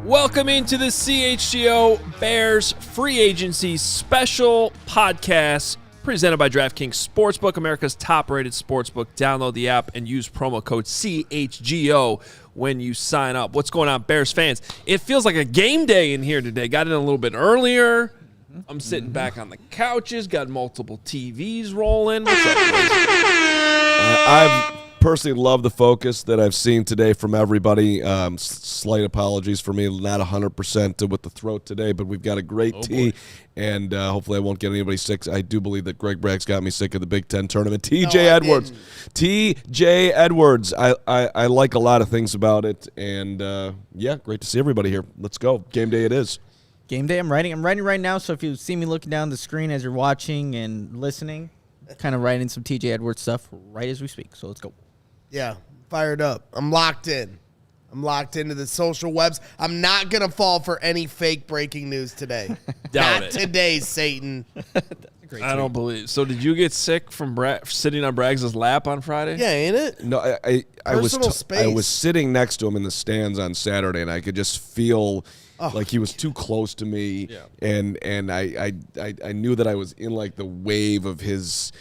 Welcome into the CHGO Bears Free Agency Special Podcast presented by DraftKings Sportsbook, America's top-rated sportsbook. Download the app and use promo code CHGO when you sign up. What's going on, Bears fans? It feels like a game day in here today. Got in a little bit earlier. I'm sitting back on the couches, got multiple TVs rolling. What's up, boys? I've personally loved the focus that I've seen today from everybody. Slight apologies for me, not 100% with the throat today, but we've got a great tea, and hopefully I won't get anybody sick. I do believe that Greg Bragg's got me sick at the Big Ten tournament. TJ Edwards. I like a lot of things about it, and yeah, great to see everybody here. Let's go. Game day it is. Game day. I'm writing right now, so if you see me looking down the screen as you're watching and listening, kind of writing some TJ Edwards stuff right as we speak. So let's go. Yeah, fired up. I'm locked in. I'm locked into the social webs. I'm not going to fall for any fake breaking news today. Doubt not it. today, Satan. I don't believe. So did you get sick from sitting on Braggs' lap on Friday? Yeah, ain't it? No, I Space. was sitting next to him in the stands on Saturday, and I could just feel like he was too close to me, and I knew that I was in like the wave of his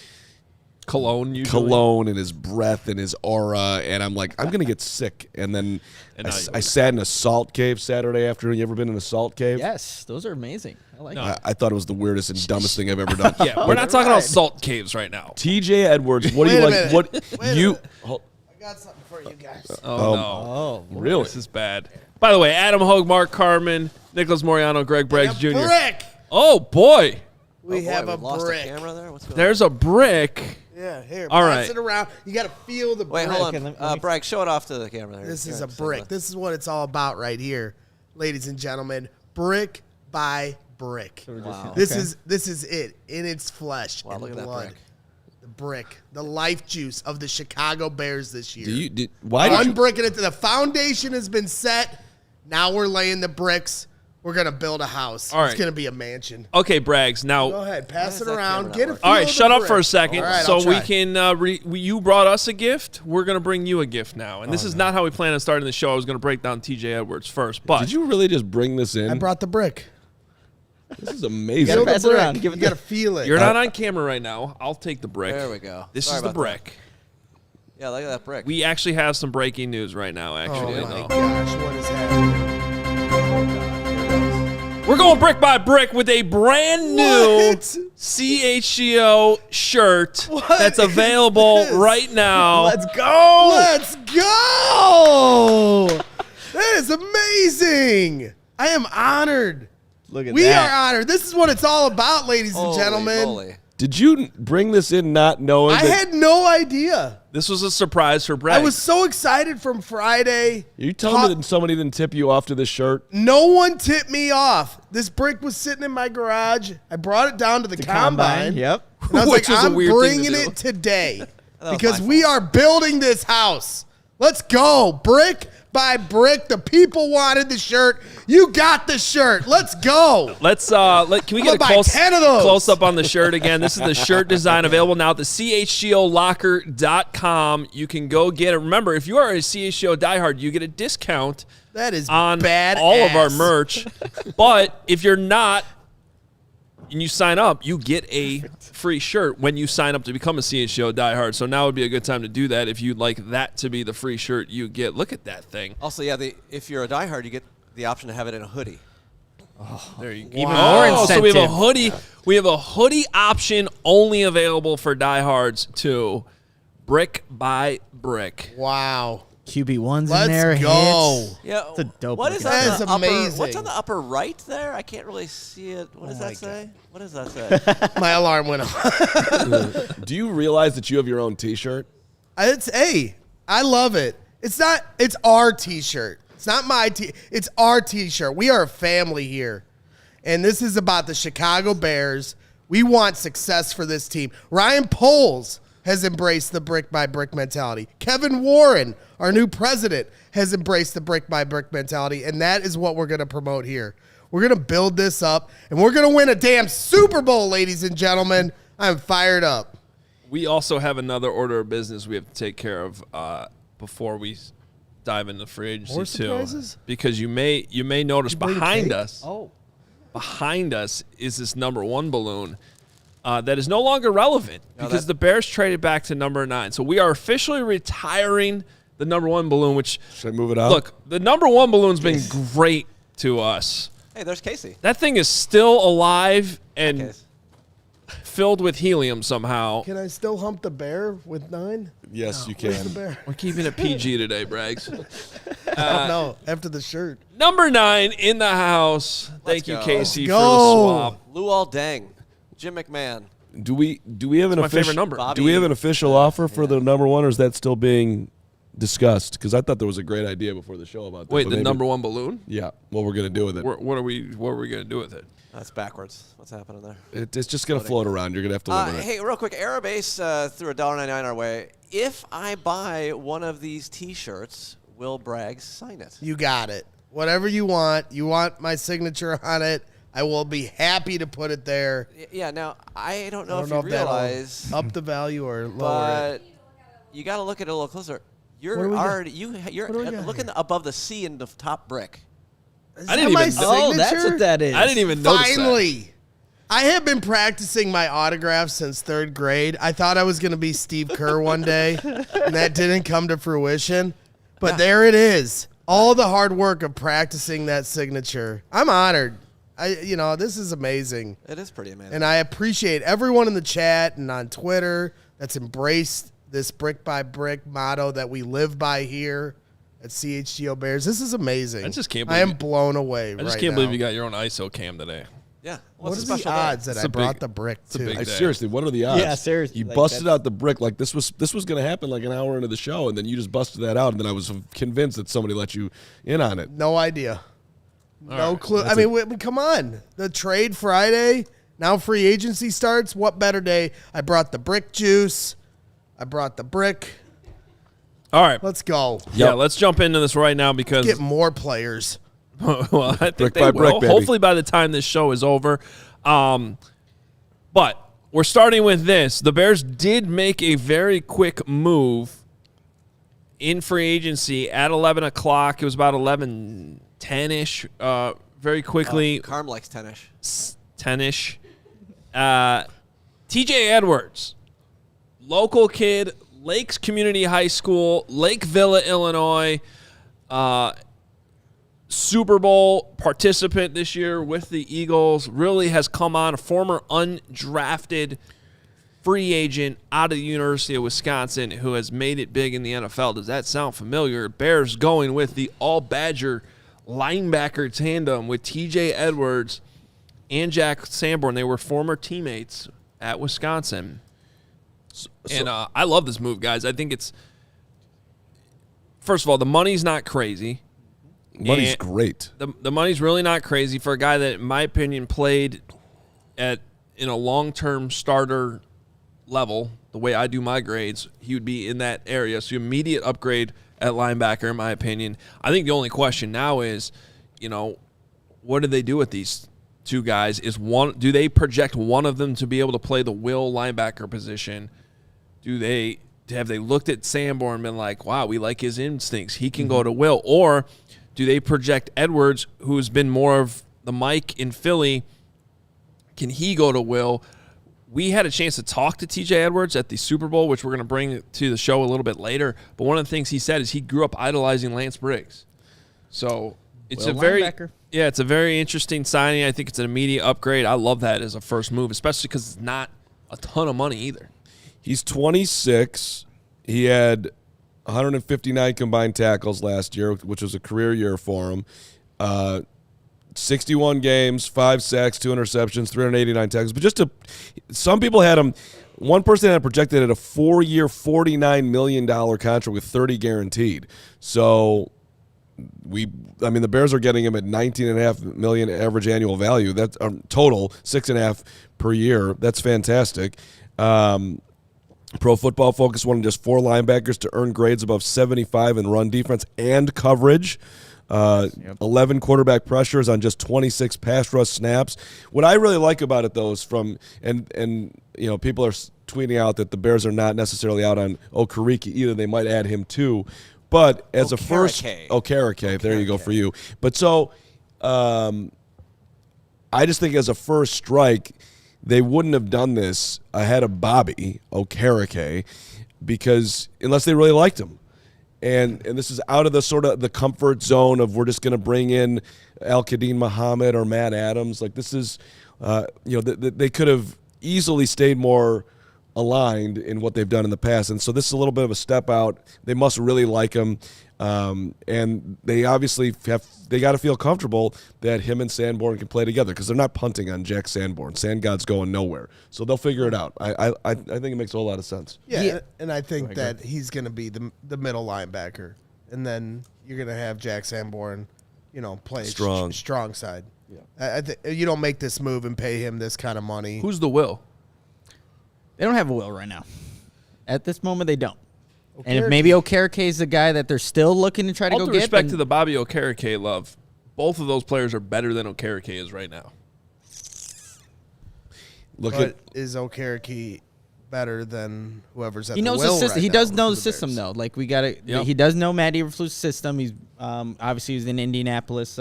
cologne and his breath and his aura, and I'm like, I'm going to get sick. And then I sat in a salt cave Saturday afternoon. You ever been in a salt cave? Yes, those are amazing. I like it. I thought it was the weirdest and dumbest thing I've ever done. Yeah, we're not talking about salt caves right now. TJ Edwards, what do you like? What you? I got something for you guys. Oh, no. Oh, Really? This is bad. By the way, Adam Hoge, Mark Carman, Nicholas Moreano, Greg Braggs Jr. Brick. Oh, boy. We have a lost brick. the camera there? What's going There's a brick. Yeah, here. All pass right. it around. You got to feel the on? Wait, brick. hold on. let me- Bragg, show it off to the camera there. This is Here, a brick. This is what it's all about right here, ladies and gentlemen. Brick by brick. Wow. This is it in its flesh Wow, and look at that blood. brick. The brick, the life juice of the Chicago Bears this year. Why did you? Unbricking it. The foundation has been set. Now we're laying the bricks. We're gonna build a house. All right. It's gonna be a mansion. Okay, Braggs. Now, Go ahead, pass it that around. camera Get not a working? feel all right, of the shut up brick. for a second. All right, so I'll we try. can. You brought us a gift. We're gonna bring you a gift now, and this is not how we plan on starting the show. I was gonna break down TJ Edwards first, but Did you really just bring this in? I brought the brick. This is You amazing. gotta Feel the pass it brick. around. Give it You gotta feel it. you're not on camera right now. I'll take the brick. There we go. This Sorry is the about that. brick. Yeah, look at that brick. We actually have some breaking news right now. Actually, Oh my though. gosh, what is happening? We're going brick by brick with a brand new What? CHGO shirt What that's is available this? right now. Let's go. Let's go! That is amazing. I am honored. Look at We that. are honored. This is what it's all about, ladies and Holy gentlemen. moly. Did you bring this in not knowing I that? had no idea. This was a surprise for Brad. I was so excited from Friday. You telling me that somebody didn't tip you off to this shirt? No one tipped me off. This brick was sitting in my garage. I brought it down to the combine. Yep. And I was Which like, is a I'm weird thing to bringing do. it today was because my we are building this house. Let's go. Brick by brick. The people wanted the shirt. You got the shirt. Let's go. Let's can we get a gonna buy 10 of those. close up on the shirt again? This is the shirt design available now at the CHGOlocker.com. You can go get it. Remember, if you are a CHGO diehard, you get a discount That is on badass. all of our merch. But if you're not and you sign up, you get a free shirt when you sign up to become a CHGO diehard. So now would be a good time to do that if you'd like that to be the free shirt you get. Look at that thing. Also, yeah, if you're a diehard, you get the option to have it in a hoodie. There you go. Even more So we have a incentive. hoodie. We have a hoodie option only available for diehards too. brick by brick. Wow. QB1's Let's in there. go. Hits. Yeah. It's a dope What is looking on That the is upper, amazing. What's on the upper right there? I can't really see it. What does my that say? God. What does that say? My alarm went off. Do you realize that you have your own T-shirt? I love it. It's our T-shirt. It's not my it's our T-shirt. We are a family here. And this is about the Chicago Bears. We want success for this team. Ryan Poles has embraced the brick-by-brick mentality. Kevin Warren, our new president, has embraced the brick-by-brick mentality, and that is what we're going to promote here. We're going to build this up, and we're going to win a damn Super Bowl, ladies and gentlemen. I'm fired up. We also have another order of business we have to take care of before we dive into free agency More too. surprises? Because you may notice bring behind cake? us. Oh. Behind us is this number 1 balloon that is no longer relevant because the Bears traded back to number 9. So we are officially retiring the number 1 balloon, which, Should I move it out? look, the number 1 balloon's been great to us. Hey, there's Casey. That thing is still alive and Case. filled with helium somehow. Can I still hump the bear with 9? Yes, you Where's the can. bear? We're keeping it PG today, Braggs. No, after the shirt. Number 9 in the house. Thank you, go. Casey, for Let's the go. swap. Luol Deng. Jim McMahon. Do we have an my favorite official number. Bobby. Do we have an official offer for the number 1, or is that still being discussed? Because I thought there was a great idea before the show about that. Wait, but the maybe- number 1 balloon? Yeah, what we're gonna do with it? What are we going to do with it? That's backwards. What's happening there? It's just gonna float around. You're gonna have to live with it. Hey, real quick, Aerobase threw $1.99 our way. If I buy one of these T-shirts, will Braggs sign it? You got it. Whatever you want. You want my signature on it. I will be happy to put it there. Yeah. Now I don't know I if don't you know if that'll realize, up the value or lower but it. you got to look at it a little closer. What do You're we got? already you're What do we got looking here? above the C in the top brick. Is I didn't that my even know- Oh, that's signature? what that is. I didn't even notice that. Finally. I have been practicing my autographs since 3rd grade. I thought I was going to be Steve Kerr one day, and that didn't come to fruition. But there it is. All the hard work of practicing that signature. I'm honored. This is amazing. It is pretty amazing. And I appreciate everyone in the chat and on Twitter that's embraced this brick by brick motto that we live by here at CHGO Bears. This is amazing. I just can't I am believe blown away I just right can't now. believe you got your own ISO cam today. yeah. What What's are the the special odds that It's I a brought big- the brick a too? big day. Seriously, what are the odds? Yeah, seriously, You like, busted that's- out the brick like this was going to happen like an hour into the show, and then you just busted that out, and then I was convinced that somebody let you in on it. No idea. No right. clue. I mean, come on. The trade Friday, now free agency starts. What better day? I brought the brick juice. I brought the brick. All right. Let's go. Yeah, let's jump into this right now because Get more players. well, I think Brick they by will. brick, baby. Hopefully by the time this show is over. But we're starting with this. The Bears did make a very quick move in free agency at 11 o'clock. It was about 11:10-ish, very quickly. Carm likes tennis. 10-ish. TJ Edwards, local kid, Lakes Community High School, Lake Villa, Illinois. Super Bowl participant this year with the Eagles, really has come on, a former undrafted free agent out of the University of Wisconsin who has made it big in the NFL. Does that sound familiar? Bears going with the all-Badger linebacker tandem with TJ Edwards and Jack Sanborn. They were former teammates at Wisconsin. And I love this move, guys. I think it's, first of all, the money's not crazy. Money's And great. The money's really not crazy for a guy that, in my opinion, played in a long-term starter level. The way I do my grades, he would be in that area. So immediate upgrade at linebacker, in my opinion. I think the only question now is, what do they do with these two guys? Do they project one of them to be able to play the will linebacker position? Have they looked at Sanborn and been like, wow, we like his instincts, he can go to will? Or do they project Edwards, who's been more of the Mike in Philly, can he go to will? We had a chance to talk to TJ Edwards at the Super Bowl, which we're going to bring to the show a little bit later. But one of the things he said is he grew up idolizing Lance Briggs. So it's linebacker. it's a very interesting signing. I think it's an immediate upgrade. I love that as a first move, especially because it's not a ton of money either. He's 26. He had 159 combined tackles last year, which was a career year for him. 61 games, 5 sacks, 2 interceptions, 389 tackles. But some people had him. One person had projected at a 4-year, $49 million contract with 30 guaranteed. So the Bears are getting him at $19.5 million average annual value. That's total, $6.5 per year. That's fantastic. Pro Football Focus wanted just 4 linebackers to earn grades above 75 in run defense and coverage. 11 quarterback pressures on just 26 pass rush snaps. What I really like about it, though, is people are tweeting out that the Bears are not necessarily out on Okereke either. They might add him too. But as a first, Okereke, there you go for you. But so, I just think as a first strike, they wouldn't have done this ahead of Bobby Okereke because unless they really liked him. And this is out of the sort of the comfort zone of we're just going to bring in Al-Qadim Muhammad or Matt Adams. Like this is, they could have easily stayed more aligned in what they've done in the past. And so this is a little bit of a step out. They must really like him. And they obviously they got to feel comfortable that him and Sanborn can play together because they're not punting on Jack Sanborn. Sandgod's going nowhere. So they'll figure it out. I think it makes a whole lot of sense. Yeah, and I think that he's going to be the middle linebacker. And then you're going to have Jack Sanborn, play strong side. Yeah. You don't make this move and pay him this kind of money. Who's the will? They don't have a will right now. At this moment, they don't. And if maybe Okereke is the guy that they're still looking to try to go get. All due respect to the Bobby Okereke love, both of those players are better than Okereke is right now. Is Okereke better than whoever's at he knows the will the system. right He now does know the Bears? system though. Like we got to. He does know Matt Eberflus's system. He's obviously he was in Indianapolis.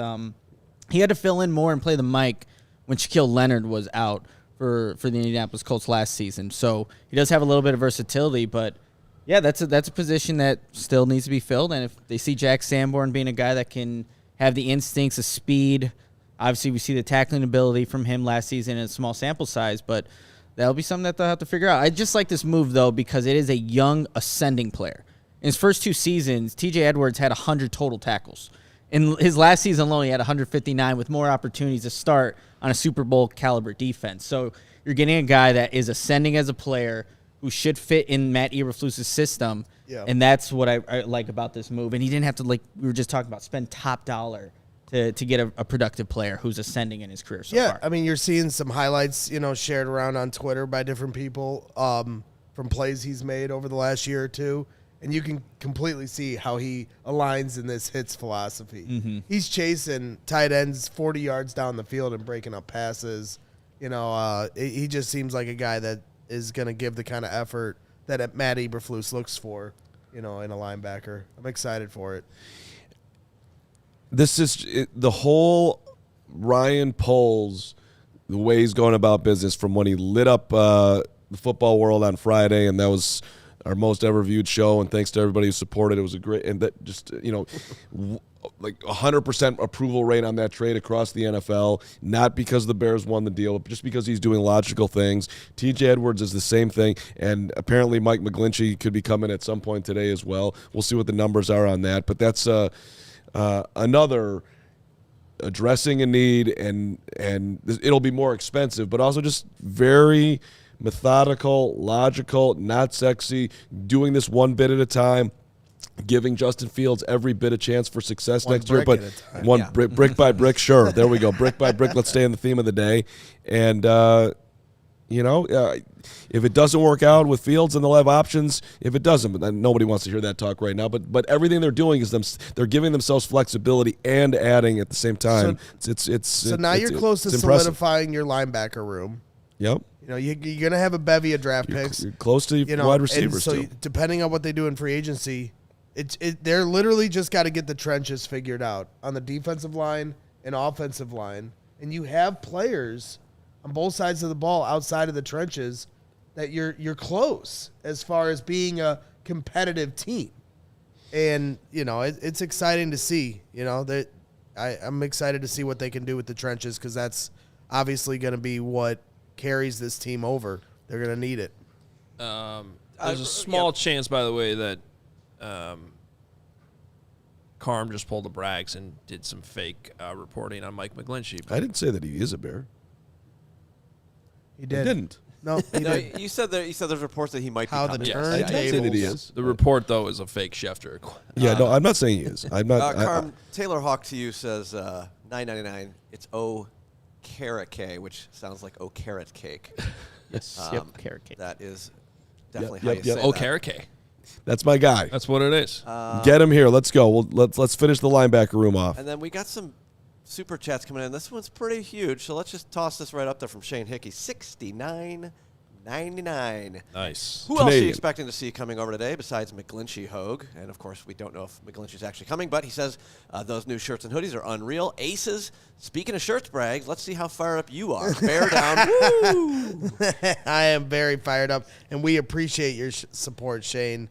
He had to fill in more and play the mic when Shaquille Leonard was out for the Indianapolis Colts last season. So he does have a little bit of versatility, but. Yeah, that's a position that still needs to be filled, and if they see Jack Sanborn being a guy that can have the instincts of speed, obviously we see the tackling ability from him last season in a small sample size, but that'll be something that they'll have to figure out. I just like this move, though, because it is a young, ascending player. In his first 2 seasons, T.J. Edwards had 100 total tackles. In his last season alone, he had 159 with more opportunities to start on a Super Bowl caliber defense. So you're getting a guy that is ascending as a player who should fit in Matt Eberflus's system, and that's what I like about this move. And he didn't have to, like we were just talking about, spend top dollar to get a productive player who's ascending in his career so far. Yeah, I mean, you're seeing some highlights, shared around on Twitter by different people from plays he's made over the last year or two, and you can completely see how he aligns in this hits philosophy. Mm-hmm. He's chasing tight ends 40 yards down the field and breaking up passes. He just seems like a guy that is going to give the kind of effort that Matt Eberflus looks for, in a linebacker. I'm excited for it. This is the whole Ryan Poles, the way he's going about business from when he lit up the football world on Friday, and that was our most ever viewed show, and thanks to everybody who supported. It was a great, and that just, like 100% approval rate on that trade across the NFL, not because the Bears won the deal, but just because he's doing logical things. TJ Edwards is the same thing, and apparently Mike McGlinchey could be coming at some point today as well. We'll see what the numbers are on that, but that's another addressing a need, and it'll be more expensive, but also just very methodical, logical, not sexy, doing this one bit at a time, giving Justin Fields every bit of chance for success next year, but brick by brick, sure. There we go, brick by brick. Let's stay on the theme of the day. And, if it doesn't work out with Fields, then they'll have options. If it doesn't, but nobody wants to hear that talk right now. But everything they're doing is they're giving themselves flexibility and adding at the same time. So now you're close to solidifying your linebacker room. Yep. You're going to have a bevy of draft picks. You're close to wide receivers. So too. Depending on what they do in free agency, they're literally just got to get the trenches figured out on the defensive line and offensive line. And you have players on both sides of the ball outside of the trenches that you're close as far as being a competitive team. And, it's exciting to see, that I'm excited to see what they can do with the trenches, because that's obviously going to be what carries this team over. They're going to need it. There's a small chance, by the way, that Carm just pulled the Braggs and did some fake reporting on Mike McGlinchey. I didn't say that he is a Bear. He did. I didn't. No, he didn't. You said there's reports that he might How be the coming. I did say that he turntables. is. The report, though, is a fake Schefter. Yeah, no, I'm not saying he is. I'm not. Carm, Taylor Hawk to you says $9.99. It's O carrot K, which sounds like O carrot cake. Yes. Carrot cake. That is definitely Yep, how yep, you yep. say Oh, that. carrot cake. That's my guy. That's what it is. Get him here. Let's go. Let's finish the linebacker room off. And then we got some super chats coming in. This one's pretty huge, so let's just toss this right up there from Shane Hickey. $69.99. Nice. Who else are you Canadian. expecting to see coming over today besides McGlinchey Hoge? And, of course, we don't know if McGlinchey's actually coming, but he says those new shirts and hoodies are unreal. Aces, speaking of shirts, Braggs, let's see how fired up you are. Bear down. Woo! I am very fired up, and we appreciate your support, Shane.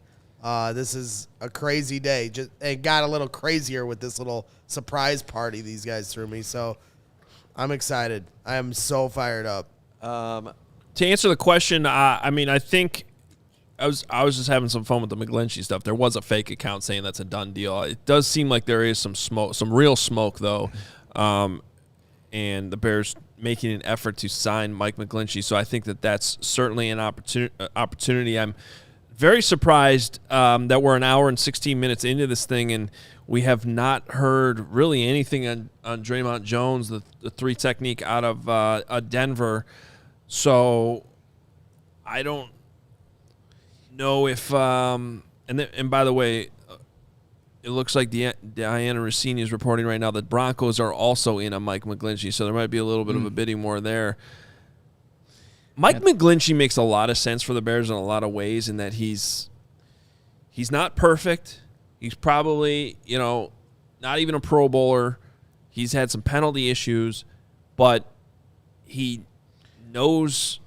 This is a crazy day. It got a little crazier with this little surprise party these guys threw me, so I'm excited. I am so fired up. To answer the question, I think I was just having some fun with the McGlinchey stuff. There was a fake account saying that's a done deal. It does seem like there is some smoke, some real smoke, though, and the Bears making an effort to sign Mike McGlinchey. So I think that's certainly an opportunity. I'm very surprised that we're an hour and 16 minutes into this thing, and we have not heard really anything on Draymond Jones, the three technique out of Denver. So I don't know if and by the way, it looks like Diana Rossini is reporting right now that Broncos are also in on Mike McGlinchey, so there might be a little bit of a bidding war there. Mike McGlinchey makes a lot of sense for the Bears in a lot of ways in that he's not perfect. He's probably, not even a Pro Bowler. He's had some penalty issues, but he knows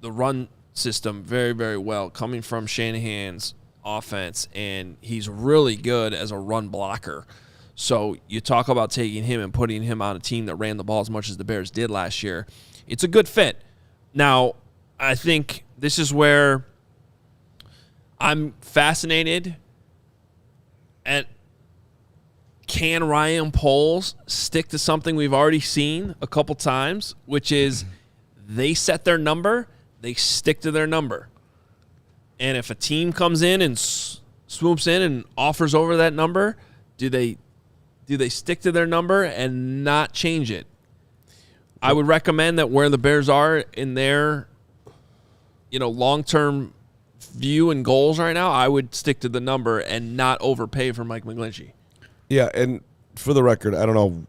the run system very, very well, coming from Shanahan's offense, and he's really good as a run blocker. So you talk about taking him and putting him on a team that ran the ball as much as the Bears did last year. It's a good fit. Now, I think this is where I'm fascinated at, can Ryan Poles stick to something we've already seen a couple times, which is they set their number, they stick to their number. And if a team comes in and swoops in and offers over that number, do they stick to their number and not change it? I would recommend that where the Bears are in their, long-term view and goals right now, I would stick to the number and not overpay for Mike McGlinchey. Yeah, and for the record, I don't know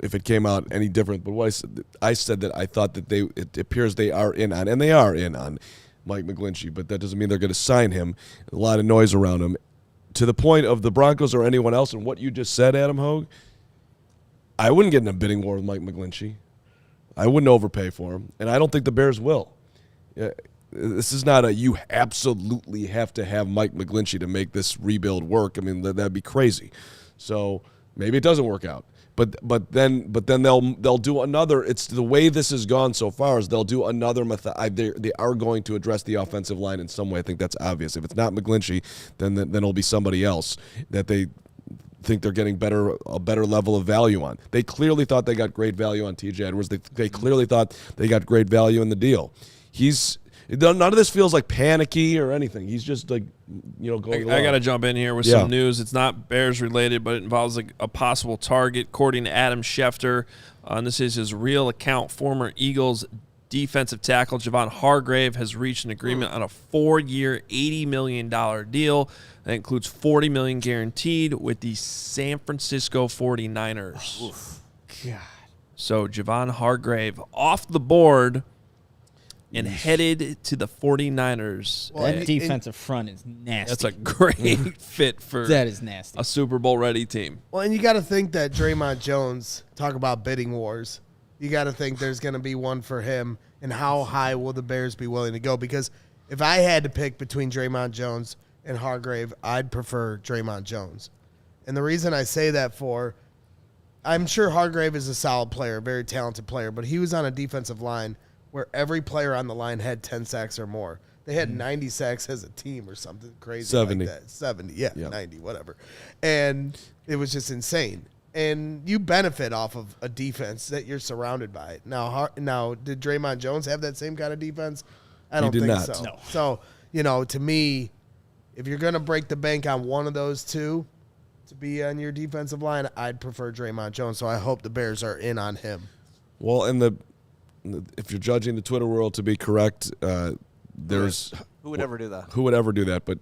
if it came out any different, but what I said that I thought that it appears they are in on, and they are in on Mike McGlinchey, but that doesn't mean they're going to sign him. A lot of noise around him. To the point of the Broncos or anyone else, and what you just said, Adam Hoge, I wouldn't get in a bidding war with Mike McGlinchey. I wouldn't overpay for him, and I don't think the Bears will. This is not you absolutely have to have Mike McGlinchey to make this rebuild work. I mean, that'd be crazy. So maybe it doesn't work out. But then they'll do another. It's the way this has gone so far is they'll do another method. They are going to address the offensive line in some way. I think that's obvious. If it's not McGlinchey, then it'll be somebody else that they think they're getting a better level of value on. They clearly thought they got great value on T.J. Edwards. They clearly thought they got great value in the deal. None of this feels like panicky or anything. He's just like, going along. I got to jump in here with some news. It's not Bears related, but it involves a possible target. According to Adam Schefter, and this is his real account, former Eagles defensive tackle Javon Hargrave has reached an agreement on a 4-year, $80 million deal that includes $40 million guaranteed with the San Francisco 49ers. Oof. God. So Javon Hargrave off the board and headed to the 49ers. Well, that defensive front is nasty. That's a great fit for that is nasty. a Super Bowl ready team. Well, and you got to think that Draymond Jones, talk about bidding wars, you got to think there's going to be one for him, and how high will the Bears be willing to go? Because if I had to pick between Draymond Jones and Hargrave, I'd prefer Draymond Jones. And the reason I say that I'm sure Hargrave is a solid player, a very talented player, but he was on a defensive line where every player on the line had 10 sacks or more. They had 90 sacks as a team or something crazy 70. like that. 70, yeah, 90, whatever. And it was just insane. And you benefit off of a defense that you're surrounded by. Now, did Draymond Jones have that same kind of defense? I don't think not. so. No. So, to me, if you're going to break the bank on one of those two to be on your defensive line, I'd prefer Draymond Jones. So I hope the Bears are in on him. Well, if you're judging the Twitter world to be correct, there's Who would ever do that? who would ever do that? But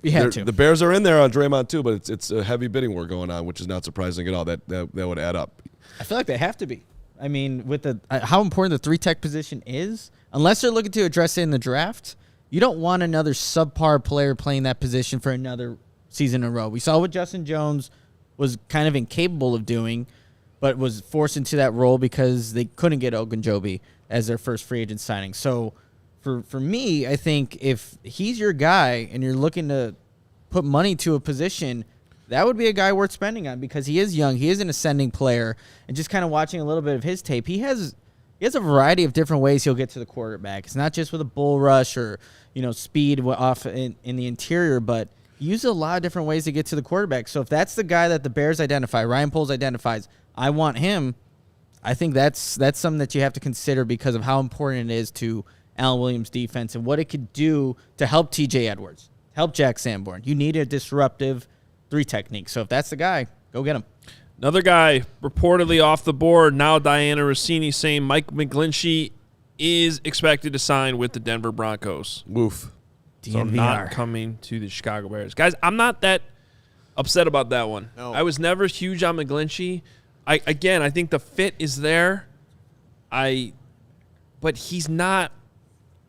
You had to. the Bears are in there on Draymond too, but it's a heavy bidding war going on, which is not surprising at all. That would add up. I feel like they have to be. I mean, with the how important the 3-tech position is, unless they're looking to address it in the draft, you don't want another subpar player playing that position for another season in a row. We saw what Justin Jones was kind of incapable of doing, but was forced into that role because they couldn't get Ogunjobi as their first free agent signing. So for me, I think if he's your guy and you're looking to put money to a position, that would be a guy worth spending on because he is young. He is an ascending player. And just kind of watching a little bit of his tape, he has a variety of different ways he'll get to the quarterback. It's not just with a bull rush or, speed off in the interior, but he uses a lot of different ways to get to the quarterback. So if that's the guy that the Bears identify, Ryan Poles identifies, I want him, I think that's something that you have to consider because of how important it is to Allen Williams' defense and what it could do to help TJ Edwards, help Jack Sanborn. You need a disruptive 3 technique. So if that's the guy, go get him. Another guy reportedly off the board. Now Diana Rossini saying Mike McGlinchey is expected to sign with the Denver Broncos. Woof. So not coming to the Chicago Bears. Guys, I'm not that upset about that one. No. I was never huge on McGlinchey. I think the fit is there. But he's not,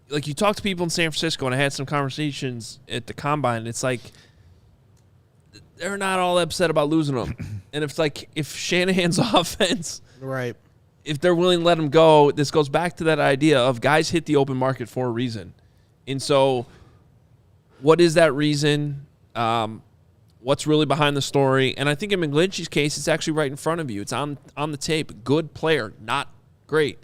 like you talk to people in San Francisco, and I had some conversations at the Combine, it's like they're not all upset about losing him. And if Shanahan's offense, Right. if they're willing to let him go, this goes back to that idea of guys hit the open market for a reason. And so what is that reason? What's really behind the story? And I think in McGlinchey's case, it's actually right in front of you. It's on the tape. Good player, not great.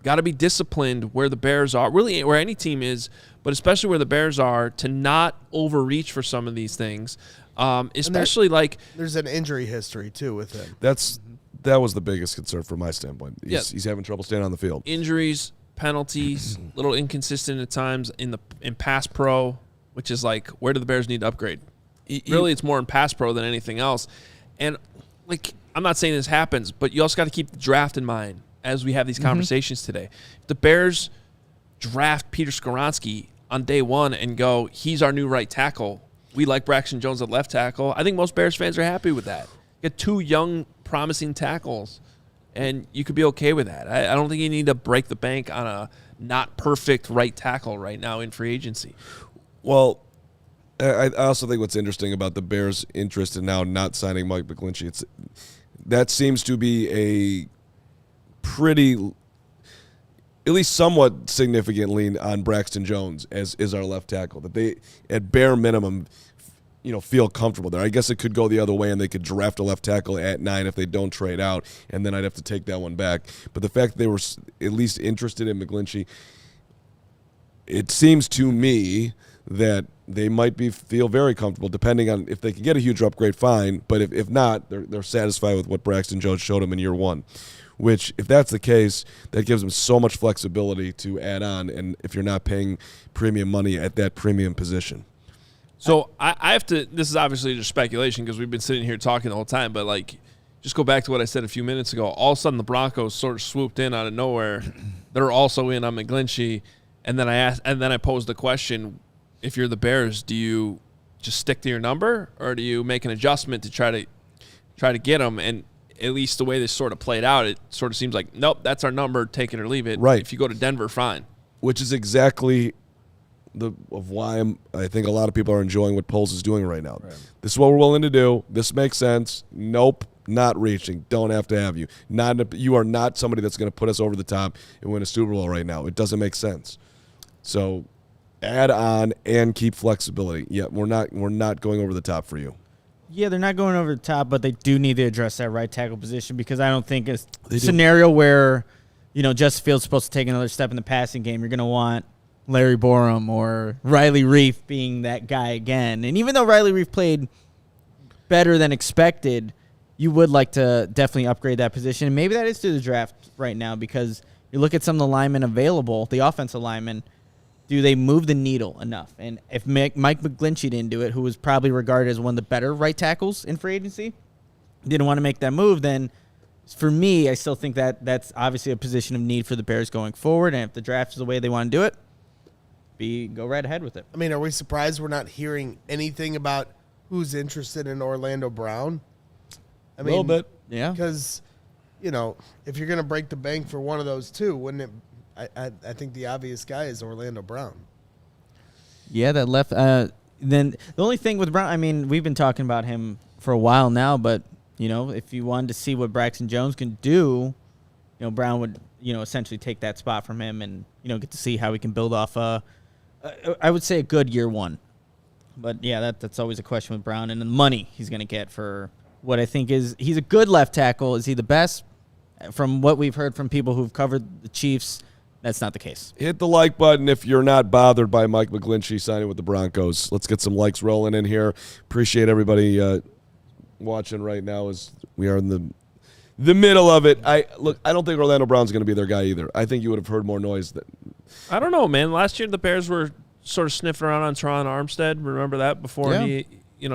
Got to be disciplined where the Bears are, really where any team is, but especially where the Bears are, to not overreach for some of these things. Especially there's an injury history too with him. That was the biggest concern from my standpoint. He's having trouble staying on the field. Injuries, penalties, a little inconsistent at times in pass pro, which is like, where do the Bears need to upgrade? Really, it's more in pass pro than anything else. And I'm not saying this happens, but you also got to keep the draft in mind as we have these conversations today. If the Bears draft Peter Skoronski on day one and go, he's our new right tackle, we like Braxton Jones at left tackle, I think most Bears fans are happy with that. Get 2 young, promising tackles, and you could be okay with that. I don't think you need to break the bank on a not perfect right tackle right now in free agency. Well, I also think what's interesting about the Bears' interest in now not signing Mike McGlinchey, that seems to be a pretty, at least somewhat significant lean on Braxton Jones as is our left tackle. That they, at bare minimum, feel comfortable there. I guess it could go the other way, and they could draft a left tackle at 9 if they don't trade out, and then I'd have to take that one back. But the fact that they were at least interested in McGlinchey, it seems to me that they might feel very comfortable, depending on if they can get a huge upgrade, fine. But if not, they're satisfied with what Braxton Jones showed them in year 1. Which, if that's the case, that gives them so much flexibility to add on, and if you're not paying premium money at that premium position. So I have to – this is obviously just speculation because we've been sitting here talking the whole time, but, just go back to what I said a few minutes ago. All of a sudden, the Broncos sort of swooped in out of nowhere. They're also in on McGlinchey, and then I posed the question, if you're the Bears, do you just stick to your number, or do you make an adjustment to try to get him? And at least the way this sort of played out, it sort of seems like, nope, that's our number, take it or leave it. Right. If you go to Denver, fine. Which is exactly why I think a lot of people are enjoying what Poles is doing right now. Right. This is what we're willing to do. This makes sense. Nope, not reaching. Don't have to have you. You are not somebody that's going to put us over the top and win a Super Bowl right now. It doesn't make sense. So add on and keep flexibility. Yeah, we're not going over the top for you. Yeah, they're not going over the top, but they do need to address that right tackle position because I don't think a scenario where, Justin Fields is supposed to take another step in the passing game, you're going to want Larry Borum or Riley Reif being that guy again. And even though Riley Reif played better than expected, you would like to definitely upgrade that position. And maybe that is through the draft right now, because you look at some of the linemen available, the offensive linemen, do they move the needle enough? And if Mike McGlinchey didn't do it, who was probably regarded as one of the better right tackles in free agency, didn't want to make that move, then for me, I still think that that's obviously a position of need for the Bears going forward. And if the draft is the way they want to do it, go right ahead with it. I mean, are we surprised we're not hearing anything about who's interested in Orlando Brown? I mean, a little bit. Yeah. Because, if you're going to break the bank for one of those two, wouldn't it? I think the obvious guy is Orlando Brown. Yeah, that left. Then the only thing with Brown, I mean, we've been talking about him for a while now, but, if you wanted to see what Braxton Jones can do, Brown would, essentially take that spot from him and, get to see how he can build off, I would say, a good year one. But, yeah, that's always a question with Brown. And the money he's going to get for what I think is he's a good left tackle. Is he the best? From what we've heard from people who've covered the Chiefs, that's not the case. Hit the like button if you're not bothered by Mike McGlinchey signing with the Broncos. Let's get some likes rolling in here. Appreciate everybody watching right now as we are in the middle of it. I don't think Orlando Brown's going to be their guy either. I think you would have heard more noise. I don't know, man. Last year the Bears were sort of sniffing around on Teron Armstead. Remember that before he,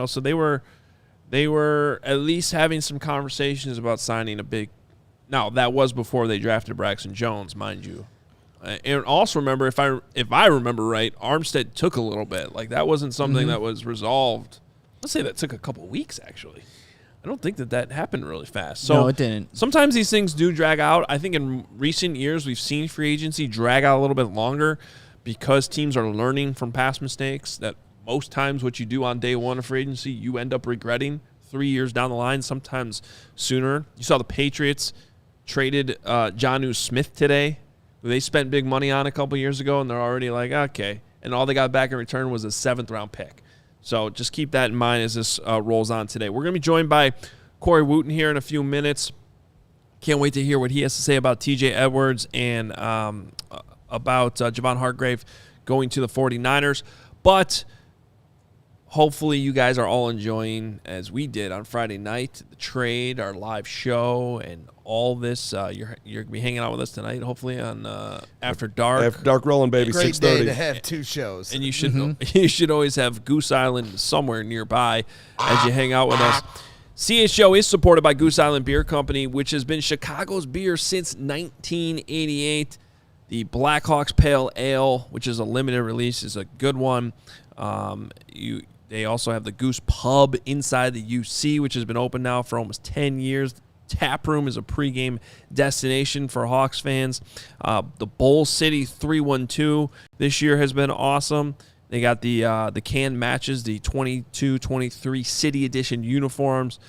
so they were at least having some conversations about signing a big. Now that was before they drafted Braxton Jones, mind you. And also remember, if I remember right, Armstead took a little bit. Like that wasn't something that was resolved. Let's say that took a couple weeks actually. I don't think that happened really fast. So no, it didn't. Sometimes these things do drag out. I think in recent years we've seen free agency drag out a little bit longer because teams are learning from past mistakes that most times what you do on day one of free agency you end up regretting 3 years down the line, sometimes sooner. You saw the Patriots traded Jonnu Smith today, who they spent big money on a couple years ago, and they're already like, okay. And all they got back in return was a 7th-round pick. So just keep that in mind as this rolls on today. We're going to be joined by Corey Wootton here in a few minutes. Can't wait to hear what he has to say about TJ Edwards and about Javon Hargrave going to the 49ers. But hopefully you guys are all enjoying, as we did on Friday night, the trade, our live show, and all this. You're going to be hanging out with us tonight, hopefully, on After Dark. After Dark rolling, baby, 6:30. Great day to have two shows. And you should always have Goose Island somewhere nearby as you hang out with us. CHGO is supported by Goose Island Beer Company, which has been Chicago's beer since 1988. The Blackhawks Pale Ale, which is a limited release, is a good one. They also have the Goose Pub inside the UC, which has been open now for almost 10 years. Tap Room is a pregame destination for Hawks fans. The Bowl City 312 this year has been awesome. They got the canned matches, the 22-23 City Edition uniforms.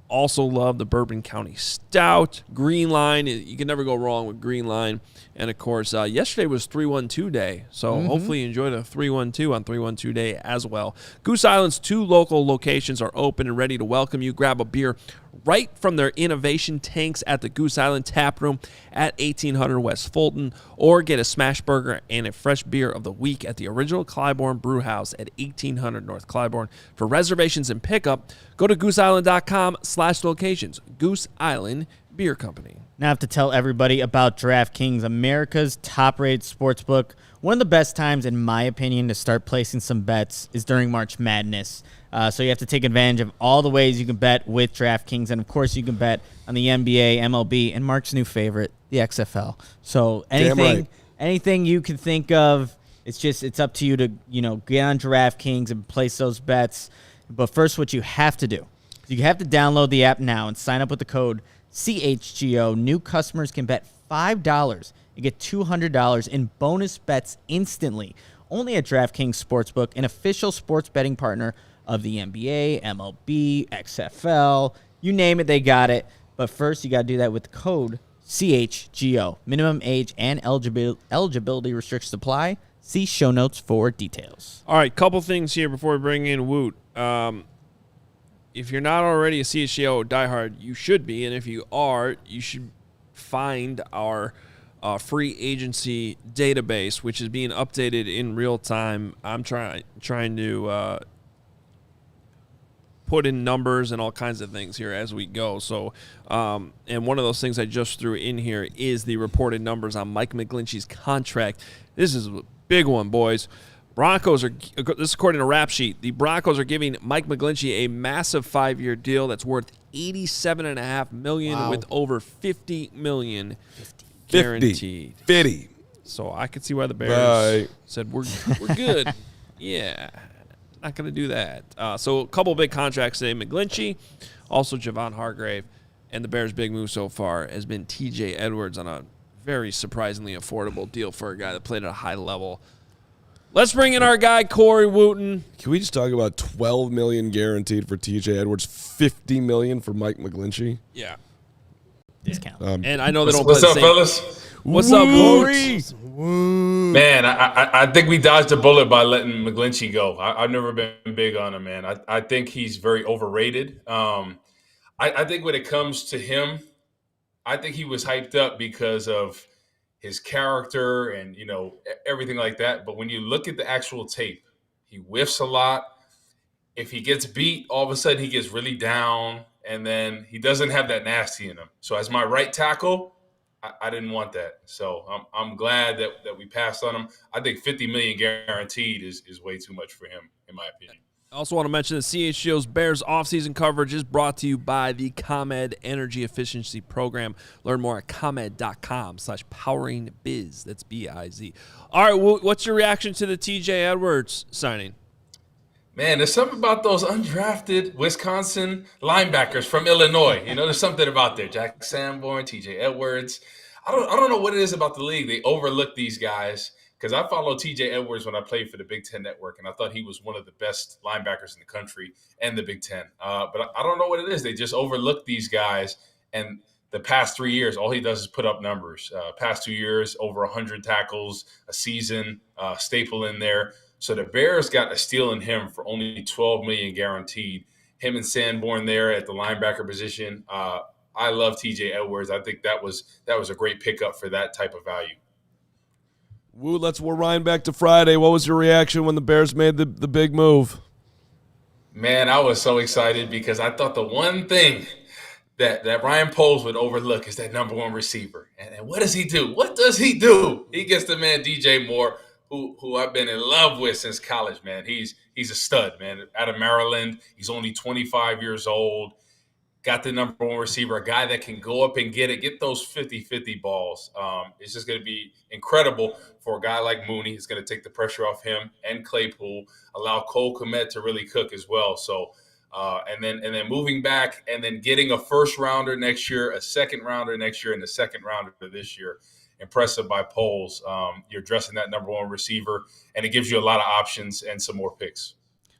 Also love the Bourbon County Stout. Green Line, you can never go wrong with Green Line. And, of course, yesterday was 312 Day, so hopefully you enjoy the 312 on 312 Day as well. Goose Island's 2 local locations are open and ready to welcome you. Grab a beer right from their innovation tanks at the Goose Island Tap Room at 1800 West Fulton, or get a smash burger and a fresh beer of the week at the original Clybourne Brew House at 1800 North Clybourne. For reservations and pickup, go to gooseisland.com/locations. Goose Island Beer Company. Now I have to tell everybody about DraftKings, America's top-rated sportsbook. One of the best times, in my opinion, to start placing some bets is during March Madness. So you have to take advantage of all the ways you can bet with DraftKings. And, of course, you can bet on the NBA, MLB, and Mark's new favorite, the XFL. So anything you can think of, it's up to you to, get on DraftKings and place those bets. But first, what you have to do, you have to download the app now and sign up with the code CHGO. New customers can bet $5 and get $200 in bonus bets instantly. Only at DraftKings Sportsbook, an official sports betting partner of the NBA, MLB, XFL. You name it, they got it. But first, you got to do that with the code CHGO. Minimum age and eligibility restrictions apply. See show notes for details. All right, couple things here before we bring in Woot. If you're not already a CHGO diehard, you should be. And if you are, you should find our free agency database, which is being updated in real time. I'm trying to put in numbers and all kinds of things here as we go. So, and one of those things I just threw in here is the reported numbers on Mike McGlinchey's contract. This is a big one, boys. Broncos are, this is according to Rap Sheet, the Broncos are giving Mike McGlinchey a massive 5-year deal that's worth $87.5 million with over $50 million guaranteed. 50. So I could see why the Bears said we're good. Yeah, not going to do that. So a couple big contracts today. McGlinchey, also Javon Hargrave, and the Bears' big move so far has been T.J. Edwards on a very surprisingly affordable deal for a guy that played at a high level. Let's bring in our guy, Corey Wootton. Can we just talk about $12 million guaranteed for T.J. Edwards, $50 million for Mike McGlinchey? Yeah. Discount. And I know they don't What's play up, the same. fellas? What's up, Corey? Man, I think we dodged a bullet by letting McGlinchey go. I've never been big on him, man. I think he's very overrated. I think when it comes to him, I think he was hyped up because of his character and, you know, everything like that. But when you look at the actual tape, he whiffs a lot. If he gets beat, all of a sudden he gets really down, and then he doesn't have that nasty in him. So as my right tackle, I didn't want that. So I'm glad that we passed on him. I think $50 million guaranteed is way too much for him, in my opinion. I also want to mention that CHGO's Bears offseason coverage is brought to you by the ComEd Energy Efficiency Program. Learn more at ComEd.com/poweringbiz. That's B-I-Z. All right, what's your reaction to the T.J. Edwards signing? Man, there's something about those undrafted Wisconsin linebackers from Illinois. You know, there's something about there. Jack Sanborn, T.J. Edwards. I don't know what it is about the league. They overlook these guys. Because I followed T.J. Edwards when I played for the Big Ten Network, and I thought he was one of the best linebackers in the country and the Big Ten. But I don't know what it is. They just overlook these guys. And the past 3 years, all he does is put up numbers. Past 2 years, over 100 tackles a season, staple in there. So the Bears got a steal in him for only $12 million guaranteed. Him and Sanborn there at the linebacker position. I love T.J. Edwards. I think that was a great pickup for that type of value. Woo, let's rewind back to Friday. What was your reaction when the Bears made the big move? Man, I was so excited because I thought the one thing that Ryan Poles would overlook is that number one receiver. And what does he do? What does he do? He gets the man DJ Moore, who I've been in love with since college, man. He's a stud, man. Out of Maryland, he's only 25 years old. Got the number one receiver, a guy that can go up and get those 50-50 balls. It's just going to be incredible for a guy like Mooney. It's going to take the pressure off him and Claypool, allow Cole Kmet to really cook as well. So, and then moving back and then getting a first rounder next year, a second rounder next year, and the second rounder this year. Impressive by Poles. You're dressing that number one receiver, and it gives you a lot of options and some more picks.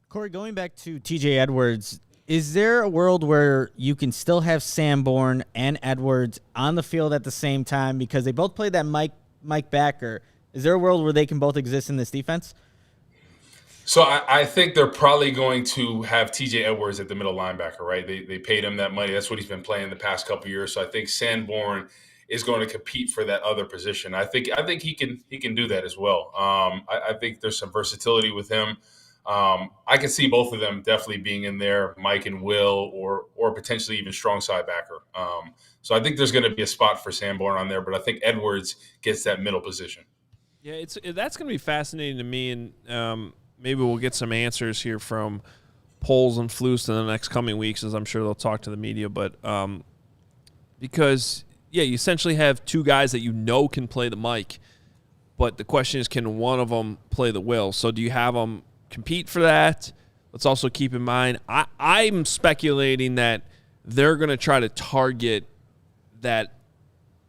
Corey, going back to T.J. Edwards, is there a world where you can still have Sanborn and Edwards on the field at the same time because they both play that Mike backer? Is there a world where they can both exist in this defense? So I think they're probably going to have T.J. Edwards at the middle linebacker, right? They paid him that money. That's what he's been playing the past couple of years. So I think Sanborn is going to compete for that other position. I think he can do that as well. I think there's some versatility with him. I can see both of them definitely being in there, Mike and Will, or potentially even strong side backer. So I think there's going to be a spot for Sanborn on there, but I think Edwards gets that middle position. Yeah, that's going to be fascinating to me, and maybe we'll get some answers here from Poles and Flus in the next coming weeks, as I'm sure they'll talk to the media. But because, yeah, you essentially have two guys that you know can play the mic, but the question is, can one of them play the Will? So do you have them compete for that? Let's also keep in mind, I'm speculating that they're going to try to target that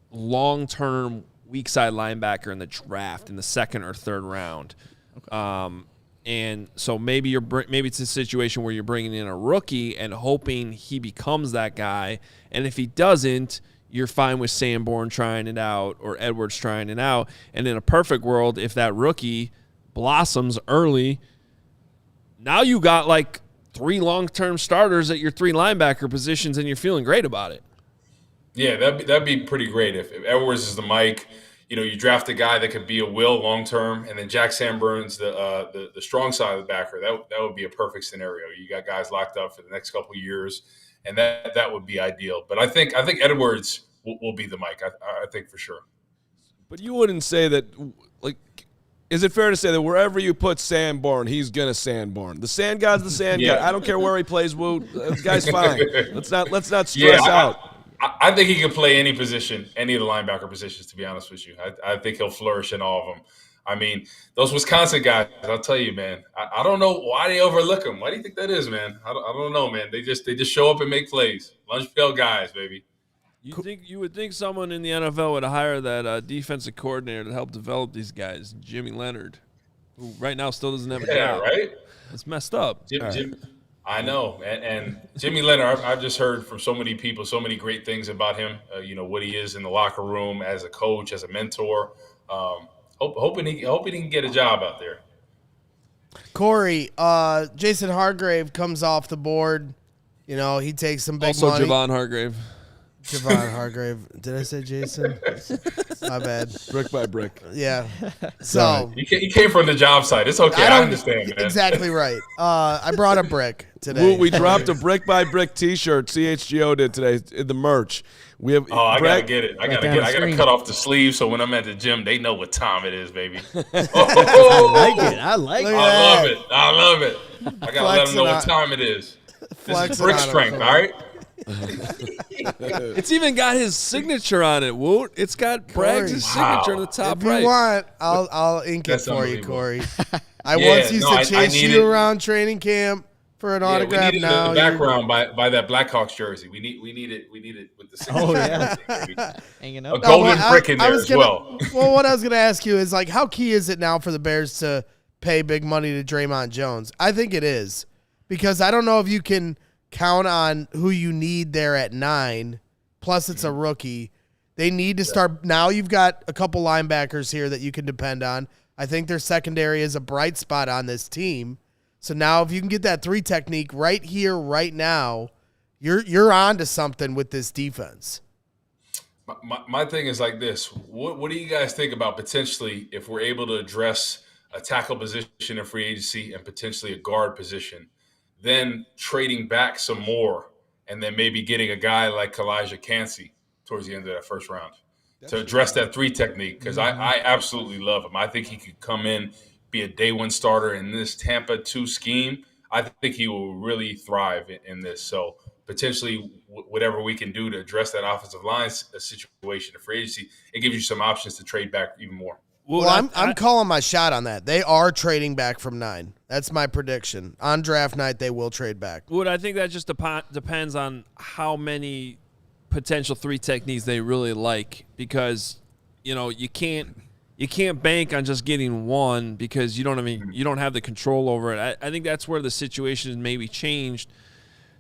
long-term weak side linebacker in the draft in the second or third round. Okay. And so maybe it's a situation where you're bringing in a rookie and hoping he becomes that guy. And if he doesn't, you're fine with Sanborn trying it out or Edwards trying it out. And in a perfect world, if that rookie blossoms early, now you got like 3 long-term starters at your 3 linebacker positions, and you're feeling great about it. Yeah, that'd be pretty great if Edwards is the Mike. you draft a guy that could be a will long term, and then Jack Sanborn's the strong side of the backer. That would be a perfect scenario. You got guys locked up for the next couple of years, and that would be ideal. But I think Edwards will be the Mike. I think for sure. But you wouldn't say that, like, is it fair to say that wherever you put Sanborn, he's gonna Sanborn? The sand god's the sand god. I don't care where he plays. Woot, the guy's fine. Let's not stress out. I think he can play any position, any of the linebacker positions, to be honest with you. I think he'll flourish in all of them. I mean, those Wisconsin guys, I'll tell you, man, I don't know why they overlook them. Why do you think that is, man? I don't know, man. They just show up and make plays. Lunch pail guys, baby. You would think someone in the NFL would hire that defensive coordinator to help develop these guys, Jimmy Leonard, who right now still doesn't have a job. Yeah, right? It's messed up. Jim, I know. And Jimmy Leonard, I've just heard from so many people, so many great things about him, what he is in the locker room as a coach, as a mentor. Hoping he can get a job out there. Corey, Jason Hargrave comes off the board. He takes some big money. Also, Javon Hargrave. Javon Hargrave. Did I say Jason? My bad. Brick by brick. Yeah. So he came from the job site. It's okay. I understand, man. Exactly right. I brought a brick today. We dropped a brick by brick T-shirt. CHGO did today in the merch. We have. I gotta get it. I gotta cut off the sleeve so when I'm at the gym, they know what time it is, baby. I like it. I love it. I gotta let them know what time it is. This is brick strength, all right? It's even got his signature on it, Woot. It's got Bragg's signature on the top if right. If you want, I'll ink it for you, Corey. I once used to chase you around training camp for an autograph. We need now it in the background by that Blackhawks jersey. We need it with the signature. Oh yeah, hanging up. A golden brick in there as well. Well, what I was going to ask you is, like, how key is it now for the Bears to pay big money to Draymond Jones? I think it is, because I don't know if you can count on who you need there at 9. Plus, it's a rookie. They need to start. Now you've got a couple linebackers here that you can depend on. I think their secondary is a bright spot on this team. So now if you can get that 3 technique right here, right now, you're on to something with this defense. My thing is like this. What do you guys think about potentially if we're able to address a tackle position in free agency and potentially a guard position, then trading back some more and then maybe getting a guy like Kalijah Cansey towards the end of that first round to address that 3 technique? Because I absolutely love him. I think he could come in, be a day 1 starter in this Tampa 2 scheme. I think he will really thrive in this. So potentially whatever we can do to address that offensive line situation in free agency, it gives you some options to trade back even more. Well, I'm calling my shot on that. They are trading back from 9. That's my prediction. On draft night, they will trade back. Wood, I think that just depends on how many potential 3 techniques they really like, because you can't bank on just getting 1 because you don't have the control over it. I think that's where the situation has maybe changed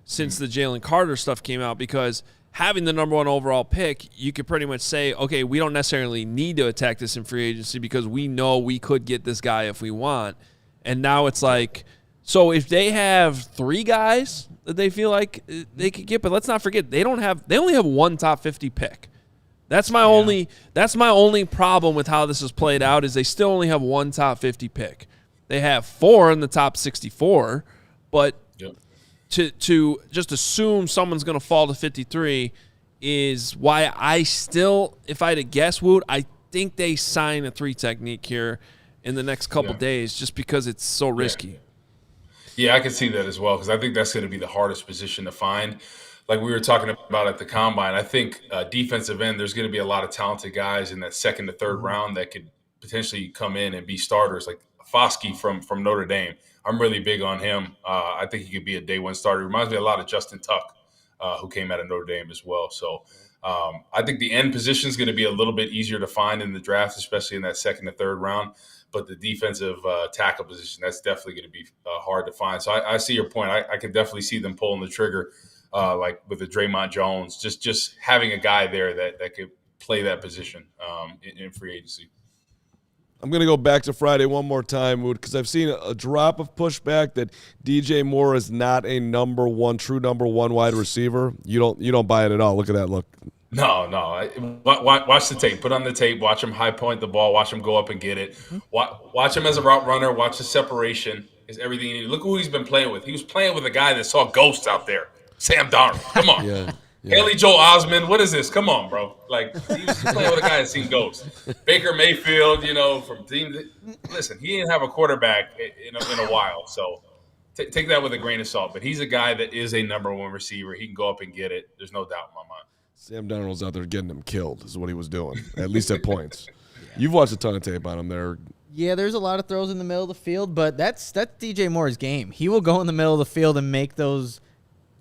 since the Jalen Carter stuff came out, because having the number 1 overall pick, you could pretty much say, okay, we don't necessarily need to attack this in free agency because we know we could get this guy if we want. And now it's like, so if they have 3 guys that they feel like they could get, but let's not forget they only have 1 top 50 pick. That's my only problem with how this is played out, is they still only have 1 top 50 pick. They have 4 in the top 64, but to just assume someone's going to fall to 53 is why I still, if I had to guess, Woot, I think they sign a 3 technique here in the next couple days, just because it's so risky. Yeah, I can see that as well, because I think that's going to be the hardest position to find. Like we were talking about at the Combine, I think defensive end, there's going to be a lot of talented guys in that 2nd to 3rd round that could potentially come in and be starters, like Foskey from Notre Dame. I'm really big on him. I think he could be a day 1 starter. He reminds me a lot of Justin Tuck, who came out of Notre Dame as well. So I think the end position is going to be a little bit easier to find in the draft, especially in that 2nd to 3rd round. But the defensive tackle position, that's definitely going to be hard to find. So I see your point. I could definitely see them pulling the trigger, like with the Draymond Jones, just having a guy there that could play that position in free agency. I'm going to go back to Friday one more time, because I've seen a drop of pushback that DJ Moore is not a true number one wide receiver. You don't buy it at all. Look at that look. No. Watch the tape. Put on the tape. Watch him high point the ball. Watch him go up and get it. Watch him as a route runner. Watch his separation. Is everything you need. Look who he's been playing with. He was playing with a guy that saw ghosts out there. Sam Darnold. Come on. Yeah. Haley Joel Osment. What is this? Come on, bro. Like, he was playing with a guy that's seen ghosts. Baker Mayfield, from teams. Listen, he didn't have a quarterback in a while. So take that with a grain of salt. But he's a guy that is a number one receiver. He can go up and get it. There's no doubt in my mind. Sam Darnold's out there getting him killed is what he was doing, at least at points. You've watched a ton of tape on him there. Yeah, there's a lot of throws in the middle of the field, but that's DJ Moore's game. He will go in the middle of the field and make those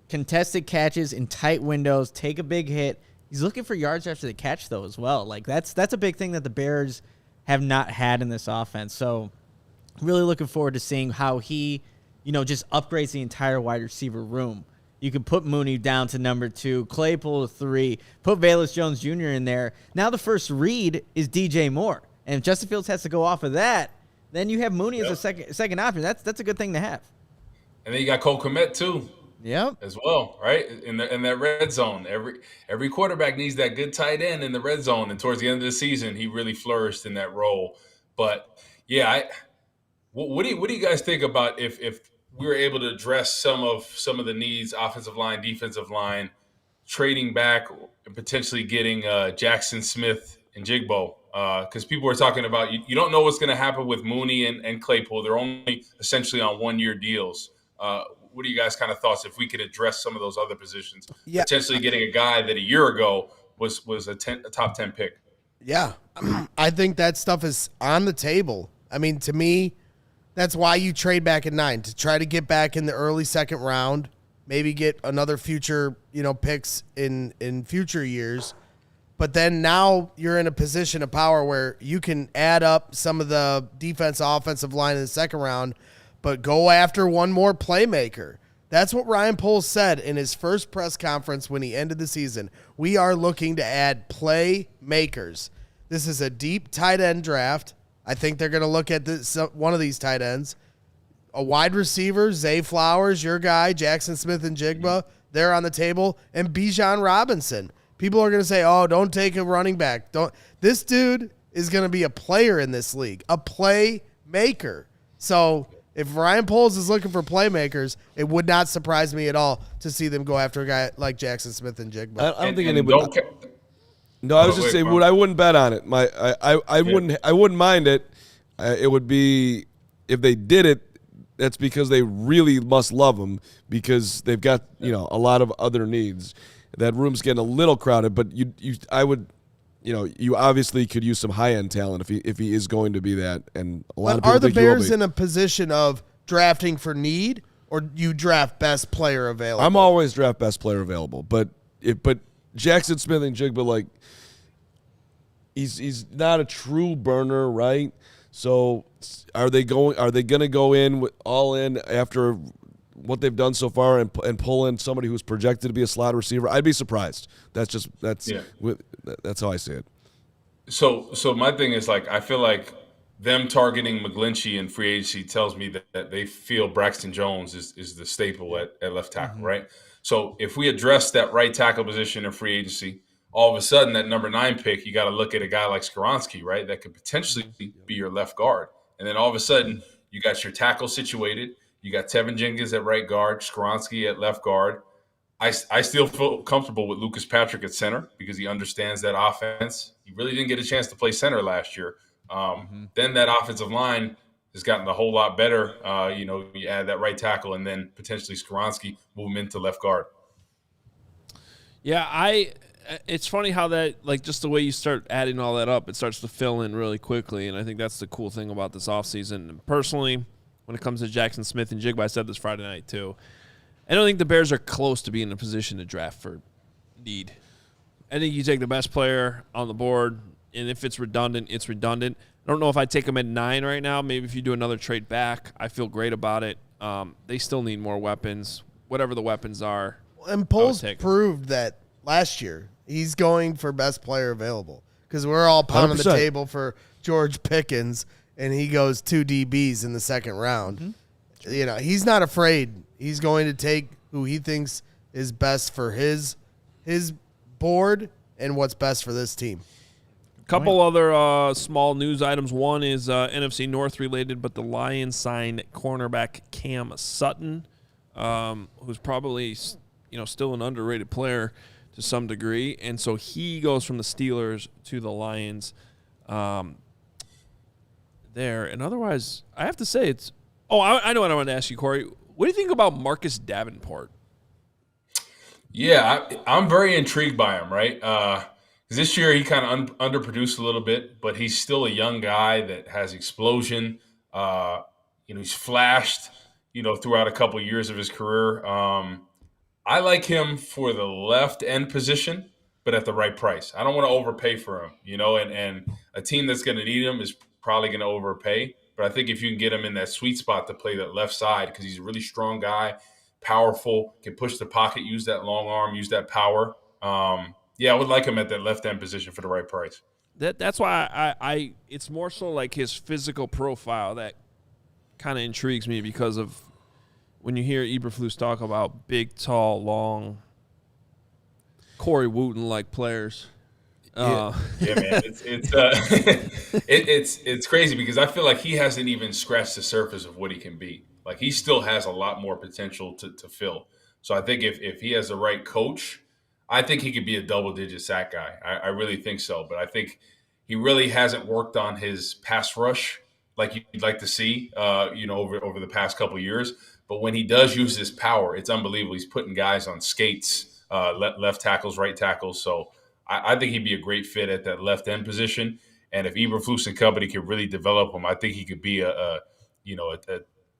contested catches in tight windows, take a big hit. He's looking for yards after the catch, though, as well. Like, that's a big thing that the Bears have not had in this offense. So really looking forward to seeing how he, just upgrades the entire wide receiver room. You can put Mooney down to number 2, Claypool to 3, put Velus Jones Jr. in there. Now the first read is DJ Moore. And if Justin Fields has to go off of that, then you have Mooney as a second option. That's a good thing to have. And then you got Cole Kmet too. Yep. As well, right? In that red zone. Every quarterback needs that good tight end in the red zone. And towards the end of the season, he really flourished in that role. But yeah, what do you guys think about if we were able to address some of the needs, offensive line, defensive line, trading back and potentially getting Jackson Smith and Jigbo? Because people were talking about you don't know what's going to happen with Mooney and Claypool. They're only essentially on one-year deals. What are you guys' kind of thoughts if we could address some of those other positions? Yeah. Potentially getting a guy that a year ago was a top 10 pick. Yeah, I think that stuff is on the table. I mean, to me, that's why you trade back at 9, to try to get back in the early second round, maybe get another future, picks in future years. But then now you're in a position of power where you can add up some of the offensive line in the second round, but go after one more playmaker. That's what Ryan Poles said in his first press conference when he ended the season. We are looking to add playmakers. This is a deep tight end draft. I think they're going to look at one of these tight ends. A wide receiver, Zay Flowers, your guy, Jackson Smith and Jigba, they're on the table, and Bijan Robinson. People are going to say, oh, don't take a running back. This dude is going to be a player in this league, a playmaker. So if Ryan Poles is looking for playmakers, it would not surprise me at all to see them go after a guy like Jackson Smith and Jigba. I don't think anybody. No, I was just saying, I wouldn't bet on it. I wouldn't mind it. It would be if they did it. That's because they really must love him because they've got a lot of other needs. That room's getting a little crowded, but you obviously could use some high end talent if he is going to be that. And a lot of people are the think he will Bears be. In a position of drafting for need, or you draft best player available? I'm always draft best player available, but Jackson Smith and Jigba, he's not a true burner, right? So are they going to go in all in after what they've done so far and pull in somebody who's projected to be a slot receiver? I'd be surprised. That's how I see it. So my thing is I feel like them targeting McGlinchey in free agency tells me that they feel Braxton Jones is the staple at left tackle, right? So if we address that right tackle position in free agency, all of a sudden that number 9 pick, you got to look at a guy like Skoronski, right? That could potentially be your left guard. And then all of a sudden you got your tackle situated. You got Tevin Jenkins at right guard, Skoronski at left guard. I still feel comfortable with Lucas Patrick at center because he understands that offense. He really didn't get a chance to play center last year. Then that offensive line has gotten a whole lot better. You add that right tackle and then potentially Skoronski move him into left guard. Yeah, it's funny how that, just the way you start adding all that up, it starts to fill in really quickly, and I think that's the cool thing about this offseason. And personally, when it comes to Jackson Smith and Jigba, I said this Friday night too, I don't think the Bears are close to being in a position to draft for need. I think you take the best player on the board, and if it's redundant, it's redundant. I don't know if I'd take them at 9 right now. Maybe if you do another trade back, I feel great about it. They still need more weapons, whatever the weapons are. And Poles proved that last year. He's going for best player available because we're all pounding 100%. The table for George Pickens, and he goes 2 DBs in the second round. Mm-hmm. He's not afraid. He's going to take who he thinks is best for his board and what's best for this team. Couple other small news items. One is NFC North related, but the Lions signed cornerback Cam Sutton, who's probably still an underrated player to some degree, and so he goes from the Steelers to the Lions. There, and otherwise, I have to say it's. Oh, I know what I wanted to ask you, Corey. What do you think about Marcus Davenport? Yeah, I'm very intrigued by him, right? This year he kind of underproduced a little bit, but he's still a young guy that has explosion. He's flashed, throughout a couple years of his career. I like him for the left end position, but at the right price. I don't want to overpay for him, and a team that's going to need him is probably going to overpay. But I think if you can get him in that sweet spot to play that left side, because he's a really strong guy, powerful, can push the pocket, use that long arm, use that power. I would like him at that left end position for the right price. That's why I it's more so like his physical profile that kind of intrigues me, because of when you hear Eberflus talk about big, tall, long, Corey Wootton like players. Man, it's crazy because I feel like he hasn't even scratched the surface of what he can be. Like, he still has a lot more potential to fill. So I think if he has the right coach, I think he could be a double-digit sack guy. I really think so. But I think he really hasn't worked on his pass rush like you'd like to see, over the past couple of years. But when he does use his power, it's unbelievable. He's putting guys on skates, left tackles, right tackles. So I think he'd be a great fit at that left end position. And if Eberflus and company could really develop him, I think he could be a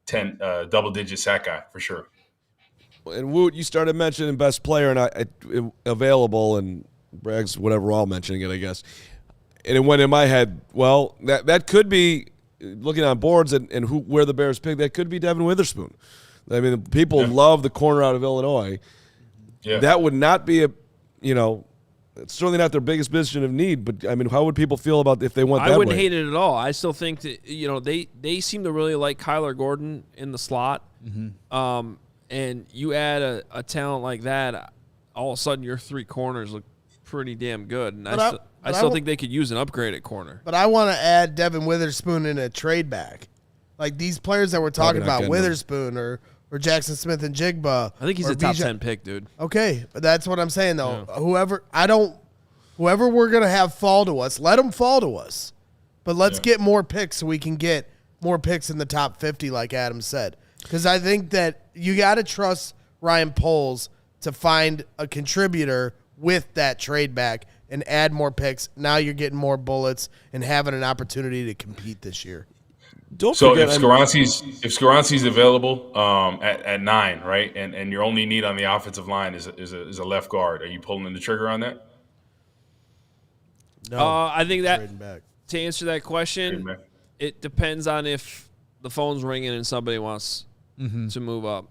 10 double-digit sack guy for sure. And Woot, you started mentioning best player and available, and Bragg's whatever, all mentioning it, I guess. And it went in my head, well, that could be, looking on boards and where the Bears pick, that could be Devin Witherspoon. I mean, people love the corner out of Illinois. Yeah. That would not be it's certainly not their biggest position of need, but I mean, how would people feel about if they went that way? I wouldn't hate it at all. I still think that they seem to really like Kyler Gordon in the slot. Mm-hmm. And you add a talent like that, all of a sudden your three corners look pretty damn good. And I still think they could use an upgrade at corner. But I want to add Devin Witherspoon in a trade back. Like these players that we're talking about, Witherspoon or Jackson Smith and Jigba. I think he's a top 10 pick, dude. Okay, but that's what I'm saying, though. Yeah. Whoever we're going to have fall to us, let them fall to us. But let's get more picks so we can get more picks in the top 50, like Adam said. Because I think that you got to trust Ryan Poles to find a contributor with that trade back and add more picks. Now you're getting more bullets and having an opportunity to compete this year. If Skowronski's available at 9, right, and your only need on the offensive line is a left guard, are you pulling the trigger on that? No, I think that to answer that question, it depends on if the phone's ringing and somebody wants to move up.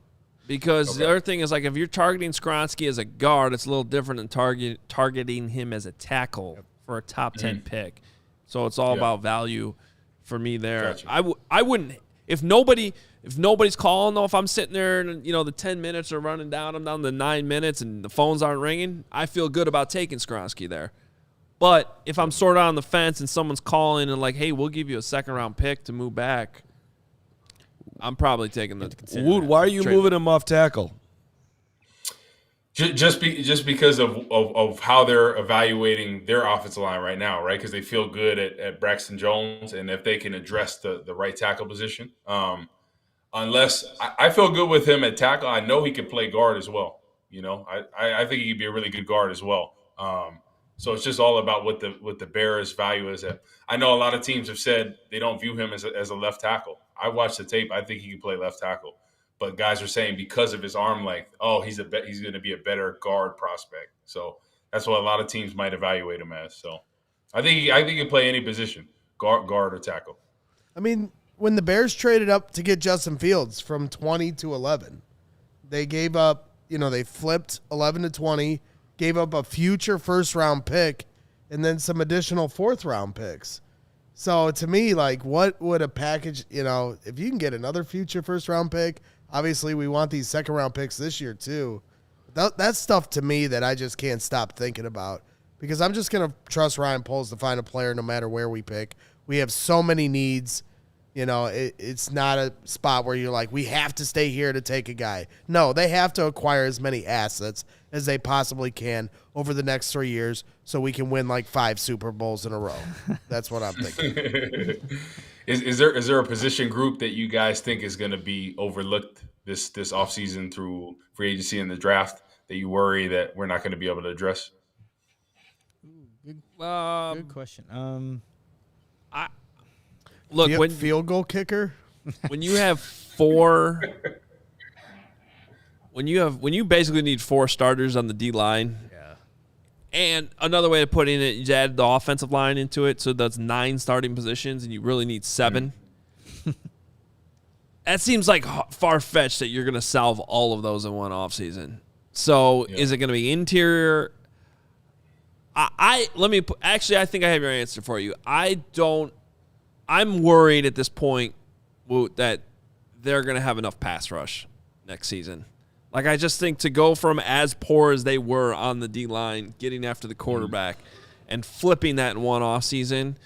Because the other thing is, like, if you're targeting Skowronski as a guard, it's a little different than targeting him as a tackle for a top 10 pick. So it's all about value for me there. Gotcha. I wouldn't if nobody's calling, though. If I'm sitting there and the 10 minutes are running down, I'm down to 9 minutes and the phones aren't ringing, I feel good about taking Skowronski there. But if I'm sort of on the fence and someone's calling and like, hey, we'll give you a second-round pick to move back, I'm probably taking the. Woot, why are you moving him off tackle? Just because of how they're evaluating their offensive line right now, right? Because they feel good at Braxton Jones, and if they can address the right tackle position. Unless I feel good with him at tackle, I know he can play guard as well. I think he could be a really good guard as well. So it's just all about what the Bears value is. I know a lot of teams have said they don't view him as a left tackle. I watched the tape. I think he can play left tackle. But guys are saying because of his arm length, he's going to be a better guard prospect. So that's what a lot of teams might evaluate him as. So I think he can play any position, guard or tackle. I mean, when the Bears traded up to get Justin Fields from 20 to 11, they gave up, they flipped 11 to 20, gave up a future first-round pick, and then some additional fourth-round picks. So to me, like, what would a package, if you can get another future first-round pick, obviously we want these second-round picks this year too. That's stuff to me that I just can't stop thinking about. because I'm just going to trust Ryan Poles to find a player no matter where we pick. We have so many needs. You know, it's not a spot where you're like, we have to stay here to take a guy. No, they have to acquire as many assets as they possibly can over the next 3 years so we can win like 5 Super Bowls in a row. That's what I'm thinking. Is there a position group that you guys think is going to be overlooked this offseason through free agency and the draft that you worry that we're not going to be able to address? Good question. Look, when field goal kicker, when you have four, when you basically need 4 starters on the D line, and another way of putting it, you add the offensive line into it, so that's 9 starting positions, and you really need 7. That seems like far-fetched that you're going to solve all of those in one offseason. So is it going to be interior? I think I have your answer for you. I'm worried at this point, Woot, that they're going to have enough pass rush next season. Like, I just think to go from as poor as they were on the D-line, getting after the quarterback, and flipping that in one offseason,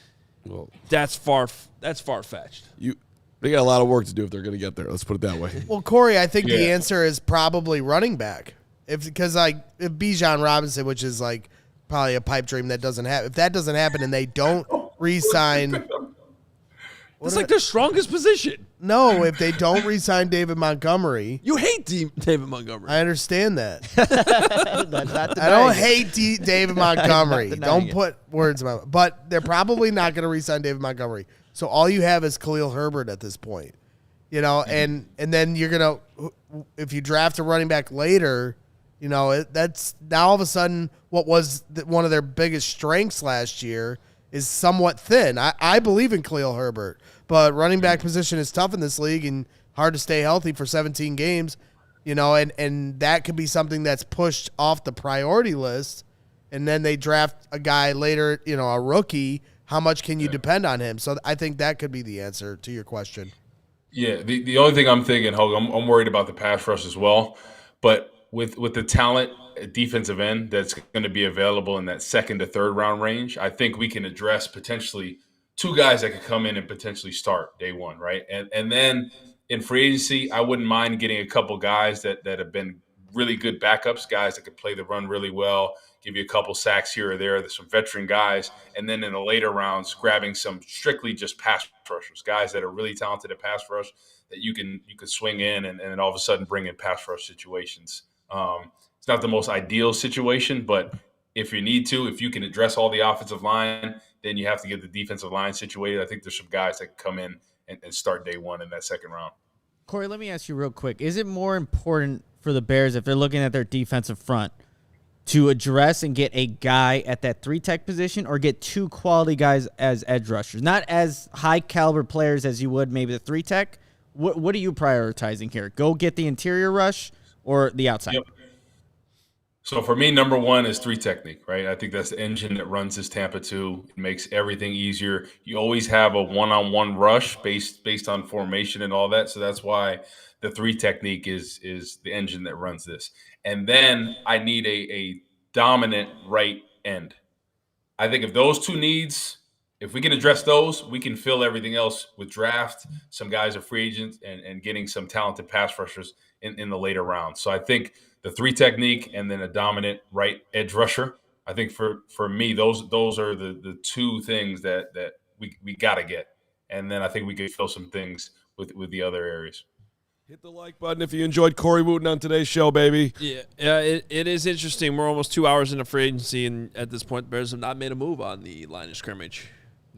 that's far-fetched. They got a lot of work to do if they're going to get there. Let's put it that way. Well, Corey, I think the answer is probably running back. Because if Bijan Robinson, which is like probably a pipe dream that doesn't happen, if that doesn't happen and they don't re-sign – it's like their strongest position. No, if they don't re-sign David Montgomery. You hate David Montgomery. I understand that. Not I don't hate David Montgomery. Don't put words in my mouth. But they're probably not going to re-sign David Montgomery. So all you have is Khalil Herbert at this point. You know, and then you're going to – if you draft a running back later, you know, that's now all of a sudden what was one of their biggest strengths last year is somewhat thin. I believe in Khalil Herbert. But running back position is tough in this league and hard to stay healthy for 17 games, you know, and that could be something that's pushed off the priority list. And then they draft a guy later, you know, a rookie. How much can you depend on him? So I think that could be the answer to your question. Yeah, the only thing I'm thinking, Hoge, I'm worried about the pass rush as well. But with the talent at defensive end that's going to be available in that 2nd to 3rd round range, I think we can address potentially 2 guys that could come in and potentially start day one, right? And then in free agency, I wouldn't mind getting a couple guys that have been really good backups, guys that could play the run really well, give you a couple sacks here or there. There's some veteran guys. And then in the later rounds, grabbing some strictly just pass rushers, guys that are really talented at pass rush that you can swing in and all of a sudden bring in pass rush situations. It's not the most ideal situation, but if you need to, if you can address all the offensive line, then you have to get the defensive line situated. I think there's some guys that can come in and start day one in that 2nd round. Corey, let me ask you real quick. Is it more important for the Bears, if they're looking at their defensive front, to address and get a guy at that 3-tech position or get 2 quality guys as edge rushers? Not as high-caliber players as you would maybe the 3-tech. What are you prioritizing here? Go get the interior rush or the outside? Yep. So for me, number 1 is 3 technique, right? I think that's the engine that runs this Tampa 2. It makes everything easier. You always have a one-on-one rush based on formation and all that. So that's why the 3 technique is the engine that runs this. And then I need a dominant right end. I think if those 2 needs, if we can address those, we can fill everything else with draft, some guys are free agents, and getting some talented pass rushers in the later rounds. So I think the 3 technique and then a dominant right edge rusher. I think for me, those are the 2 things that we got to get. And then I think we could fill some things with the other areas. Hit the like button if you enjoyed Corey Wootton on today's show, baby. Yeah, it is interesting. We're almost 2 hours into free agency, and at this point, the Bears have not made a move on the line of scrimmage.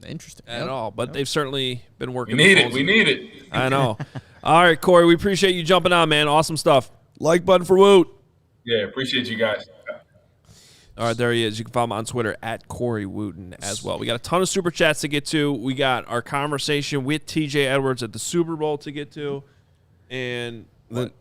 Interesting. At all. But they've certainly been working. We need it. I know. All right, Corey, we appreciate you jumping on, man. Awesome stuff. Like button for Woot. Yeah, appreciate you guys. All right, there he is. You can follow him on Twitter at Corey Wootton as well. We got a ton of Super Chats to get to. We got our conversation with TJ Edwards at the Super Bowl to get to. And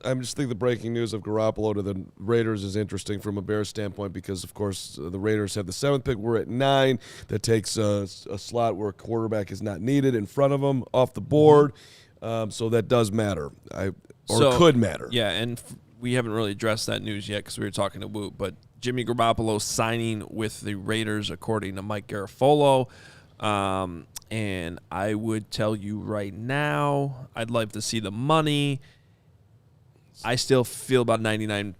I'm just thinking the breaking news of Garoppolo to the Raiders is interesting from a Bears standpoint because, of course, the Raiders have the 7th pick. We're at 9. That takes a slot where a quarterback is not needed in front of them off the board. So that does matter, could matter. Yeah, and we haven't really addressed that news yet because we were talking to Woot, but Jimmy Garoppolo signing with the Raiders, according to Mike Garafolo. And I would tell you right now, I'd like to see the money. I still feel about 99%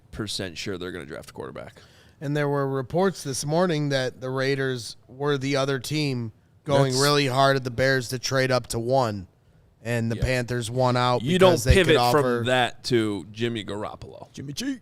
sure they're going to draft a quarterback. And there were reports this morning that the Raiders were the other team going really hard at the Bears to trade up to 1. And the Panthers won out. You don't because they pivot could offer from that to Jimmy Garoppolo. Jimmy G.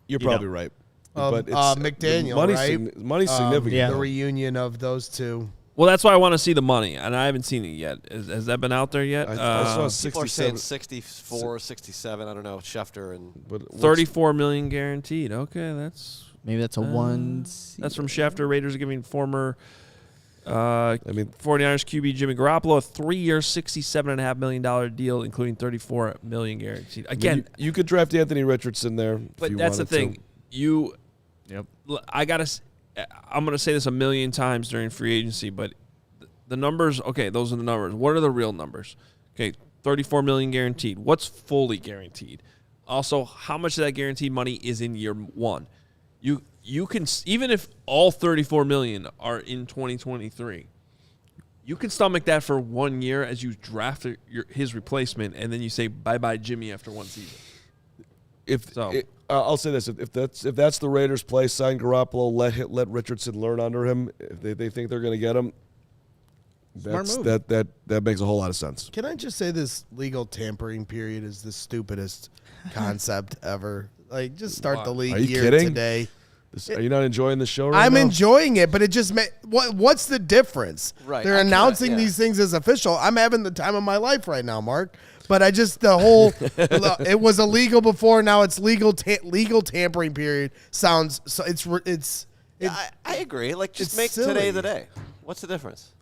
You're probably right. But it's McDaniel, right? Money's significant. yeah. The reunion of those two. Well, that's why I want to see the money, and I haven't seen it yet. Has that been out there yet? I saw People are saying 67. 64, 67. I don't know. Schefter and But what's- $34 million guaranteed. Okay, that's Maybe that's a one. that's from Schefter. Raiders are giving former 49ers 49ers QB Jimmy Garoppolo a 3-year, $67.5 million deal, including $34 million guaranteed. Again, you could draft Anthony Richardson there. but that's the thing. I'm going to say this a million times during free agency, but the numbers, okay, those are the numbers. What are the real numbers? Okay, $34 million guaranteed. What's fully guaranteed? Also, how much of that guaranteed money is in year 1? You can, even if all $34 million are in 2023, you can stomach that for 1 year as you draft his replacement, and then you say bye-bye Jimmy after 1 season. I'll say this: if that's the Raiders' play, sign Garoppolo, let Richardson learn under him. If they think they're going to get him, that makes a whole lot of sense. Can I just say this legal tampering period is the stupidest concept ever? Like, just start the league Are you year kidding? today. Are you not enjoying the show right I'm now? enjoying it, but it just what's the difference? Right. They're announcing these things as official. I'm having the time of my life right now, Mark. But the whole it was illegal before, now it's legal tampering period sounds so I agree. Like, just it's make silly. today the day. What's the difference?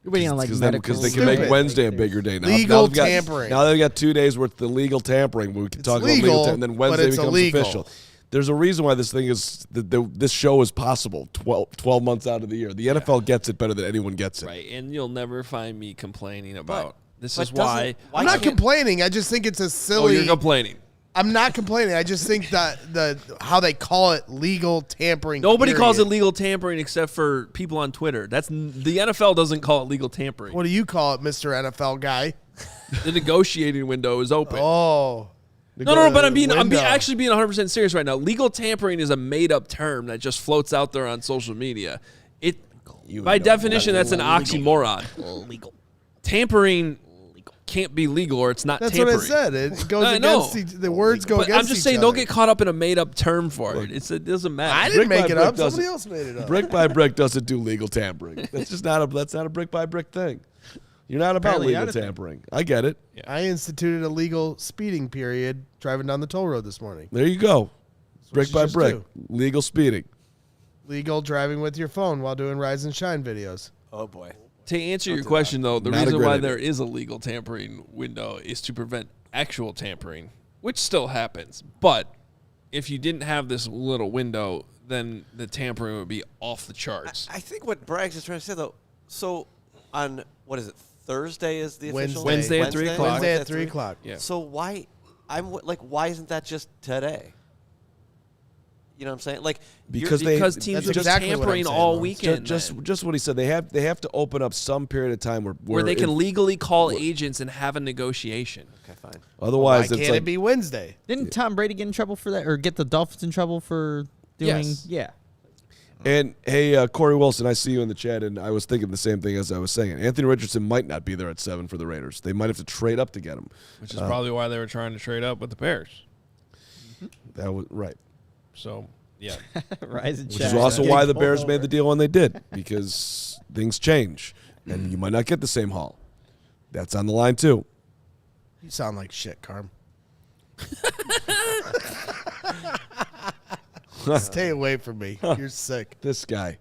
You're waiting on like Because they can Stupid. make Wednesday a bigger day now. Legal Now they've got- tampering. Now they've got 2 days worth of legal tampering. We can It's talk about legal, legal tampering, and then but Wednesday it's becomes illegal. official. There's a reason why this thing is this show is possible 12 months out of the year. The NFL gets it better than anyone gets it. Right, and you'll never find me complaining about. This but is why. I'm not complaining. I just think it's a Oh, silly. you're complaining. I'm not complaining. I just think that how they call it legal tampering. Nobody calls it period. legal tampering except for people on Twitter. The NFL doesn't call it legal tampering. What do you call it, Mr. NFL guy? The negotiating window is open. Oh. No, but I'm Window. actually being 100% serious right now. Legal tampering is a made-up term that just floats out there on social media. By definition, that's an oxymoron. legal. Tampering can't be legal, or it's not That's tampering. what I said. It goes I know. against the words go But against I'm just each saying, other. don't get caught up in a made-up term for it. It doesn't matter. I didn't Brick make by it brick up. doesn't- Somebody else made it up. Brick by brick doesn't do legal tampering. That's not a brick by brick thing. You're not about Apparently legal not a thing. tampering. I get it. I instituted a legal speeding period driving down the toll road this morning. There you go. Brick you by just brick. do. Legal speeding. Legal driving with your phone while doing Rise and Shine videos. Oh, boy. To answer your question, though, the Not a reason great why idea. there is a legal tampering window is to prevent actual tampering, which still happens. But if you didn't have this little window, then the tampering would be off the charts. I think what Braggs is trying to say, though, so on, what is it, Thursday is the official? Wednesday at 3 o'clock. Wednesday at 3 o'clock. Yeah. So why isn't that just today? You know what I'm saying? Like, Because because they- teams that's are just exactly what I'm tampering saying, all though. weekend. Just what he said. They have to open up some period of time where they can legally call agents and have a negotiation. okay, fine. Otherwise, Why it's can't like it be Wednesday? Didn't Tom Brady get in trouble for that, or get the Dolphins in trouble for doing? Yes. Yeah. And hey, Corey Wilson, I see you in the chat, and I was thinking the same thing as I was saying. Anthony Richardson might not be there at 7 for the Raiders. They might have to trade up to get him. Which is probably why they were trying to trade up with the Bears. That was right. So, yeah. Rise and Which shine. is also why the Bears Pulled made over. the deal when they did, because things change, and you might not get the same haul. That's on the line too. You sound like shit, Carm. Stay away from me. You're sick. This guy.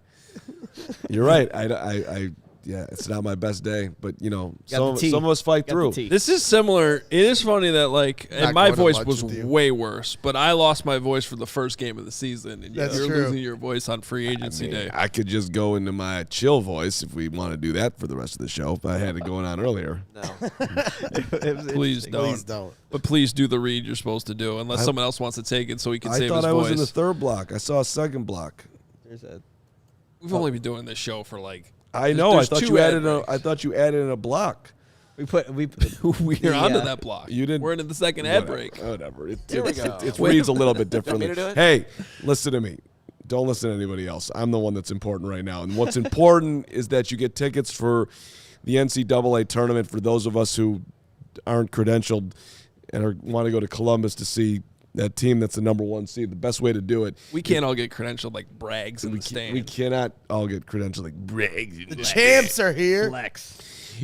You're right. I it's not my best day, but Got the tea. some of us fight Got through. the tea. This is similar. It is funny that and my going to voice lunch was with you. way worse, but I lost my voice for the first game of the season, and That's you're true. losing your voice on free agency day. I could just go into my chill voice if we want to do that for the rest of the show. But I had it going on earlier. No. Please don't. Please don't. But please do the read you're supposed to do, unless someone else wants to take it so he can I save thought his I voice. was in the third block. I saw a second block. We've only been doing this show for I know. there's I thought two you ad added. breaks. I thought you added in a block. We're onto that block. You didn't. We're into the second ad break. Whatever. It Here we go. reads a little bit Want me differently. to do it? Hey, listen to me. Don't listen to anybody else. I'm the one that's important right now. And what's important is that you get tickets for the NCAA tournament for those of us who aren't credentialed and want to go to Columbus to see that team that's the number 1 seed. The best way to do it. We can't all get credentialed like brags in the stand. We cannot all get credentialed like brags. The champs are here.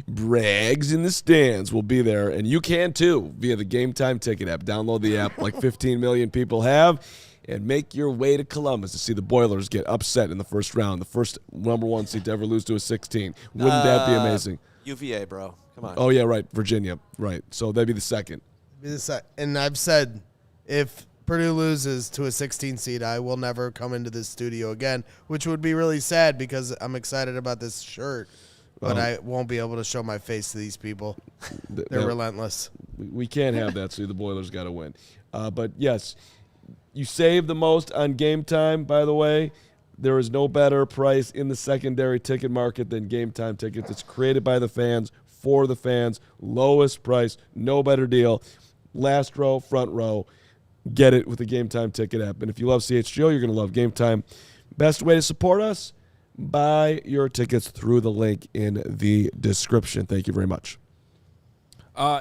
Brags in the stands will be there, and you can too via the Game Time Ticket app. Download the app like 15 million people have, and make your way to Columbus to see the Boilers get upset in the first round, the first number 1 seed to ever lose to a 16. Wouldn't that be amazing? UVA, bro. Come on. Oh, yeah, right. Virginia. Right. So that'd be the second. And I've said, if Purdue loses to a 16 seed, I will never come into this studio again, which would be really sad because I'm excited about this shirt, but I won't be able to show my face to these people. They're relentless. We can't have that, so the Boilers got to win. But, yes, you save the most on Game Time, by the way. There is no better price in the secondary ticket market than Game Time tickets. It's created by the fans, for the fans, lowest price, no better deal. Last row, front row. Get it with the Game Time Ticket app. And if you love CHGO, you're going to love Game Time. Best way to support us? Buy your tickets through the link in the description. Thank you very much.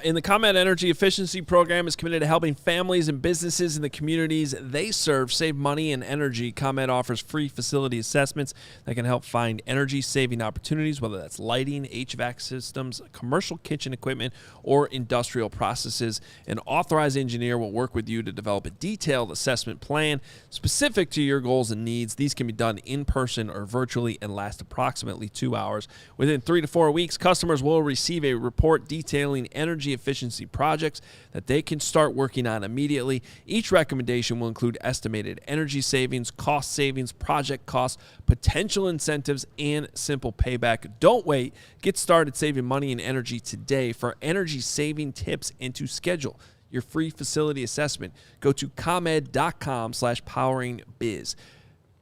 In the ComEd Energy Efficiency Program is committed to helping families and businesses in the communities they serve save money and energy. ComEd offers free facility assessments that can help find energy-saving opportunities, whether that's lighting, HVAC systems, commercial kitchen equipment, or industrial processes. An authorized engineer will work with you to develop a detailed assessment plan specific to your goals and needs. These can be done in person or virtually and last approximately 2 hours. Within 3 to 4 weeks, customers will receive a report detailing energy efficiency projects that they can start working on immediately. Each recommendation will include estimated energy savings, cost savings, project costs, potential incentives, and simple payback. Don't wait. Get started saving money and energy today. For energy saving tips and to schedule your free facility assessment, go to comed.com/poweringbiz.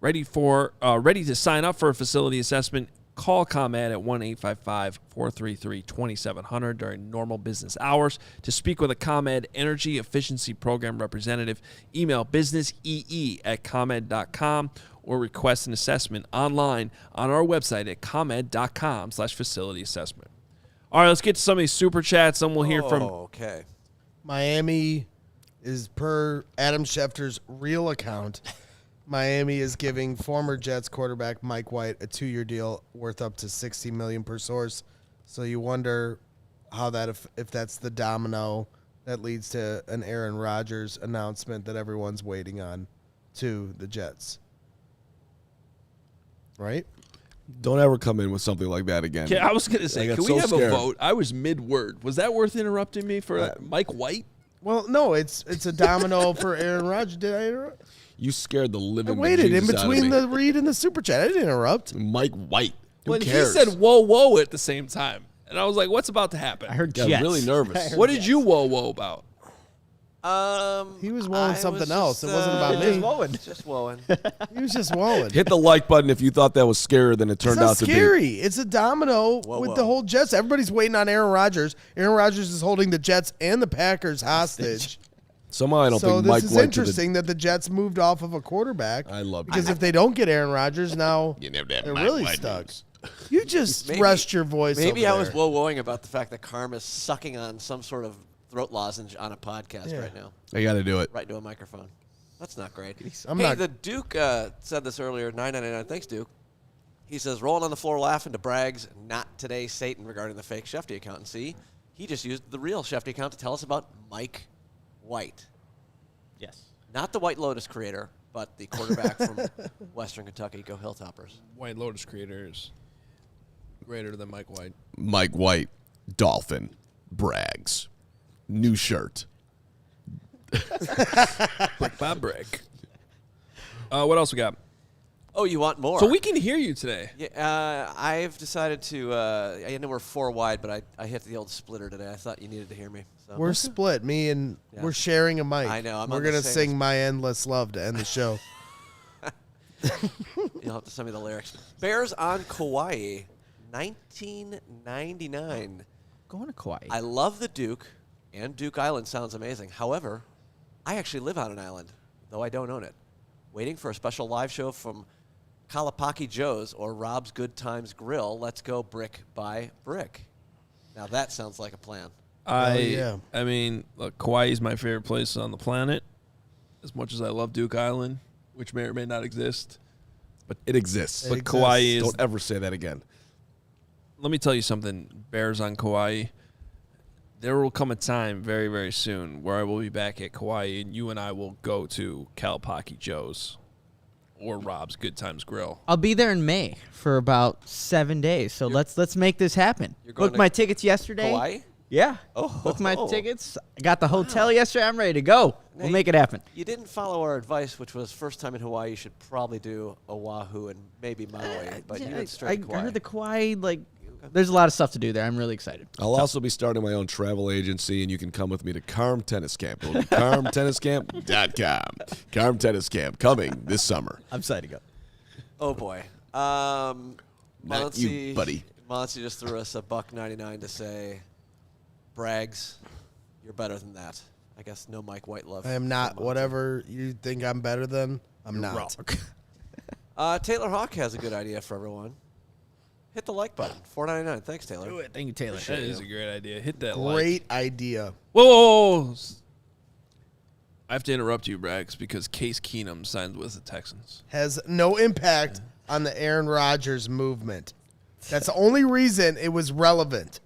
Ready to sign up for a facility assessment? Call ComEd at 1-855-433-2700 during normal business hours. To speak with a ComEd Energy Efficiency Program representative, email businessee@comed.com or request an assessment online on our website at comed.com/facility assessment. All right, let's get to some of these super chats. Then we'll hear from. Okay. Miami is, per Adam Schefter's real account, Miami is giving former Jets quarterback Mike White a 2-year deal worth up to $60 million per source. So you wonder how that, if that's the domino that leads to an Aaron Rodgers announcement that everyone's waiting on to the Jets. Right? Don't ever come in with something like that again. Okay, I was going to say, I got can so we have scared. a vote? I was mid-word. Was that worth interrupting me for Mike White? Well, no, it's a domino for Aaron Rodgers. Did I interrupt? You scared the I living waited in bejesus out of between me. the read and the super chat. I didn't interrupt. Mike White. Who When cares? he said whoa, whoa at the same time. And I was like, what's about to happen? I heard Got Jets. really nervous. What did you whoa, whoa about? He was wowing I something was else. just, It wasn't about Just me. wowing. Just wowing. He was just wowing. Hit the like button if you thought that was scarier than it It's turned not out to be. scary. It's a domino Whoa, with whoa. the whole Jets. Everybody's waiting on Aaron Rodgers. Aaron Rodgers is holding the Jets and the Packers hostage. Somehow I don't So think this Mike is went to interesting that the Jets moved off of a quarterback. I love because you. if they don't get Aaron Rodgers, now You never had they're Mike really White stuck. news. You just Maybe- rest your voice. Maybe over I was there. whoa-woing about the fact that Carman is sucking on some sort of throat lozenge on a podcast Yeah. right now, I got to do it. right into a microphone. That's not great. I'm hey, not- the Duke said this earlier, $9.99. Thanks, Duke. He says, rolling on the floor laughing to Bragg's not today Satan regarding the fake Shefty account. And see, he just used the real Shefty account to tell us about Mike White. Yes. Not the White Lotus creator, but the quarterback from Western Kentucky, Go Hilltoppers. White Lotus creators. Greater than Mike White. Mike White, Dolphin, Braggs, new shirt. Brick by brick. What else we got? Oh, you want more? So we can hear you today. Yeah, I've decided to. I know we're 4 wide, but I hit the old splitter today. I thought you needed to hear me. So. We're split. Me and we're sharing a mic. I know. We're gonna sing "My Endless Love" to end the show. You'll have to send me the lyrics. Bears on Kauai, 1999. Going to Kauai. I love the Duke, and Duke Island sounds amazing. However, I actually live on an island, though I don't own it. Waiting for a special live show from Kalapaki Joe's or Rob's Good Times Grill. Let's go brick by brick. Now that sounds like a plan. I mean, look, Kauai is my favorite place on the planet. As much as I love Duke Island, which may or may not exist, But it exists. but Kauai is. Don't ever say that again. Let me tell you something, Bears on Kauai. There will come a time very, very soon where I will be back at Kauai, and you and I will go to Kalapaki Joe's or Rob's Good Times Grill. I'll be there in May for about 7 days. So let's make this happen. You're going Booked to my tickets yesterday. Kauai? Yeah. Oh. Booked my tickets. I got the hotel yesterday. I'm ready to go. We'll make it happen. You didn't follow our advice, which was first time in Hawaii, you should probably do Oahu and maybe Maui. But you went straight to Kauai. I heard the Kauai, there's a lot of stuff to do there. I'm really excited. I'll also be starting my own travel agency, and you can come with me to Carm Tennis Camp. It'll be carmtenniscamp.com. Carm Tennis Camp coming this summer. I'm excited to go. Oh, boy. Not Muncie, you, buddy. Muncie just threw us a $1.99 to say, Braggs, you're better than that. I guess no Mike White love. I am not. Whatever you think I'm better than, I'm not. Taylor Hawk has a good idea for everyone. Hit the like button. $4.99. Thanks, Taylor. Do it. Thank you, Taylor. That is a great idea. Hit that like. Great idea. Whoa. I have to interrupt you, Braggs, because Case Keenum signed with the Texans. Has no impact on the Aaron Rodgers movement. That's the only reason it was relevant.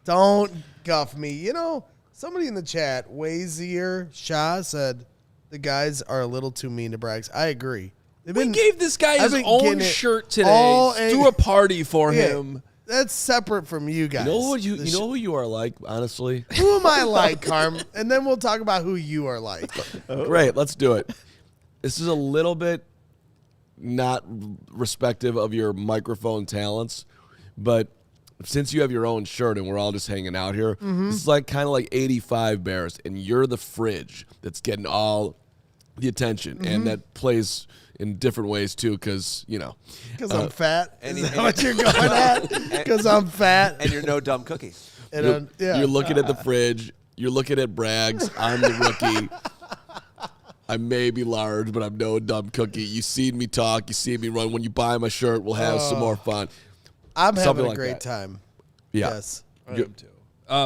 Don't guff me. You know, somebody in the chat, Wazier Shah, said the guys are a little too mean to Braggs. I agree. We gave this guy his own shirt today. Do a party for him. That's separate from you guys. You know who you are like, honestly? Who am I like, Carm? And then we'll talk about who you are like. Great, let's do it. This is a little bit not respective of your microphone talents, but since you have your own shirt and we're all just hanging out here, this is like kind of like 85 Bears, and you're the fridge that's getting all the attention, and that plays in different ways too, because Because I'm fat. Is that what you're going at? Because I'm fat. And you're no dumb cookie. And you're looking at the fridge, you're looking at Braggs. I'm the rookie. I may be large, but I'm no dumb cookie. You seen me talk, you see me run. When you buy my shirt, we'll have some more fun. I'm Something having a like great that. time. Yeah. Yes. I am too.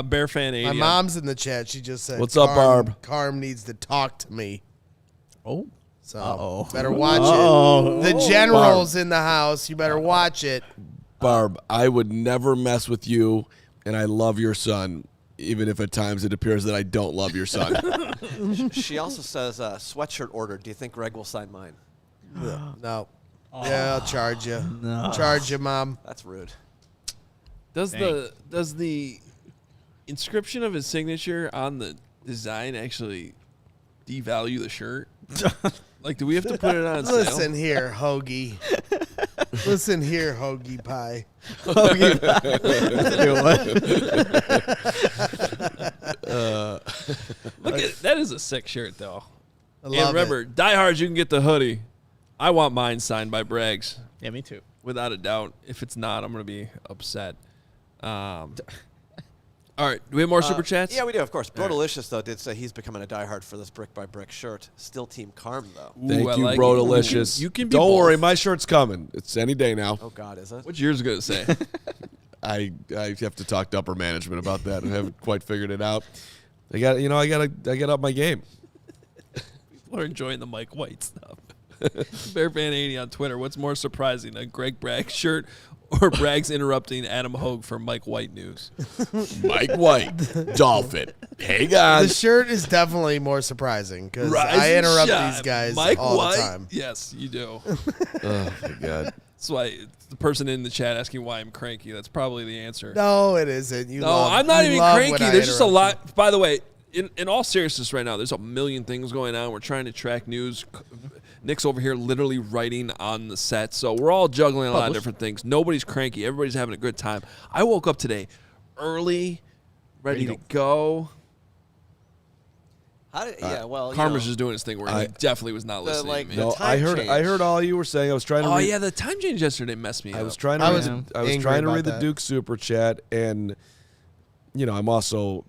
Bear fan 80. My mom's in the chat. She just said, What's up, Barb? Carm needs to talk to me. Oh. So better watch it. The general's in the house. You better watch it. Barb, I would never mess with you, and I love your son, even if at times it appears that I don't love your son. She also says, sweatshirt ordered. Do you think Greg will sign mine? No. Yeah, I'll charge you. No. Charge you, Mom. That's rude. Does the inscription of his signature on the design actually devalue the shirt? Like, do we have to put it on sale? Listen here, Hoagie. Listen here, Hoagie Pie. Look at that is a sick shirt though. I And love remember, it. diehards, you can get the hoodie. I want mine signed by Braggs, Yeah, me too. without a doubt. If it's not, I'm gonna be upset. All right, do we have more super chats? Yeah, we do, of course. Bro Delicious, though, did say he's becoming a diehard for this brick by brick shirt. Still Team Carm, though. Ooh, Thank I you, like Bro it. Delicious. You can be Don't both. worry, my shirt's coming. It's any day now. Oh, God, is it? What's yours gonna say? I have to talk to upper management about that. I haven't quite figured it out. I got up my game. People are enjoying the Mike White stuff. Bear Fan 80 on Twitter. What's more surprising, a Greg Bragg shirt or Braggs interrupting Adam Hoge for Mike White news. Mike White, Dolphin. Hang on. The shirt is definitely more surprising because I interrupt these guys all the time. Yes, you do. Oh, my God. That's why it's the person in the chat asking why I'm cranky. That's probably the answer. No, it isn't. I'm not even cranky. There's just a lot. By the way, in all seriousness right now, there's a million things going on. We're trying to track news. Nick's over here literally writing on the set. So we're all juggling a lot of different things. Nobody's cranky. Everybody's having a good time. I woke up today early, ready to go. Carmen's just doing his thing where he definitely was not listening to me. No, I heard all you were saying. I was trying to read. Oh, yeah, the time change yesterday messed me up. I was trying to read the Duke Super Chat, and, I'm also...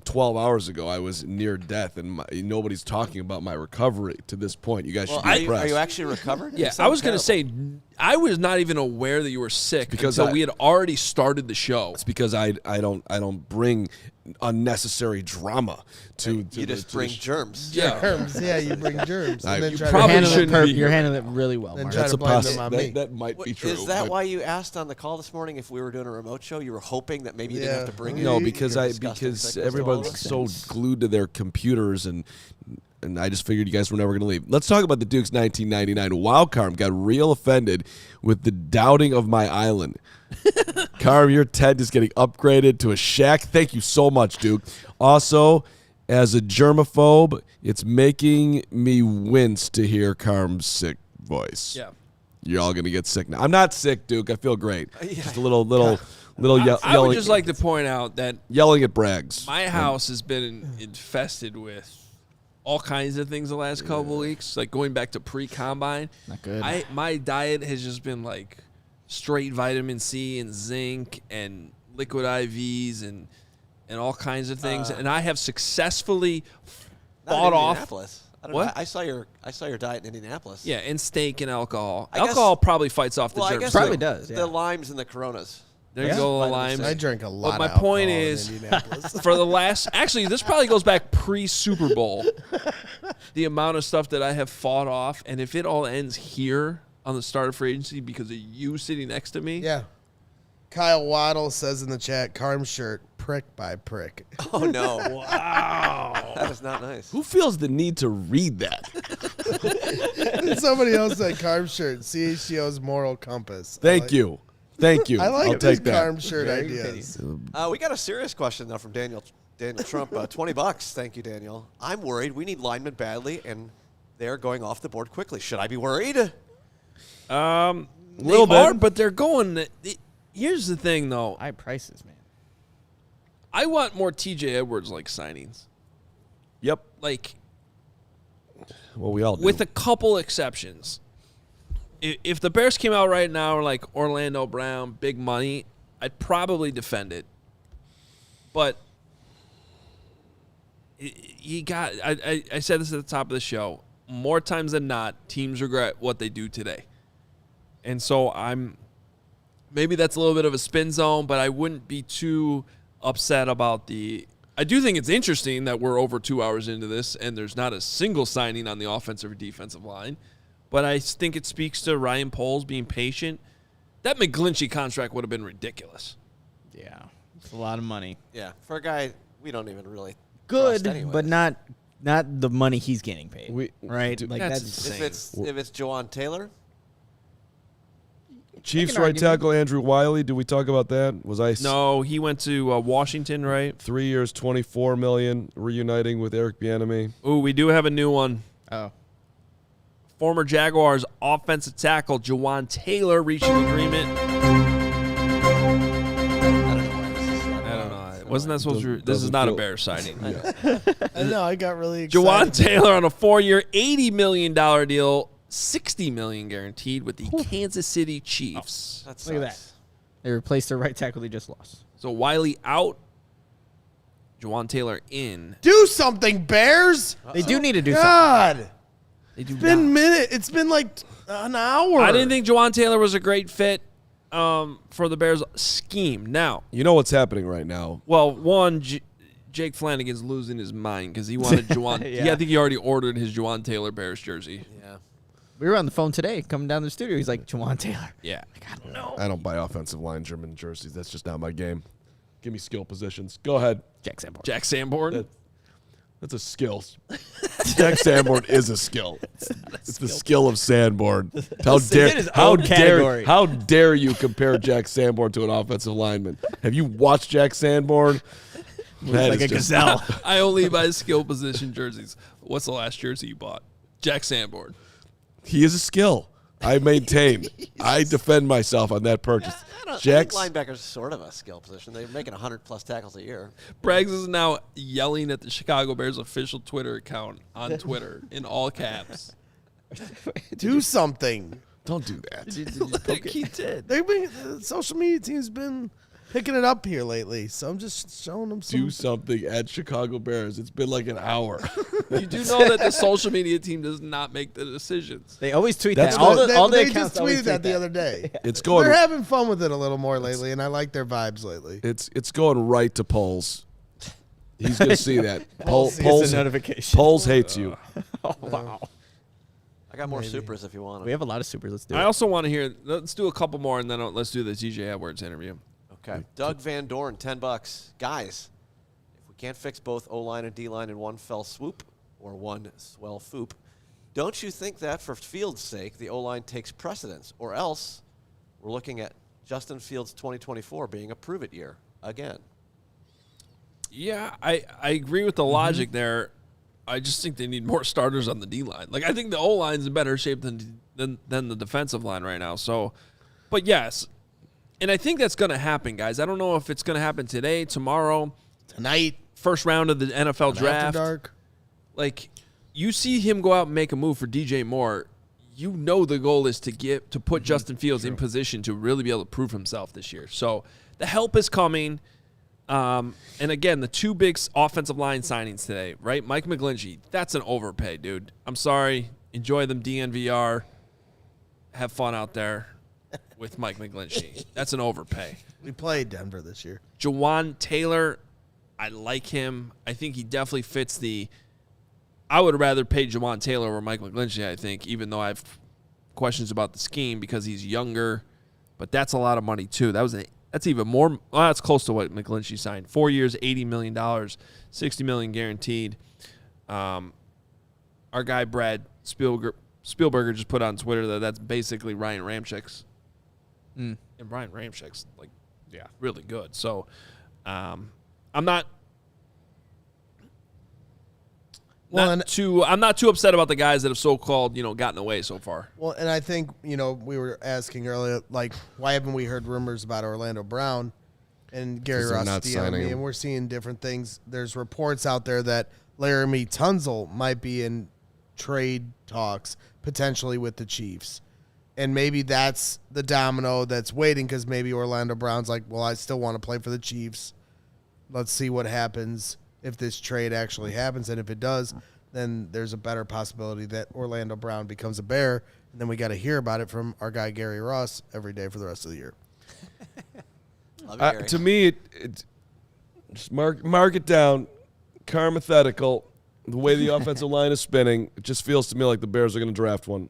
12 hours ago, I was near death, and nobody's talking about my recovery to this point. You guys should be impressed. Are you actually recovered? Yeah, I was going to say, I was not even aware that you were sick until we had already started the show. It's because I don't bring unnecessary drama to you just bring germs. Yeah. Germs. Yeah, you bring germs. And then you try probably to shouldn't be You're handling it really well, Mark. That's to blame them on me. That might be true. Is that why you asked on the call this morning if we were doing a remote show? You were hoping that maybe you didn't have to bring it? No, because disgusting everyone's so glued to their computers, and I just figured you guys were never going to leave. Let's talk about the Duke's 1999. Wow, Carm got real offended with the doubting of my island. Carm, your tent is getting upgraded to a shack. Thank you so much, Duke. Also, as a germaphobe, it's making me wince to hear Carm's sick voice. Yeah. You're all going to get sick now. I'm not sick, Duke. I feel great. Just a little yelling. I would just like to point out that yelling at Braggs. My house has been infested with all kinds of things the last couple of weeks, like going back to pre-combine. Not good. My diet has just been like straight vitamin C and zinc and liquid IVs and all kinds of things, and I have successfully fought off. What? I saw your diet in Indianapolis. Yeah, and steak and alcohol. Alcohol probably fights off the germs. I guess probably does. The limes and the Coronas. There you go, the limes. I drink a lot. But my of alcohol point in is, Indianapolis. for the last, actually, this probably goes back pre-Super Bowl. The amount of stuff that I have fought off, and if it all ends here on the start of free agency because of you sitting next to me, Yeah. Kyle Waddle says in the chat, Carm's shirt, prick by prick. Oh, no. Wow. That is not nice. Who feels the need to read that? Somebody else said Carm's shirt, CHGO's moral compass. Thank you. Thank you. I like I'll these take that. Carm shirt ideas. We got a serious question, though, from Daniel Trump. $20. Thank you, Daniel. I'm worried. We need linemen badly, and they're going off the board quickly. Should I be worried? a little bit, but they're going. Here's the thing, though. High prices, man. I want more TJ Edwards like signings. Yep. Like, well, we all do. with a couple exceptions. If the Bears came out right now like Orlando Brown, big money, I'd probably defend it. But you got. I said this at the top of the show. More times than not, teams regret what they do today, and so maybe that's a little bit of a spin zone, but I wouldn't be too upset about I do think it's interesting that we're over 2 hours into this and there's not a single signing on the offensive or defensive line, but I think it speaks to Ryan Poles being patient. That McGlinchey contract would have been ridiculous. Yeah, it's a lot of money. Yeah, for a guy we don't even really good, trust anyways. but not the money he's getting paid. Right? Dude, like that's insane. If it's Jawan Taylor. Chiefs right tackle Andrew Wiley. Did we talk about that? No, he went to Washington, right? 3 years, $24 million, reuniting with Eric Bieniemy. Ooh, we do have a new one. Oh. Former Jaguars offensive tackle Jawan Taylor reached an agreement. I don't know. Wasn't that supposed to? This is not a Bears signing. I know. I got really excited. Jawan Taylor on a 4-year, $80 million deal, $60 million guaranteed with the Kansas City Chiefs. That sucks. Look at that. They replaced their right tackle they just lost. So Wiley out, Jawan Taylor in. Do something, Bears. They do need to do something. God. They do It's been like an hour. I didn't think Jawan Taylor was a great fit for the Bears scheme. Now, You know what's happening right now? well, one, Jake Flanagan's losing his mind because he wanted Jawan. Yeah. I think he already ordered his Jawan Taylor Bears jersey. Yeah. We were on the phone today, coming down to the studio. He's like, Jawan Taylor. Yeah. Like, I don't know. I don't buy offensive line German jerseys. That's just not my game. Give me skill positions. Go ahead. Jack Sanborn. That's a skill. Jack Sanborn is a skill. It's the skill of Sanborn. How dare you compare Jack Sanborn to an offensive lineman? Have you watched Jack Sanborn? Like a gazelle. I only buy skill position jerseys. What's the last jersey you bought? Jack Sanborn. He is a skill. I maintain. I defend myself on that purchase. I think linebacker's sort of a skill position. They're making 100+ tackles a year. Braggs is now yelling at the Chicago Bears official Twitter account on Twitter in all caps. Do something. Don't do that. I think he did. The social media team's been picking it up here lately, so I'm just showing them some. Do something at Chicago Bears. It's been like an hour. You do know that the social media team does not make the decisions. They always tweet That's that. All the they accounts just always tweeted tweet that the other day. It's going. They're having fun with it a little more lately, and I like their vibes lately. It's going right to polls. He's going to see that. Polls notification. Polls hates you. Oh, wow. I got more supers if you want them. We have a lot of supers. Let's do it. I also want to hear. Let's do a couple more, and then let's do the TJ Edwards interview. Okay. Doug Van Dorn, $10. Guys, if we can't fix both O-line and D-line in one fell swoop or one swell foop, don't you think that for Fields' sake, the O-line takes precedence? Or else we're looking at Justin Fields' 2024 being a prove-it year again. Yeah, I agree with the logic there. I just think they need more starters on the D-line. Like, I think the O-line's in better shape than the defensive line right now. So, but yes. And I think that's going to happen, guys. I don't know if it's going to happen today, tomorrow, Tonight, first round of the NFL draft. after dark. Like, you see him go out and make a move for DJ Moore. You know the goal is to put Justin Fields in position to really be able to prove himself this year. So the help is coming. And again, the two big offensive line signings today, right? Mike McGlinchey, that's an overpay, dude. I'm sorry. Enjoy them DNVR. Have fun out there with Mike McGlinchey. That's an overpay. We played Denver this year. Jawan Taylor, I like him. I think he definitely fits I would rather pay Jawan Taylor over Mike McGlinchey, I think, even though I have questions about the scheme because he's younger. But that's a lot of money, too. That's even more. Well, that's close to what McGlinchey signed. 4 years, $80 million, $60 million guaranteed. Our guy, Brad Spielberger, just put on Twitter that's basically Ryan Ramczyk's. And Ryan Ramczyk's really good. So I'm not too upset about the guys that have so-called, gotten away so far. Well, and I think, we were asking earlier, like, why haven't we heard rumors about Orlando Brown and Gary Ross DMing me? And we're seeing different things. There's reports out there that Laramie Tunsil might be in trade talks potentially with the Chiefs. And maybe that's the domino that's waiting because maybe Orlando Brown's like, well, I still want to play for the Chiefs. Let's see what happens if this trade actually happens. And if it does, then there's a better possibility that Orlando Brown becomes a Bear. And then we got to hear about it from our guy Gary Ross every day for the rest of the year. Love you, Gary. To me, it just mark it down. Carmathetical. The way the offensive line is spinning, it just feels to me like the Bears are going to draft one.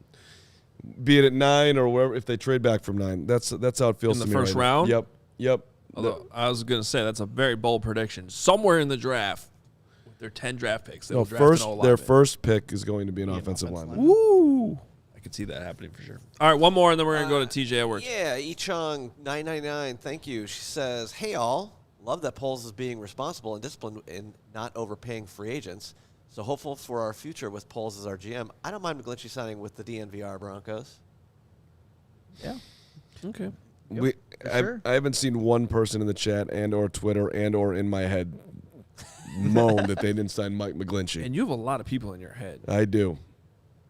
Be it at 9 or wherever, if they trade back from 9. That's how it feels to me. In the first right round? Now. Yep. Although I was going to say that's a very bold prediction. Somewhere in the draft, with their 10 draft picks, their first pick is going to be an offensive lineman. Woo! I could see that happening for sure. All right, one more, and then we're going to go to TJ Edwards. Yeah, Ichung 999. Thank you. She says, "Hey all, love that Poles is being responsible and disciplined in not overpaying free agents. So hopeful for our future with Poles as our GM. I don't mind McGlinchey signing with the DNVR Broncos." Yeah. Okay. I haven't seen one person in the chat and or Twitter and or in my head moan that they didn't sign Mike McGlinchey. And you have a lot of people in your head. I do.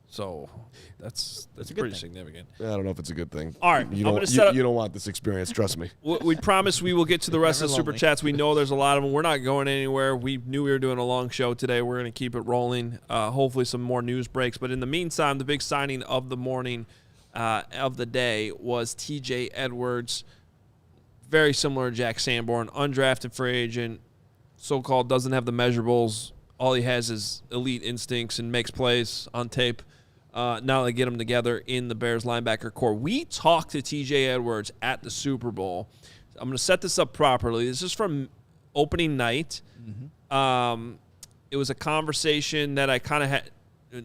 So that's pretty significant. I don't know if it's a good thing. All right, you I'm don't gonna set up. you don't want this experience. Trust me. We promise we will get to the rest of the super lonely. chats. We know there's a lot of them. We're not going anywhere. We knew we were doing a long show today. We're going to keep it rolling. Hopefully some more news breaks. But in the meantime, the big signing of the morning, of the day, was TJ Edwards. Very similar to Jack Sanborn, undrafted free agent, so-called doesn't have the measurables. All he has is elite instincts and makes plays on tape. now they get them together in the Bears linebacker core. We talked to TJ Edwards at the Super Bowl. I'm going to set this up properly. This is from opening night. Mm-hmm. It was a conversation that I kind of had.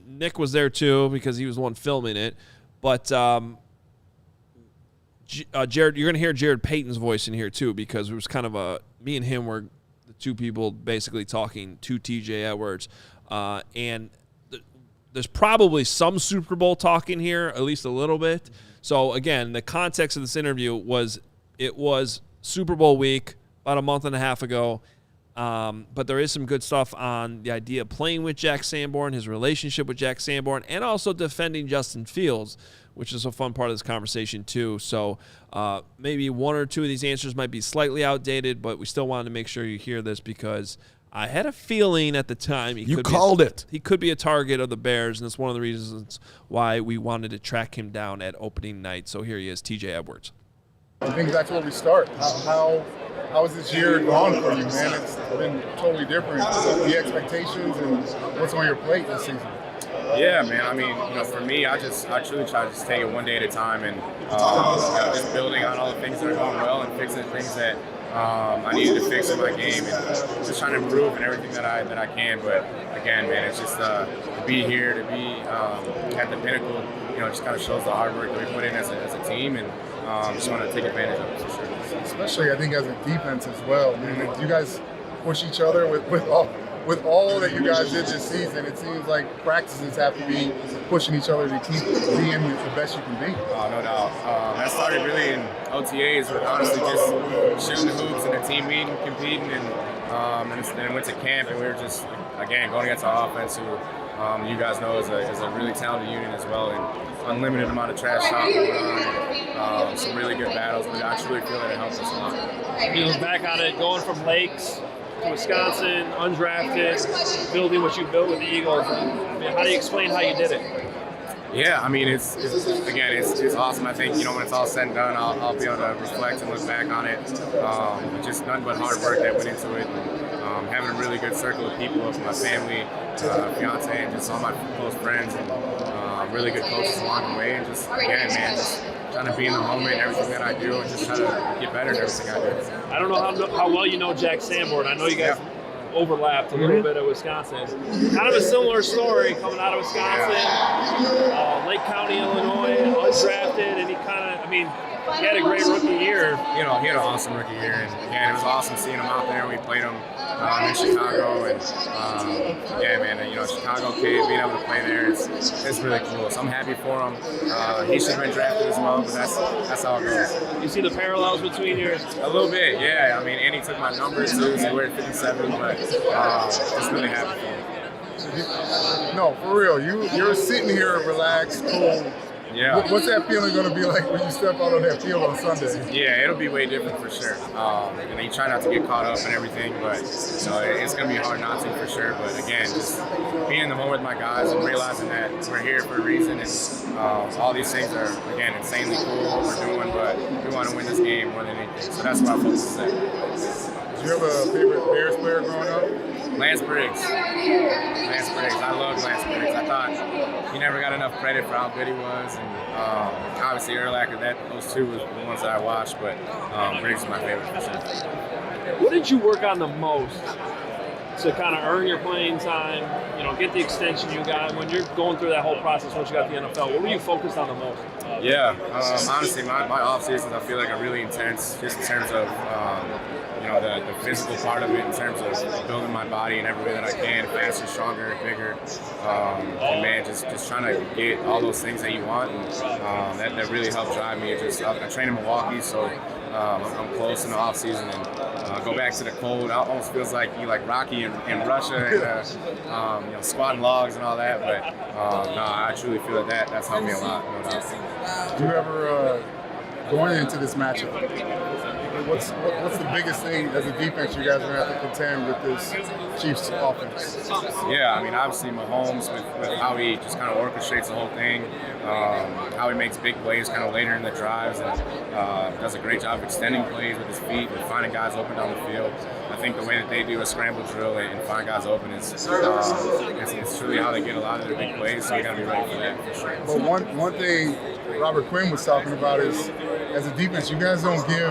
Nick was there too because he was the one filming it. But Jared, you're going to hear Jared Payton's voice in here too because it was kind of me and him were the two people basically talking to TJ Edwards. And there's probably some Super Bowl talking here, at least a little bit. So, again, the context of this interview was it was Super Bowl week about a month and a half ago. But there is some good stuff on the idea of playing with Jack Sanborn, his relationship with Jack Sanborn, and also defending Justin Fields, which is a fun part of this conversation too. So maybe one or two of these answers might be slightly outdated, but we still wanted to make sure you hear this because I had a feeling at the time he could be a target of the Bears, and that's one of the reasons why we wanted to track him down at opening night. So here he is, TJ Edwards. I think that's where we start. How has this year gone for you, man? It's been totally different. The expectations and what's on your plate this season. Yeah, man. I mean, for me, I truly try to just take it one day at a time and just building on all the things that are going well and fixing the things that I needed to fix in my game and just trying to improve in everything that I can. But again, man, it's just to be here, to be at the pinnacle. Just kind of shows the hard work that we put in as a team, and just want to take advantage of it for sure. Especially, I think, as a defense as well. Man, you guys push each other with all that you guys did this season. It seems like practices have to be pushing each other to keep being the best you can be. Oh, no doubt. That started really in OTAs with honestly just shooting the hoops and the team meeting, competing, and then went to camp, and we were just, again, going against our offense, who you guys know is a really talented unit as well, and unlimited amount of trash talk going on, some really good battles, but I truly feel that it helps us a lot. He was back on it, going from Lakes to Wisconsin, undrafted, building what you built with the Eagles. I mean, how do you explain how you did it? Yeah, I mean, it's awesome. I think, when it's all said and done, I'll be able to reflect and look back on it. Just nothing but hard work that went into it. And, having a really good circle of people, my family, fiance, and just all my close friends, and really good coaches along the way. And just, again, man, just trying to be in the moment, everything that I do, and just try to get better at everything I do. I don't know how well you know Jack Sanborn. I know you guys overlapped a little bit at Wisconsin. Kind of a similar story coming out of Wisconsin, Lake County, Illinois, undrafted, and he had a great rookie year. He had an awesome rookie year, and again, it was awesome seeing him out there. We played him in Chicago, and Chicago kid, being able to play there, it's really cool. So I'm happy for him. He should have been drafted as well, but that's how it goes. You see the parallels between yours? A little bit, yeah. I mean, Andy took my number too, so we're at 57, but just really happy for him. No, for real. You're sitting here relaxed, cool. Yeah. What's that feeling going to be like when you step out on that field on Sunday? Yeah, it'll be way different for sure. You try not to get caught up and everything, but it's going to be hard not to for sure. But again, just being in the moment with my guys and realizing that we're here for a reason, and all these things are, again, insanely cool what we're doing, but we want to win this game more than anything. So that's what I focus on. Did you have a favorite Bears player growing up? Lance Briggs. I love Lance Briggs. I thought he never got enough credit for how good he was, and obviously Urlacher, those two was the ones that I watched, but Briggs is my favorite for sure. What did you work on the most to kind of earn your playing time, get the extension you got? When you're going through that whole process once you got the NFL, what were you focused on the most? Yeah, honestly, my off seasons I feel like are really intense, just in terms of the physical part of it, in terms of building my body in every way that I can, faster, stronger, bigger, and man, just trying to get all those things that you want, and that really helped drive me. I train in Milwaukee, so I'm close in the off season, and go back to the cold. It almost feels like you like Rocky in Russia, and squatting logs and all that. But no, I truly feel that's helped me a lot. No doubt. Did you ever going into this matchup, what's the biggest thing as a defense you guys are going to have to contend with this Chiefs offense? Yeah, I mean, obviously Mahomes with how he just kind of orchestrates the whole thing, how he makes big plays kind of later in the drives, and does a great job of extending plays with his feet and finding guys open down the field. I think the way that they do a scramble drill and find guys open is it's truly how they get a lot of their big plays, so you got to be ready for that for sure. But one thing Robert Quinn was talking about is, as a defense, you guys don't give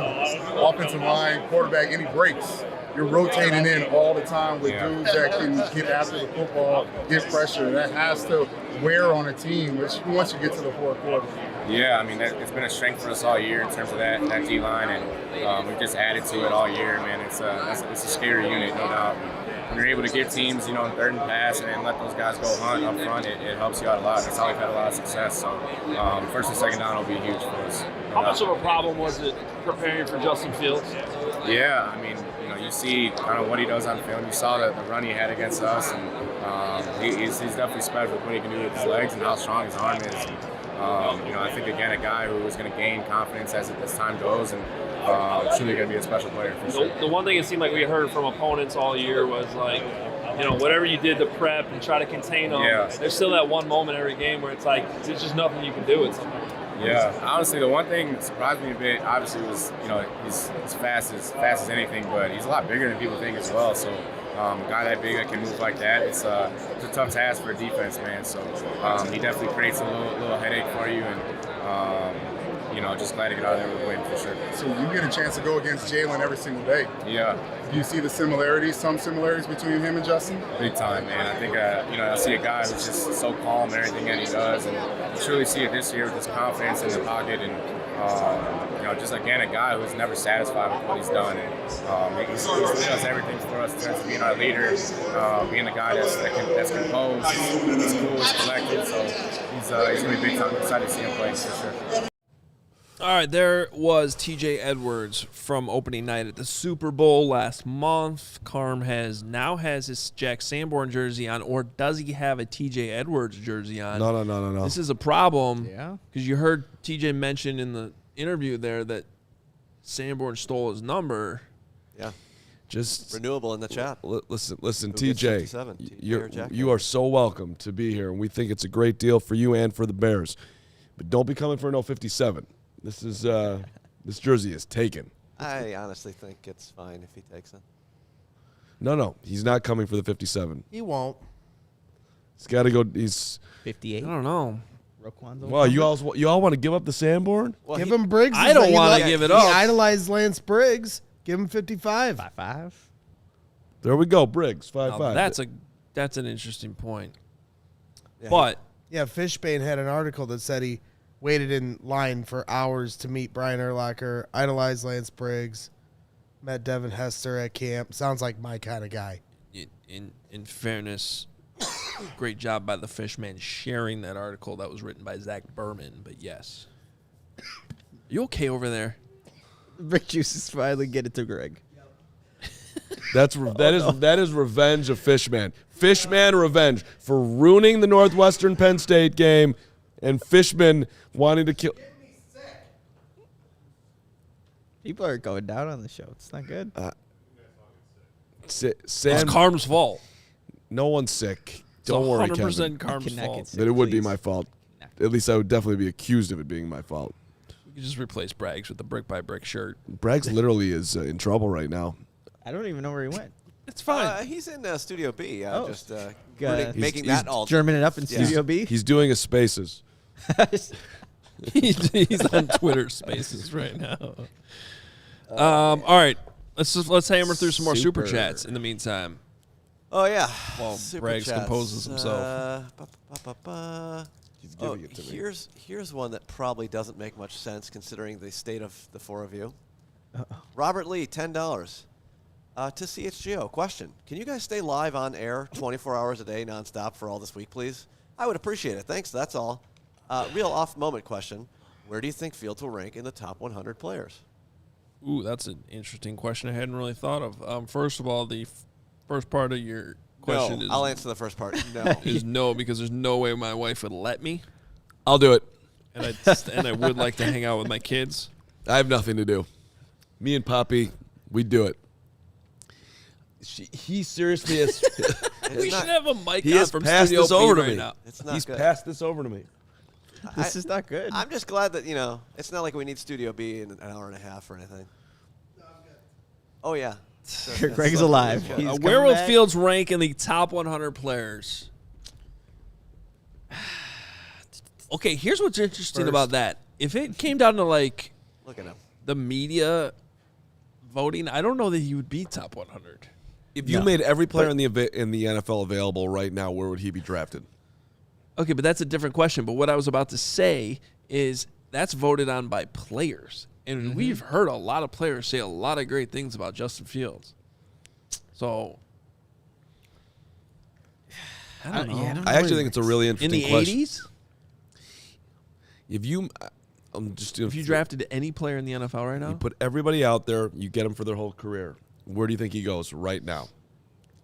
offensive line, quarterback any breaks. You're rotating in all the time with dudes that can get after the football, get pressure. That has to wear on a team once you get to the fourth quarter. Yeah, I mean, it's been a strength for us all year in terms of that D-line, and we've just added to it all year, man. It's a scary unit, no doubt. When you're able to get teams, in third and pass and let those guys go hunt up front, it helps you out a lot. That's how we've had a lot of success. So first and second down will be huge for us. How much of a problem was it preparing for Justin Fields? Yeah, I mean, you see kind of what he does on film. You saw the run he had against us, and he's definitely special with what he can do with his legs and how strong his arm is. I think, again, a guy who is going to gain confidence as time goes, and truly going to be a special player for sure. The one thing it seemed like we heard from opponents all year was like, whatever you did to prep and try to contain them, there's still that one moment every game where it's like, there's just nothing you can do with something. Yeah, honestly, the one thing that surprised me a bit, obviously, was, he's as fast as anything, but he's a lot bigger than people think as well. So a guy that big that can move like that, it's a tough task for a defense, man. So he definitely creates a little headache for you, and just glad to get out of there with a win for sure. So you get a chance to go against Jalen every single day. Yeah. Do you see the some similarities between him and Justin? Big time, man. I think, I see a guy who's just so calm in everything that he does, and you truly see it this year with his confidence in the pocket, and just again a guy who's never satisfied with what he's done, and he does everything for us in terms of being our leader, being the guy that's composed, he's cool, he's collected, so he's gonna be big time. Excited to see him play for sure. All right, there was TJ Edwards from opening night at the Super Bowl last month. Carm now has his Jack Sanborn jersey on, or does he have a TJ Edwards jersey on? No. This is a problem. Yeah. Because you heard TJ mention in the interview there that Sanborn stole his number. Yeah. Just renewable in the chat. Listen, Who gets 57? TJ, you are so welcome to be here, and we think it's a great deal for you and for the Bears. But don't be coming for no 57. This jersey is taken. I honestly think it's fine if he takes it. No, he's not coming for the 57. He won't. He's got to go. He's 58. I don't know. Well, you all want to give up the Sanborn? Well, Give him Briggs. I don't want to give it up. He idolized Lance Briggs. Give him 55. 5'5". There we go, Briggs, 5'5". That's an interesting point. Yeah, But Yeah, Fishbane had an article that said he waited in line for hours to meet Brian Urlacher, idolized Lance Briggs, met Devin Hester at camp. Sounds like my kind of guy. in fairness, great job by the Fishman sharing that article that was written by Zach Berman. But yes, you okay over there? Rick Juice is finally get it to Greg. That is revenge of Fishman. Fishman revenge for ruining the Northwestern Penn State game, and Fishman wanting to kill. People are going down on the show. It's not good. It's Carm's fault. No one's sick. Don't worry, Kevin. 100% Carm's fault. But it would be my fault. At least I would definitely be accused of it being my fault. We could just replace Braggs with the brick by brick shirt. Braggs literally is in trouble right now. I don't even know where he went. It's fine. He's in Studio B. Just He's that all. German it up in Studio B. He's doing his spaces. He's on Twitter Spaces right now. All right, let's hammer through some more super chats in the meantime. Oh yeah. While Super Braggs chats. composes himself. He's giving it to me. Here's one that probably doesn't make much sense considering the state of the four of you. Robert Lee, $10. To CHGO, question. Can you guys stay live on air 24 hours a day nonstop for all this week, please? I would appreciate it. Thanks. That's all. Real off-moment question. Where do you think Fields will rank in the top 100 players? Ooh, that's an interesting question I hadn't really thought of. First of all, the first part of your question is... I'll answer the first part. No. Is no, because there's no way my wife would let me. I'll do it. And I would like to hang out with my kids. I have nothing to do. Me and Poppy, we do it. He seriously has. We should have a mic He on has from passed Studio this B over to right me. now. It's not He's good. passed this over to me. This is not good. I'm just glad that, it's not like we need Studio B in an hour and a half or anything. Oh, yeah. Greg's alive. He's Where coming will back. Fields rank in the top 100 players? Okay, here's what's interesting about that. If it came down to, like, Look at him. the media voting, I don't know that he would be top 100. If you made every player in the NFL available right now, where would he be drafted? Okay, but that's a different question. But what I was about to say is that's voted on by players. And we've heard a lot of players say a lot of great things about Justin Fields. So, I don't know. I actually think it's a really In interesting the question. 80s, If you drafted any player in the NFL right now, you put everybody out there, you get them for their whole career. Where do you think he goes right now?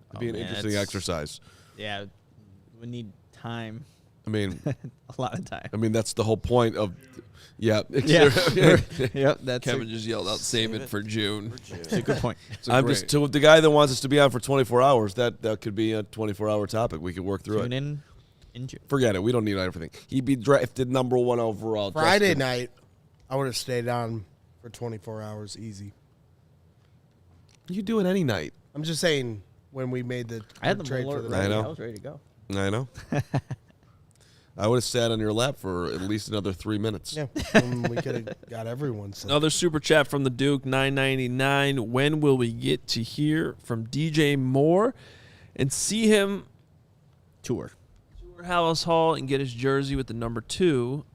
It'd be an interesting exercise. Yeah, we need time. I mean, A lot of time. that's the whole point of. Yeah. Yep, that's Kevin just yelled out, "Save it for June." a good point. I'm just to the guy that wants us to be on for 24 hours. That could be a 24-hour topic. We could work through Tune it. in June. Forget it. We don't need everything. He'd be drafted number 1 overall. Friday Justin. night, I would have stayed on for 24 hours easy. You do it any night. I'm just saying when we made the I had the trade for alert the I ready. know. I was ready to go. I know. I would have sat on your lap for at least another 3 minutes. Yeah, we could have got everyone. Set. Another super chat from the Duke, $9.99. When will we get to hear from DJ Moore and see him Tour. Hallis Hall and get his jersey with the number 2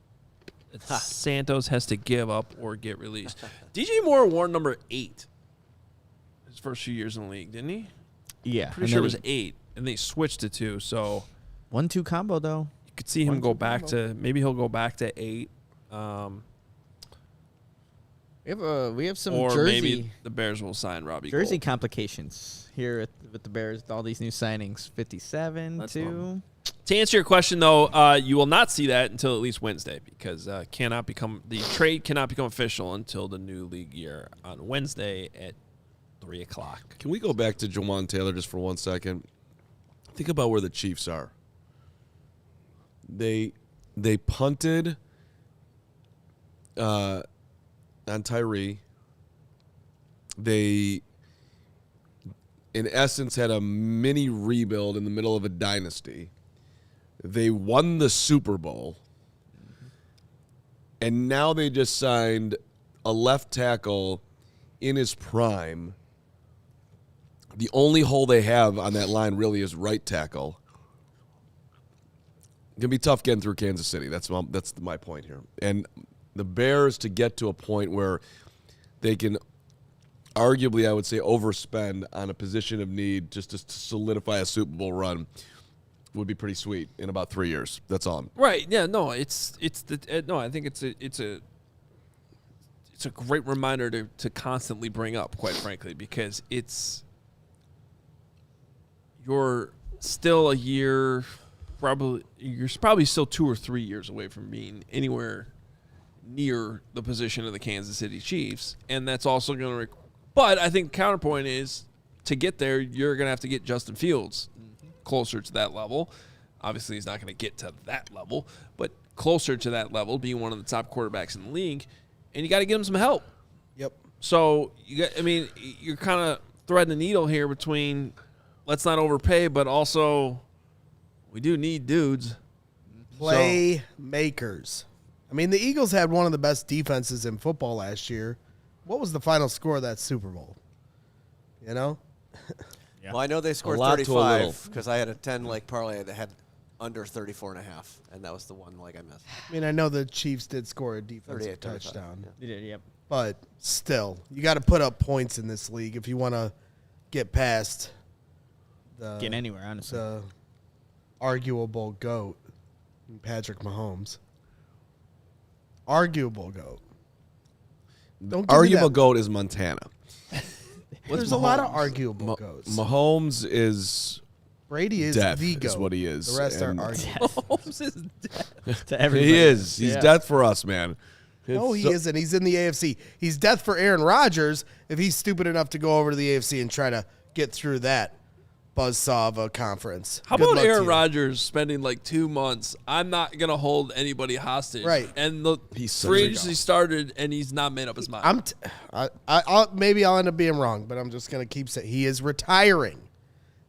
that Santos has to give up or get released? DJ Moore wore number 8 his first few years in the league, didn't he? Yeah. Pretty sure it was 8, and they switched to 2. So 1-2 combo though. you could see him go back to he'll go back to 8. We have some Or jersey maybe the Bears will sign Robbie jersey Gould. complications here with the Bears. All these new signings, 57 That's too. To answer your question, though, you will not see that until at least Wednesday because the trade cannot become official until the new league year on Wednesday at 3:00. Can we go back to Jawan Taylor just for 1 second? Think about where the Chiefs are. They punted on Tyree. They, in essence, had a mini rebuild in the middle of a dynasty. They won the Super Bowl. And now they just signed a left tackle in his prime. The only hole they have on that line really is right tackle. It's going to be tough getting through Kansas City. That's my point here. And the Bears, to get to a point where they can arguably, I would say, overspend on a position of need just to solidify a Super Bowl run would be pretty sweet in about 3 years. That's all. Right? Yeah. No. I think it's a great reminder to constantly bring up, quite frankly, because you're still a year. You're probably still 2 or 3 years away from being anywhere near the position of the Kansas City Chiefs, and that's also going to. But I think the counterpoint is to get there, you're going to have to get Justin Fields closer to that level. Obviously, he's not going to get to that level, but closer to that level, being one of the top quarterbacks in the league, and you got to get him some help. Yep. So you're kind of threading the needle here between let's not overpay, but also we do need dudes. Playmakers. I mean, the Eagles had one of the best defenses in football last year. What was the final score of that Super Bowl? You know? Yeah. Well, I know they scored A lot to a little. 35 because I had a 10-leg parlay that had under 34.5, and that was the one leg I missed. I mean, I know the Chiefs did score a defensive 38-35, touchdown. yeah. They did, yep. But still, you got to put up points in this league if you want to get past Get anywhere, honestly. the arguable GOAT, Patrick Mahomes. Arguable GOAT. Don't give me Arguable that. GOAT is Montana. There's a lot of arguable GOATs. Mahomes is Brady is death the GOAT. is what he is. The rest are and arguable. Mahomes is dead. To everybody. He is. He's Yeah. death for us, man. No, he isn't. He's in the AFC. He's death for Aaron Rodgers if he's stupid enough to go over to the AFC and try to get through that buzzsaw of a conference. How about Aaron Rodgers spending like 2 months? I'm not going to hold anybody hostage. Right. And the free agency started, and he's not made up his mind. Maybe I'll end up being wrong, but I'm just going to keep saying he is retiring.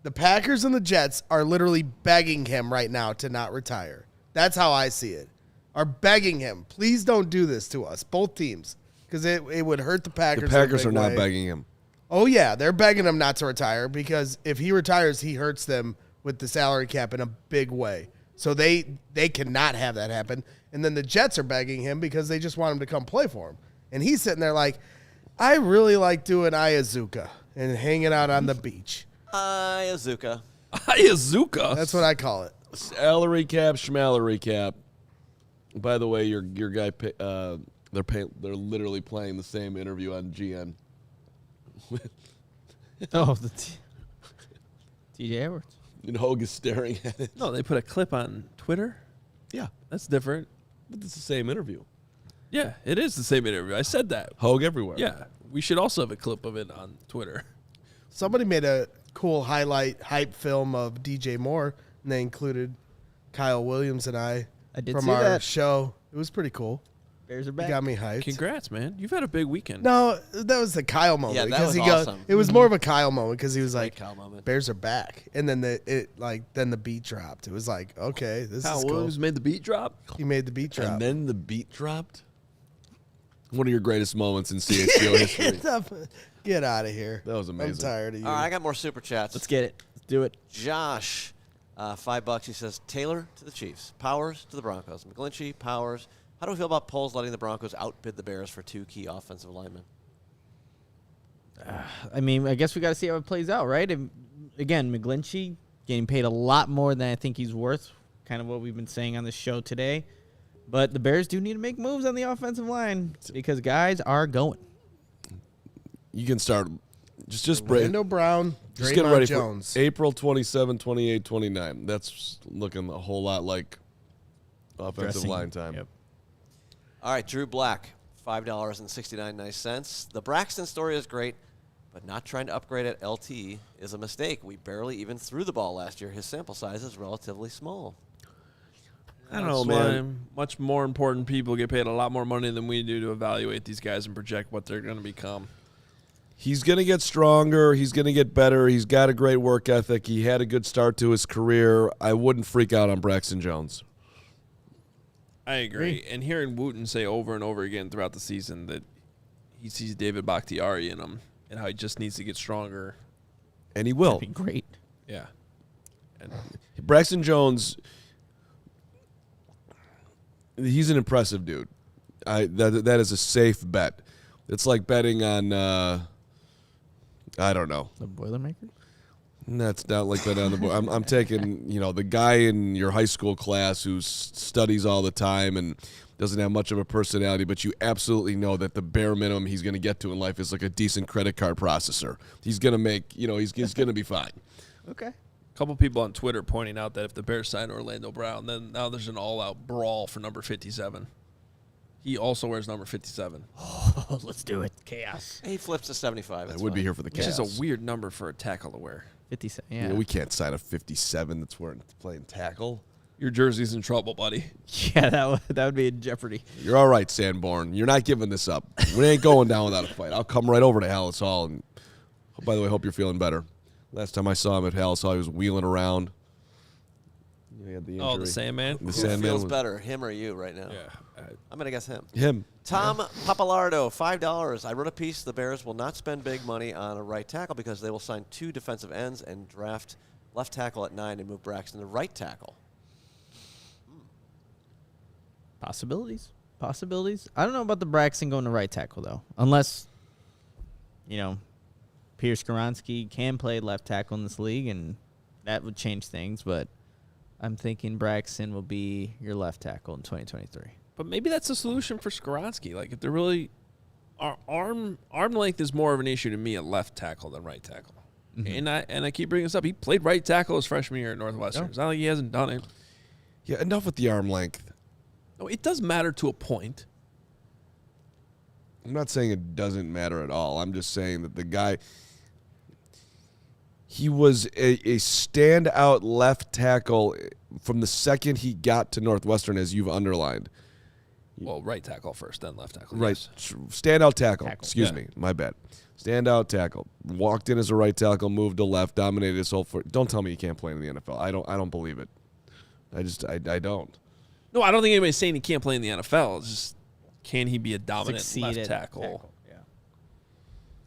The Packers and the Jets are literally begging him right now to not retire. That's how I see it. Are begging him, please don't do this to us, both teams, because it would hurt the Packers. The Packers are not begging him. Oh, yeah, they're begging him not to retire because if he retires, he hurts them with the salary cap in a big way. So they cannot have that happen. And then the Jets are begging him because they just want him to come play for him. And he's sitting there like, I really like doing Ayazuka and hanging out on the beach. Ayazuka. Ayazuka? That's what I call it. Salary cap, schmallery cap. By the way, your guy, they're literally playing the same interview on GN. the TJ Edwards. And Hoge is staring at it. No, they put a clip on Twitter. Yeah, that's different. But it's the same interview. Yeah, it is the same interview. I said that. Hoge everywhere. Yeah, we should also have a clip of it on Twitter. Somebody made a cool hype film of DJ Moore, and they included Kyle Williams and I did from see our that. show. It was pretty cool. Bears are You back. got me hyped. Congrats, man. You've had a big weekend. No, that was the Kyle moment. Yeah, that because was he awesome. It was more of a Kyle moment because he was like, Kyle moment. Bears are back. And then then the beat dropped. It was like, okay, this Kyle is cool. Williams made the beat drop? He made the beat drop. And then the beat dropped? One of your greatest moments in CHGO history. Get out of here. That was amazing. I'm tired of you. All right, I got more super chats. Let's get it. Let's do it. Josh, $5. He says, Taylor to the Chiefs. Powers to the Broncos. McGlinchey, Powers. How do we feel about Poles letting the Broncos outbid the Bears for 2 key offensive linemen? I mean, I guess we got to see how it plays out, right? And again, McGlinchey getting paid a lot more than I think he's worth, kind of what we've been saying on the show today. But the Bears do need to make moves on the offensive line because guys are going. You can start just Orlando Brown, just get Draymond ready Jones. for April 27, 28, 29. That's looking a whole lot like offensive Dressing. line time. Yep. All right, Drew Black, $5.69. The Braxton story is great, but not trying to upgrade at LT is a mistake. We barely even threw the ball last year. His sample size is relatively small. I don't know, man. Much more important people get paid a lot more money than we do to evaluate these guys and project what they're going to become. He's going to get stronger. He's going to get better. He's got a great work ethic. He had a good start to his career. I wouldn't freak out on Braxton Jones. I agree. And hearing Wootton say over and over again throughout the season that he sees David Bakhtiari in him and how he just needs to get stronger. And he will. That'd be great. Yeah. And Braxton Jones, he's an impressive dude. That is a safe bet. It's like betting on, I don't know. The Boilermaker? That's not like that on the board. I'm taking, the guy in your high school class who studies all the time and doesn't have much of a personality, but you absolutely know that the bare minimum he's going to get to in life is like a decent credit card processor. He's going to make, he's going to be fine. Okay. a couple people on Twitter pointing out that if the Bears sign Orlando Brown, then now there's an all-out brawl for number 57. He also wears number 57. Oh, let's do it. Chaos. He flips to 75. I would be here for the Which chaos. is a weird number for a tackle to wear. 57. Yeah, Yeah. we can't sign a 57 that's playing tackle. Your jersey's in trouble, buddy. Yeah, that would be in jeopardy. You're all right, Sanborn. You're not giving this up. We ain't going down without a fight. I'll come right over to Hallis Hall. And by the way, hope you're feeling better. Last time I saw him at Hallis Hall, he was wheeling around. He had the injury. Oh, the Sandman? The Who Sandman feels was- better, him or you right now? Yeah. I'm going to guess him. Him. Tom Papalardo, $5. I wrote a piece. The Bears will not spend big money on a right tackle because they will sign 2 defensive ends and draft left tackle at 9 and move Braxton to right tackle. Possibilities. I don't know about the Braxton going to right tackle, though. Unless, Pierce Skoronski can play left tackle in this league, and that would change things. But I'm thinking Braxton will be your left tackle in 2023. But maybe that's a solution for Skoronski. Like, if they're really arm length is more of an issue to me at left tackle than right tackle. Mm-hmm. And I keep bringing this up. He played right tackle his freshman year at Northwestern. It's not like he hasn't done it. Yeah, enough with the arm length. No, it does matter to a point. I'm not saying it doesn't matter at all. I'm just saying that the guy, he was a standout left tackle from the second he got to Northwestern, as you've underlined. Well, right tackle first, then left tackle. Right. Yes. Standout tackle. Excuse me. My bad. Standout tackle. Walked in as a right tackle, moved to left, dominated his whole foot. Don't tell me he can't play in the NFL. I don't believe it. I don't. No, I don't think anybody's saying he can't play in the NFL. It's just, can he be a dominant Succeed left at tackle? Yeah.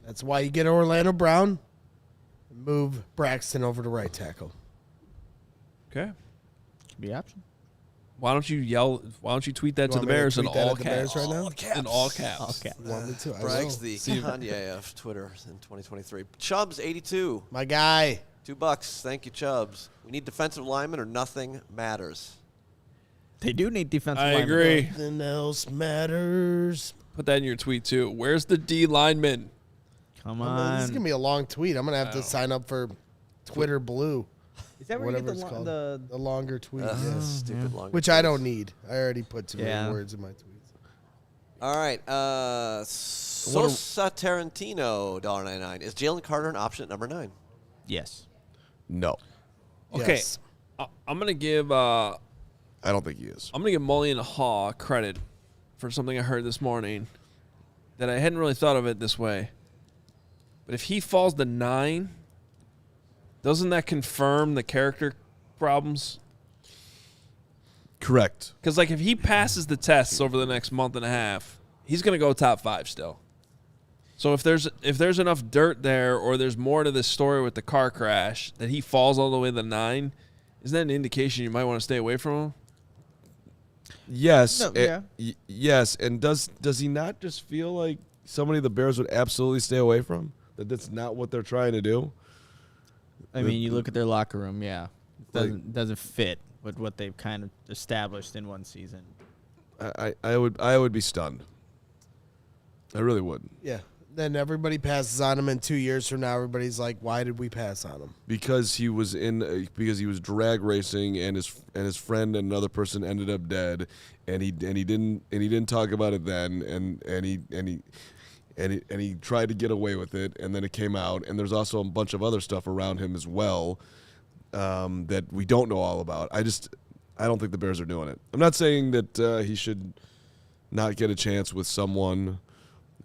That's why you get Orlando Brown and move Braxton over to right tackle. Okay. Could be an option. Why don't you tweet that to the want me to Bears in tweet that all at the Bears caps? right now? In all caps. All caps. You want me to? I Bragg's will. the Kanye of Twitter in 2023. Chubbs, 82. My guy. $2. Thank you, Chubbs. We need defensive linemen or nothing matters. They do need defensive I linemen. agree. Nothing else matters. Put that in your tweet too. Where's the D lineman? Come This is on. going to be a long tweet. I'm going to have to sign up for Twitter Blue. Is that where you Whatever get it's called. the The longer tweet. yes. Stupid long. Which I don't need. I already put too Yeah. many words in my tweets. All right. Sosa Tarantino, $1.99. Is Jalen Carter an option at number 9? Yes. No. Okay. Yes. I'm gonna give I don't think he is. I'm gonna give Mullion Haw credit for something I heard this morning that I hadn't really thought of it this way. But if he falls to 9, doesn't that confirm the character problems? Correct. Because like if he passes the tests over the next month and a half, he's gonna go top 5 still. So if there's enough dirt there, or there's more to this story with the car crash that he falls all the way to 9, isn't that an indication you might want to stay away from him? Yes. No, yeah. Yes. And does he not just feel like somebody the Bears would absolutely stay away from? That that's not what they're trying to do? I mean, you look at their locker room, yeah. It doesn't fit with what they've kind of established in one season. I would be stunned. I really would. Yeah. Then everybody passes on him, and 2 years from now, everybody's like, "Why did we pass on him?" Because he was drag racing, and his friend and another person ended up dead, and he didn't talk about it then, and he tried to get away with it, and then it came out, and there's also a bunch of other stuff around him as well that we don't know all about. I don't think the Bears are doing it. I'm not saying that he should not get a chance with someone.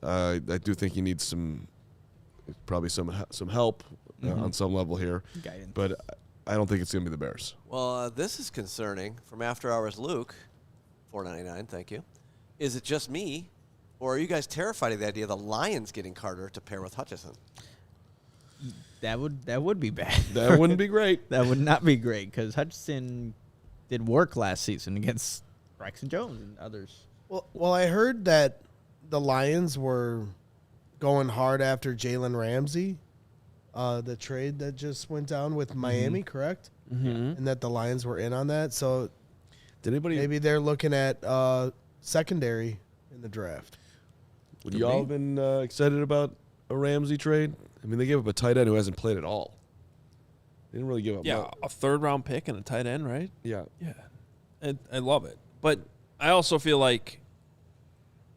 I do think he needs probably some help on some level here, Guidance. but I don't think it's going to be the Bears. Well, this is concerning. From After Hours Luke, $4.99. Thank you. Is it just me, or are you guys terrified of the idea of the Lions getting Carter to pair with Hutchinson? That would be bad. That wouldn't be great. That would not be great because Hutchinson did work last season against Braxton Jones and others. Well, I heard that the Lions were going hard after Jalen Ramsey, the trade that just went down with Miami, correct? Mm-hmm. And that the Lions were in on that. So maybe they're looking at secondary in the draft. Would you all have been excited about a Ramsey trade? I mean, they gave up a tight end who hasn't played at all. They didn't really give up much. A 3rd-round pick and a tight end, right? Yeah. Yeah. I love it. But I also feel like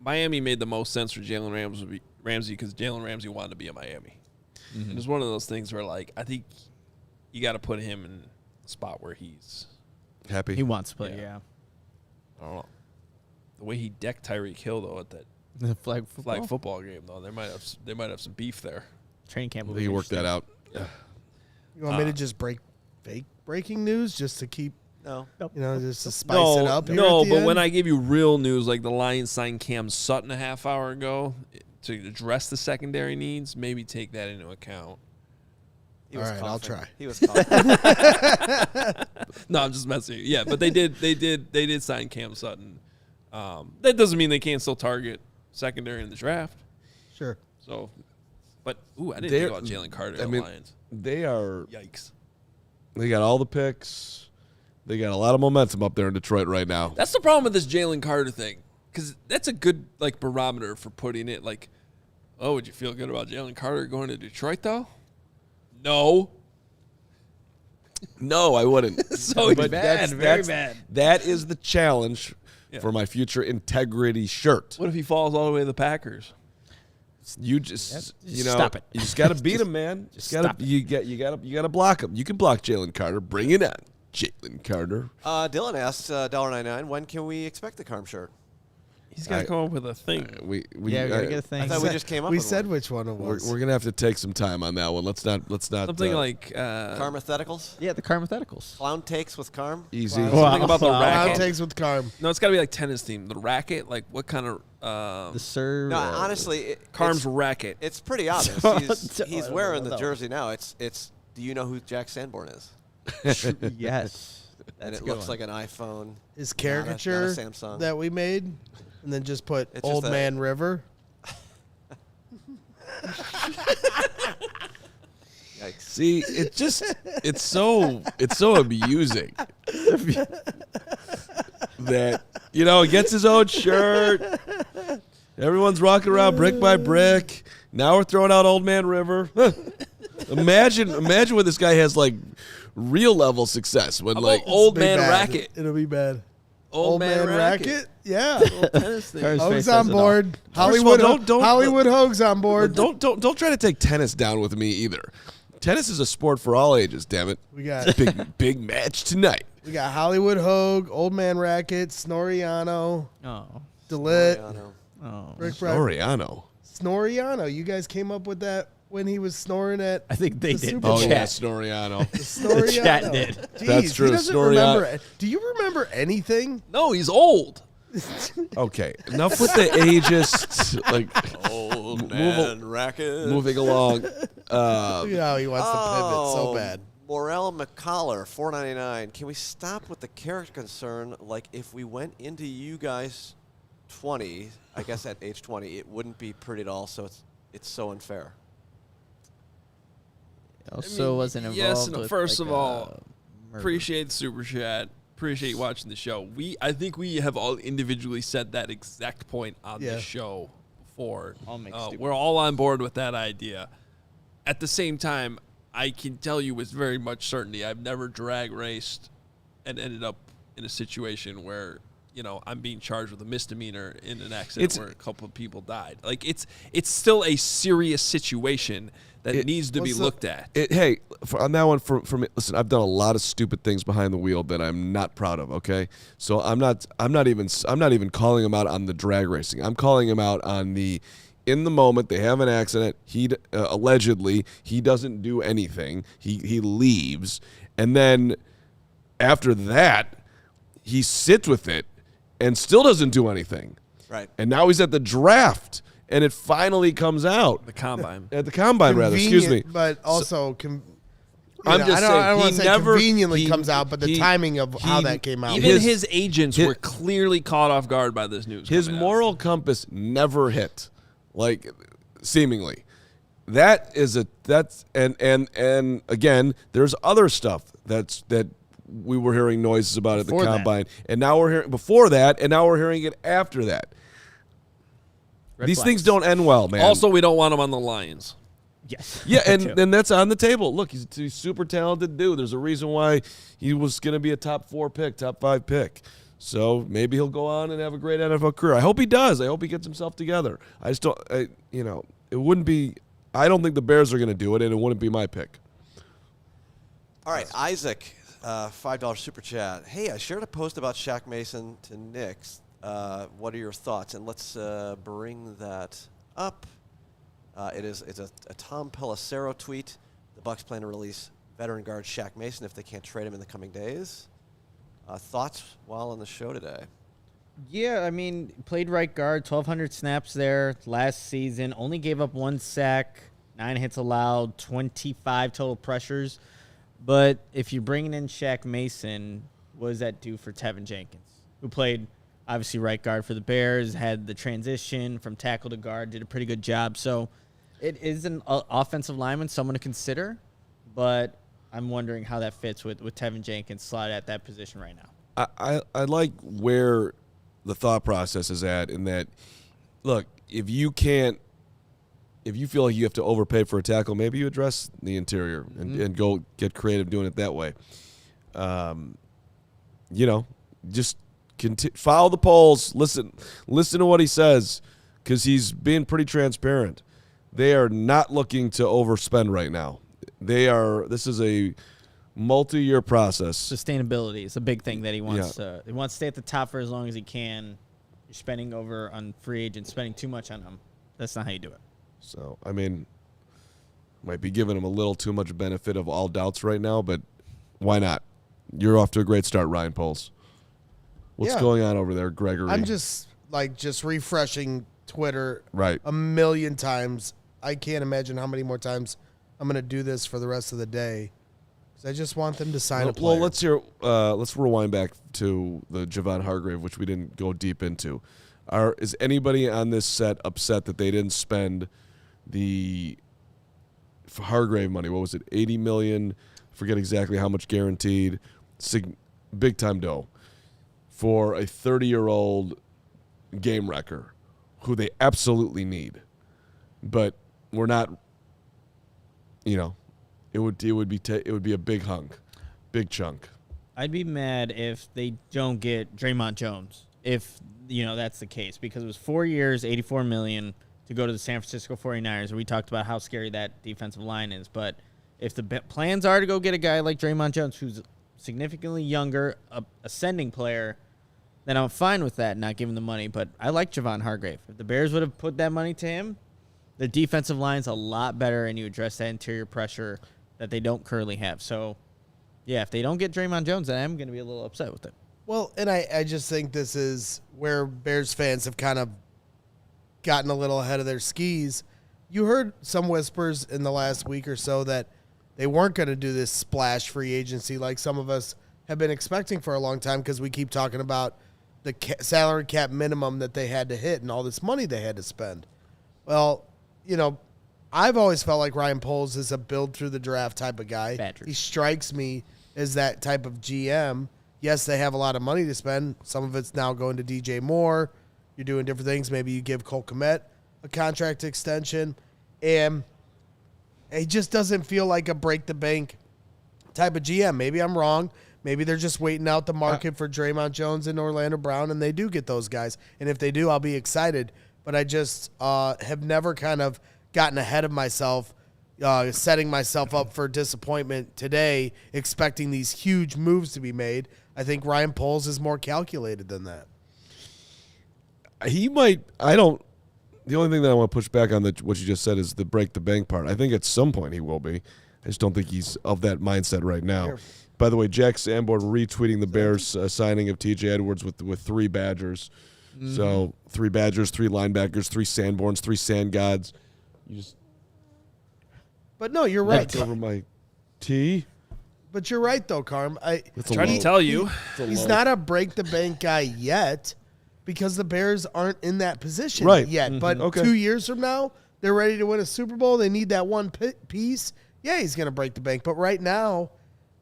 Miami made the most sense for Jalen Ramsey because Jalen Ramsey wanted to be in Miami. Mm-hmm. And it's one of those things where, like, I think you got to put him in a spot where he's happy. He wants to play, yeah. I don't know. The way he decked Tyreek Hill, though, at that The flag football game, though, they might have some beef there. Training camp. I think he worked that out. You want me to just break fake breaking news just to keep, No. just to spice it up? Here No, at the but end? when I give you real news, like the Lions signed Cam Sutton a half hour ago to address the secondary needs, maybe take that into account. He was All right, I'll coughing. try. He was coughing. No, I'm just messing with you. Yeah, but they did sign Cam Sutton. That doesn't mean they can't still target secondary in the draft. Sure. So, but I didn't think about Jalen Carter and the Lions. They are. Yikes. They got all the picks. They got a lot of momentum up there in Detroit right now. That's the problem with this Jalen Carter thing, because that's a good barometer for putting it. Like, oh, would you feel good about Jalen Carter going to Detroit though? No. No, I wouldn't. So But bad, very bad. That is the challenge for my future integrity shirt. What if he falls all the way to the Packers? You just stop it. You just got to beat him, man. You got to block him. You can block Jalen Carter. Bring it on, Jalen Carter. Dylan asks $1.99. When can we expect the Carm shirt? He's got to come up with a thing. We gotta get a thing. I thought we just came up. We with said one. which one it was. We're gonna have to take some time on that one. Let's not. Something like Carmatheticals. Yeah, the Carmatheticals. Clown takes with Carm. easy. something about the Round racket. takes with Carm. No, it's got to be like tennis theme. The racket, like what kind of The serve. No, honestly, Carm's it's, racket? it's pretty obvious. I He's don't wearing know the that jersey now. It's. Do you know who Jack Sanborn is? Yes. And That's it a good looks one. like an iPhone. His not caricature a Samsung. that we made, and then just put It's Old just Man River. Yikes. See, it's so amusing that he gets his own shirt. Everyone's rocking around brick by brick. Now we're throwing out Old Man River. Imagine when this guy has like real level success. When like Old Be Man bad. racket. It'll be bad. Old Man racket. Yeah. Tennis thing. Car's Hoge's face on says it all. board. of all, Hollywood. don't- Hollywood Hoge's on board. don't try to take tennis down with me either. Tennis is a sport for all ages. Damn it! We got Big match tonight. Hollywood Hoge, Old Man Racket, Snoriano, Oh. Delit, Mariano. Oh. Rick Brian. Oriano. Snoriano. You guys came up with that when he was snoring at I think they the did. Super Oh Bowl. yeah, Chat. Snoriano. Snoriano. chat did. Jeez, That's true. He doesn't Snoriano. remember. Do you remember anything? No, he's old. Okay, enough with the ageist. Like Old man racket. moving along. Look at how he wants to pivot so bad. Morel McCollar, $4.99. Can we stop with the character concern? Like, if we went into you guys 20, I guess at age 20, it wouldn't be pretty at all. So it's so unfair. Also wasn't involved. Yes, and with, first like, of all, murder. appreciate the super chat. Appreciate you watching the show. I think we have all individually said that exact point on Yeah. the show before. All mixed together. We're all on board with that idea. At the same time, I can tell you with very much certainty I've never drag raced and ended up in a situation where I'm being charged with a misdemeanor in an accident where a couple of people died. Like it's still a serious situation that needs to be looked at. Hey, on that one, for me, listen, I've done a lot of stupid things behind the wheel that I'm not proud of. Okay, so I'm not even calling him out on the drag racing. I'm calling him out on the. In the moment, they have an accident. He allegedly he doesn't do anything. He leaves, and then after that, he sits with it and still doesn't do anything. Right. And now he's at the draft, and it finally comes out The combine. at the combine. Rather, excuse me. But also, I'm just I don't saying, want he to say never- conveniently he- comes out, but the he- timing of how he- that came out. Even His- his agents his- were clearly caught off guard by this news. His coming out. moral compass never hit, like seemingly. And again, there's other stuff that we were hearing noises about at the Before that. combine, and now we're hearing before that, and now we're hearing it after that. Red These flags. things don't end well, man. Also, we don't want him on the Lions. Yes. yeah, That too. and that's on the table. Look, he's a super talented dude. There's a reason why he was going to be a top 4 pick, top 5 pick. So maybe he'll go on and have a great NFL career. I hope he does. I hope he gets himself together. I just don't, it wouldn't be. I don't think the Bears are going to do it, and it wouldn't be my pick. All right, Isaac, $5 super chat. Hey, I shared a post about Shaq Mason to Knicks. What are your thoughts? And let's bring that up. It's a Tom Pelissero tweet. The Bucks plan to release veteran guard Shaq Mason if they can't trade him in the coming days. Thoughts while on the show today? Yeah, I mean, played right guard, 1,200 snaps there last season. Only gave up 1 sack, 9 hits allowed, 25 total pressures. But if you're bringing in Shaq Mason, what does that do for Tevin Jenkins, who played obviously right guard for the Bears, had the transition from tackle to guard, did a pretty good job. So it is an offensive lineman, someone to consider, but I'm wondering how that fits with Tevin Jenkins slot at that position right now. I like where the thought process is at in that, look, if you feel like you have to overpay for a tackle, maybe you address the interior and go get creative doing it that way. Just follow the polls. Listen to what he says, because he's being pretty transparent. they are not looking to overspend right now. This is a multi-year process. Sustainability is a big thing that he wants he wants to stay at the top for as long as he can. You're spending over on free agents, spending too much on them. That's not how you do it. So, I mean, might be giving him a little too much benefit of all doubts right now, but why not? You're off to a great start, Ryan Poles. What's going on over there, Gregory? I'm just refreshing Twitter right a million times. I can't imagine how many more times I'm going to do this for the rest of the day. I just want them to sign a player. Well, let's rewind back to the Javon Hargrave, which we didn't go deep into. Is anybody on this set upset that they didn't spend the Hargrave money? What was it, $80 million? Forget exactly how much guaranteed. Big time dough for a 30-year-old game wrecker who they absolutely need, but we're not. It would be a big hunk, big chunk. I'd be mad if they don't get Draymond Jones, if that's the case, because it was 4 years, $84 million to go to the San Francisco 49ers. We talked about how scary that defensive line is, but if the plans are to go get a guy like Draymond Jones, who's significantly younger, ascending player, then I'm fine with that, not giving the money. But I like Javon Hargrave. If the Bears would have put that money to him, the defensive line's a lot better, and you address that interior pressure that they don't currently have. So, yeah, if they don't get Draymond Jones, then I'm going to be a little upset with it. Well, and I just think this is where Bears fans have kind of gotten a little ahead of their skis. You heard some whispers in the last week or so that they weren't going to do this splash free agency like some of us have been expecting for a long time, because we keep talking about the salary cap minimum that they had to hit and all this money they had to spend. Well, I've always felt like Ryan Poles is a build through the draft type of guy. Badgers. He strikes me as that type of GM. Yes, they have a lot of money to spend. Some of it's now going to DJ Moore. You're doing different things. Maybe you give Cole Kmet a contract extension. And it just doesn't feel like a break-the-bank type of GM. Maybe I'm wrong. Maybe they're just waiting out the market for Draymond Jones and Orlando Brown, and they do get those guys. And if they do, I'll be excited. But I just have never kind of gotten ahead of myself, setting myself up for disappointment today, expecting these huge moves to be made. I think Ryan Poles is more calculated than that. He might. The only thing that I want to push back on what you just said is the break the bank part. I think at some point he will be. I just don't think he's of that mindset right now. Careful. By the way, Jack Sanborn retweeting the Bears signing of T.J. Edwards with 3 Badgers. Mm-hmm. So 3 Badgers, 3 linebackers, 3 Sanborns, 3 Sand Gods. But no, you're right. Over my T. But you're right, though, Carm. I tried to tell you. He's not a break-the-bank guy yet, because the Bears aren't in that position yet. Mm-hmm. But 2 years from now, they're ready to win a Super Bowl. They need that one piece. Yeah, he's going to break the bank. But right now,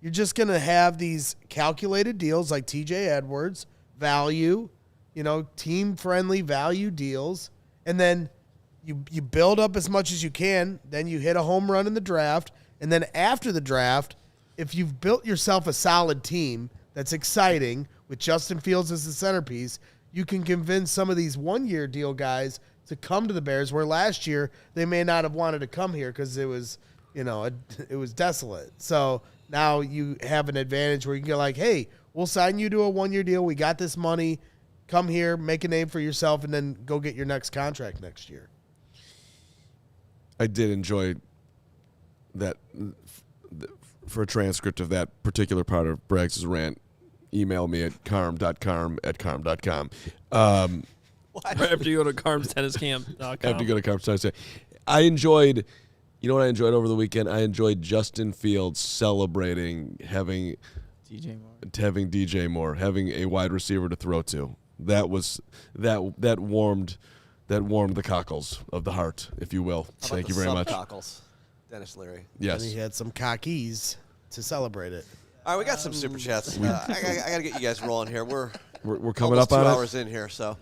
you're just going to have these calculated deals like T.J. Edwards, value, team-friendly value deals, and then you build up as much as you can. Then you hit a home run in the draft. And then after the draft, if you've built yourself a solid team that's exciting with Justin Fields as the centerpiece, you can convince some of these one-year deal guys to come to the Bears, where last year they may not have wanted to come here because it was, it was desolate. So now you have an advantage where you can go like, hey, we'll sign you to a one-year deal. We got this money. Come here, make a name for yourself, and then go get your next contract next year. I did enjoy that. For a transcript of that particular part of Braggs' rant, email me at carm.carm@carm.com. Right after you go to carmstenniscamp.com. After you go to Carm's Tennis Camp. I enjoyed, what I enjoyed over the weekend? I enjoyed Justin Fields celebrating having DJ Moore, having a wide receiver to throw to. That warmed the cockles of the heart, if you will. Thank you very much. Cockles, Dennis Leary. Yes. And he had some cockies to celebrate it. All right, we got some super chats. I got to get you guys rolling here. We're coming up on 2 it. hours in here, so.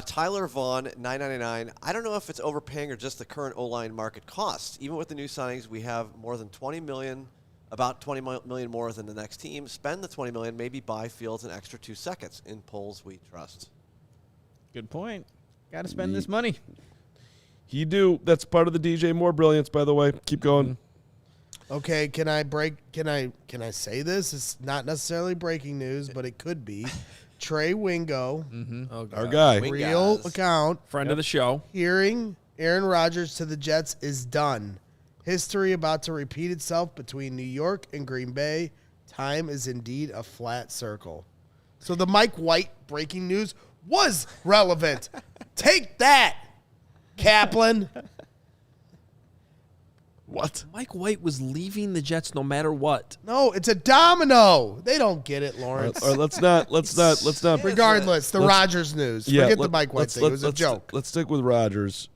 Tyler Vaughn, $9.99. I don't know if it's overpaying or just the current O-line market cost. Even with the new signings, we have more than $20 million, about $20 million more than the next team. Spend the $20 million, maybe buy Fields an extra 2 seconds. In polls, we trust. Good point. Got to spend this money. That's part of the DJ Moore brilliance, by the way. Keep going. Okay, can I say this? It's not necessarily breaking news, but it could be. Trey Wingo, Our guy. real account, Friend of the show. hearing Aaron Rodgers to the Jets is done. History about to repeat itself between New York and Green Bay. Time is indeed a flat circle. So the Mike White breaking news was relevant. Take that, Kaplan. What? Mike White was leaving the Jets no matter what. No, it's a domino. They don't get it, Lawrence. Or let's not. Regardless, the Rodgers news. Forget the Mike White thing. It was a joke. Let's stick with Rodgers.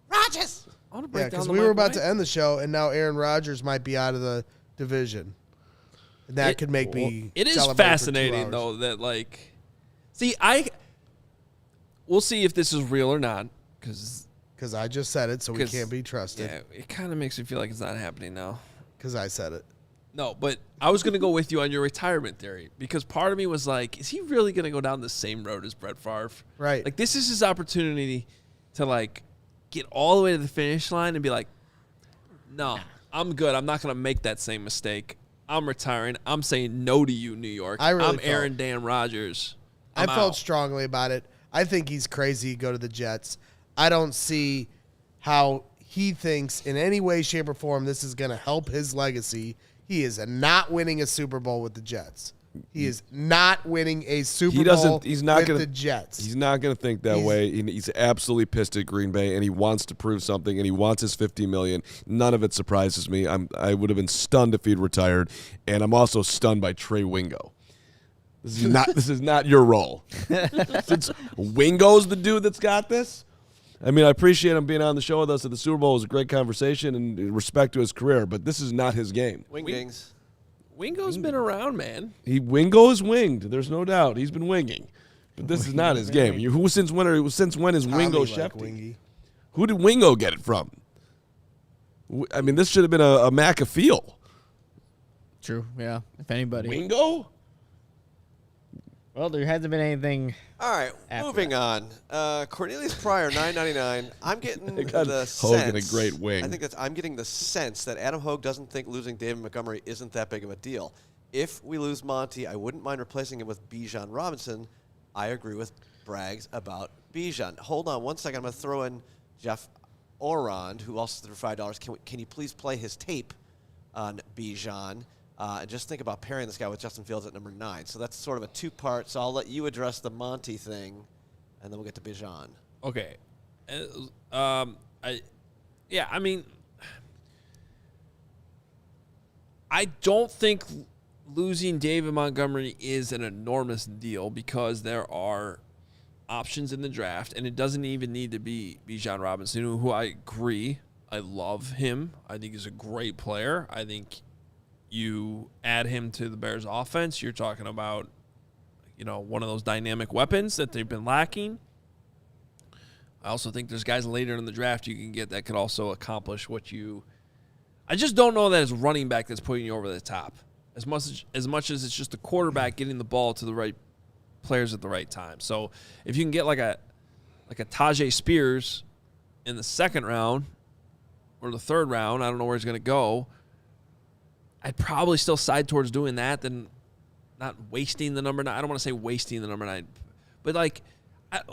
Rodgers. I want to Yeah, break down because the we Mike were about White. to end the show, and now Aaron Rodgers might be out of the division. And that could make me It is celebrate for 2 fascinating hours. though that we'll see if this is real or not because I just said it, so we can't be trusted. yeah, it kind of makes me feel like it's not happening now. Because I said it. No, but I was gonna go with you on your retirement theory because part of me was like, is he really gonna go down the same road as Brett Favre? Right. Like this is his opportunity to like get all the way to the finish line and be like, no, I'm good. I'm not gonna make that same mistake. I'm retiring. I'm saying no to you, New York. I really I'm felt- Aaron Dan Rodgers. I I'm felt out. strongly about it. I think he's crazy to go to the Jets. I don't see how he thinks in any way, shape, or form this is going to help his legacy. He is not winning a Super Bowl with the Jets. He is not winning a Super Bowl He's not with gonna, the Jets. He's not going to think that way. He's absolutely pissed at Green Bay, and he wants to prove something, and he wants his $50 million. None of it surprises me. I would have been stunned if he'd retired, and I'm also stunned by Trey Wingo. This is not your role. Since Wingo's the dude that's got this. I mean, I appreciate him being on the show with us at the Super Bowl. It was a great conversation and respect to his career, but this is not his game. Wingdings. Wingo's been around, man. Wingo is winged. There's no doubt. He's been winging. But this is not his game. Since when is Wingo Tommy like Shefty? Wingy. Who did Wingo get it from? I mean, this should have been a McAfee. True. Yeah. If anybody. Wingo? Well, there hasn't been anything. All right, After moving on. Cornelius Pryor, $9.99. I'm getting got the Hoge sense. in a great wing. I think I'm getting the sense that Adam Hoge doesn't think losing David Montgomery isn't that big of a deal. If we lose Monty, I wouldn't mind replacing him with Bijan Robinson. I agree with Braggs about Bijan. Hold on one second. I'm going to throw in Jeff Orand, who also threw $5. Can you please play his tape on Bijan? And just think about pairing this guy with Justin Fields at number 9. So that's sort of a two-part. So I'll let you address the Monty thing, and then we'll get to Bijan. Okay. I mean, I don't think losing David Montgomery is an enormous deal because there are options in the draft, and it doesn't even need to be Bijan Robinson, who I agree. I love him. I think he's a great player. I think you add him to the Bears offense, you're talking about, one of those dynamic weapons that they've been lacking. I also think there's guys later in the draft you can get that could also accomplish what you – I just don't know that it's running back that's putting you over the top. As much as it's just a quarterback getting the ball to the right players at the right time. So if you can get like a Tajay Spears in the second round or the third round, I don't know where he's going to go, I'd probably still side towards doing that than not wasting the number 9. I don't want to say wasting the number 9, but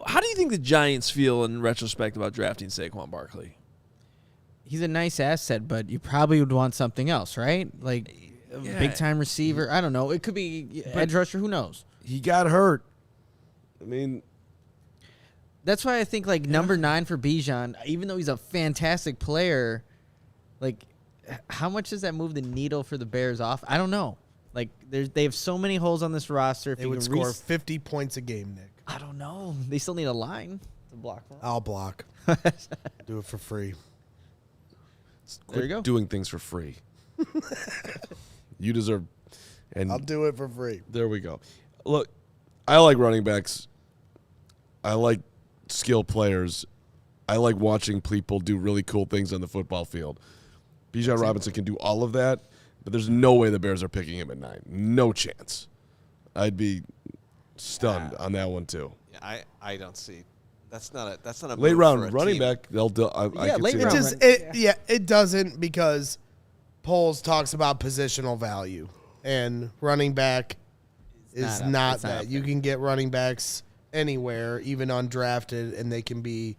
how do you think the Giants feel in retrospect about drafting Saquon Barkley? He's a nice asset, but you probably would want something else, right? Like a big-time receiver. I don't know. It could be edge rusher. Who knows? He got hurt. I mean, that's why I think number 9 for Bijan, even though he's a fantastic player, how much does that move the needle for the Bears off? I don't know. They have so many holes on this roster. If They you would can score 50 points a game, Nick. I don't know. They still need a line to block for him. I'll block. Do it for free. There you go. Doing things for free. You deserve. And I'll do it for free. there we go. Look, I like running backs. I like skilled players. I like watching people do really cool things on the football field. Bijan Robinson can do all of that, but there's no way the Bears are picking him at 9. No chance. I'd be stunned on that one too. Yeah, I don't see That's not a late move round for a running team. back. They'll do. I can late see round that. It doesn't because Poles talks about positional value, and running back is not that. You can get running backs anywhere, even undrafted, and they can be,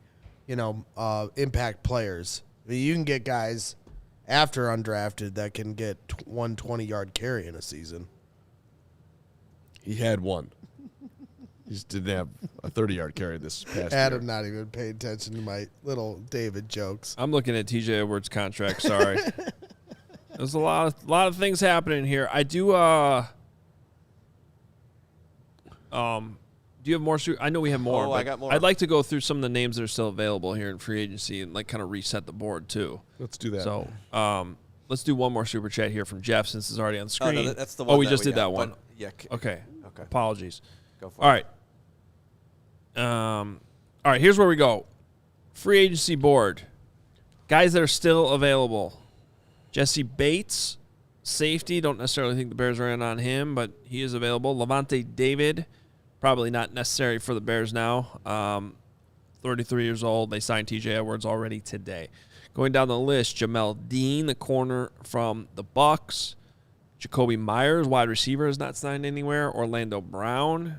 impact players. I mean, you can get guys after undrafted that can get 120-yard carry in a season. He had one. He just didn't have a 30-yard carry this past Adam year. not even paying attention to my little David jokes. I'm looking at TJ Edwards' contract. Sorry. There's a lot of things happening here. I do. Do you have more? I know we have more. Oh, I got more. I'd like to go through some of the names that are still available here in free agency and kind of reset the board too. Let's do that. So let's do one more super chat here from Jeff since it's already on the screen. Oh, no, that's the one. We that just did got, that one. Yeah. Okay. Okay. Apologies. Go for All it. right. All right. Here's where we go. Free agency board. Guys that are still available. Jesse Bates, safety. Don't necessarily think the Bears are in on him, but he is available. Levante David, probably not necessary for the Bears now. 33 years old. They signed TJ Edwards already today. Going down the list, Jamel Dean, the corner from the Bucks. Jacoby Myers, wide receiver, has not signed anywhere. Orlando Brown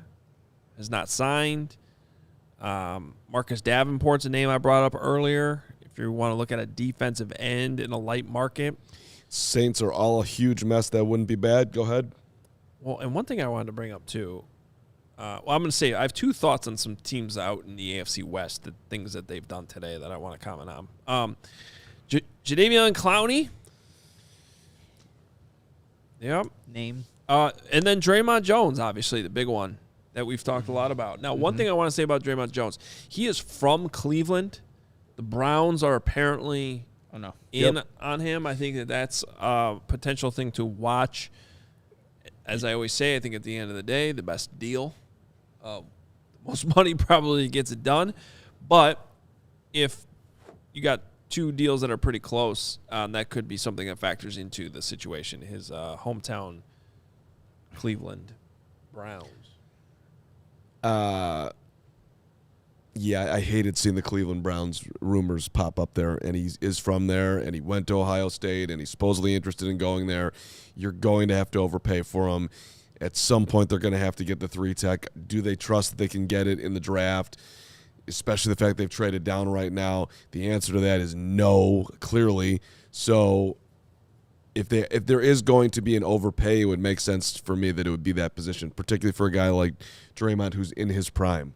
has not signed. Marcus Davenport's a name I brought up earlier. If you want to look at a defensive end in a light market. Saints are all a huge mess. That wouldn't be bad. Go ahead. Well, and one thing I wanted to bring up too. I'm going to say I have two thoughts on some teams out in the AFC West, the things that they've done today that I want to comment on. Jadeveon Clowney. Yep. Name. And then Draymond Jones, obviously, the big one that we've talked a lot about. Now, one thing I want to say about Draymond Jones, he is from Cleveland. The Browns are apparently on him. I think that's a potential thing to watch. As I always say, I think at the end of the day, the best deal. The most money probably gets it done. But if you got two deals that are pretty close, that could be something that factors into the situation. His hometown Cleveland Browns. Yeah, I hated seeing the Cleveland Browns rumors pop up there, and he is from there, and he went to Ohio State, and he's supposedly interested in going there. You're going to have to overpay for him. At some point, they're going to have to get the 3-tech. Do they trust that they can get it in the draft, especially the fact they've traded down right now? The answer to that is no, clearly. So if there is going to be an overpay, it would make sense for me that it would be that position, particularly for a guy like Draymond who's in his prime.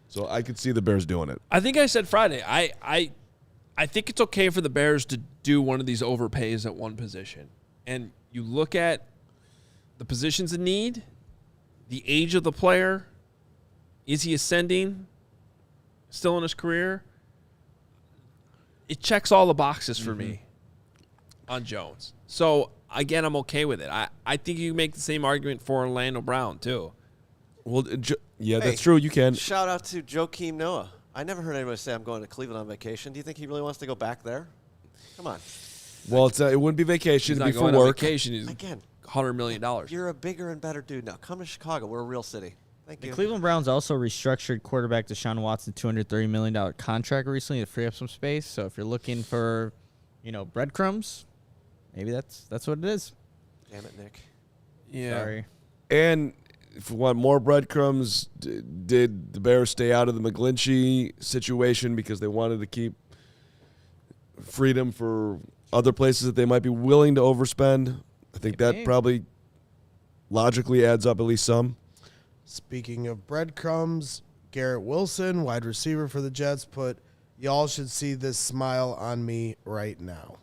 So I could see the Bears doing it. I think I said Friday. I think it's okay for the Bears to do one of these overpays at one position. And you look at the positions in need, the age of the player, is he ascending, still in his career? It checks all the boxes for me on Jones. So, again, I'm okay with it. I think you can make the same argument for Orlando Brown, too. Well, that's true. You can. Shout out to Joakim Noah. I never heard anybody say I'm going to Cleveland on vacation. Do you think he really wants to go back there? Come on. Well, it wouldn't be vacation. He's It'd not be for going on work. vacation. He's Again, $100 million. you're a bigger and better dude now. Come to Chicago. We're a real city. Thank The you. Cleveland Browns also restructured quarterback Deshaun Watson $230 million contract recently to free up some space. So if you're looking for, breadcrumbs, maybe that's what it is. Damn it, Nick. Yeah. Sorry. And if we want more breadcrumbs, did the Bears stay out of the McGlinchey situation because they wanted to keep freedom for other places that they might be willing to overspend? I think that probably logically adds up at least some. Speaking of breadcrumbs, Garrett Wilson, wide receiver for the Jets, put, "Y'all should see this smile on me right now."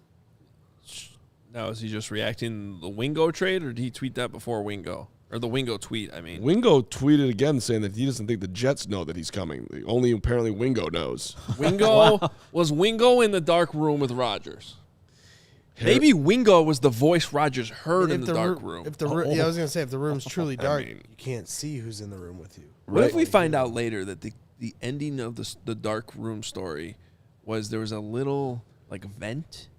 Now, is he just reacting to the Wingo trade, or did he tweet that before Wingo? Or the Wingo tweet, I mean. Wingo tweeted again saying that he doesn't think the Jets know that he's coming. Only apparently Wingo knows. Wingo was Wingo in the dark room with Rodgers. Maybe Wingo was the voice Rodgers heard in the dark room. I was going to say, if the room's truly dark, you can't see who's in the room with you. What if we find out later that the ending of the dark room story was there was a little vent,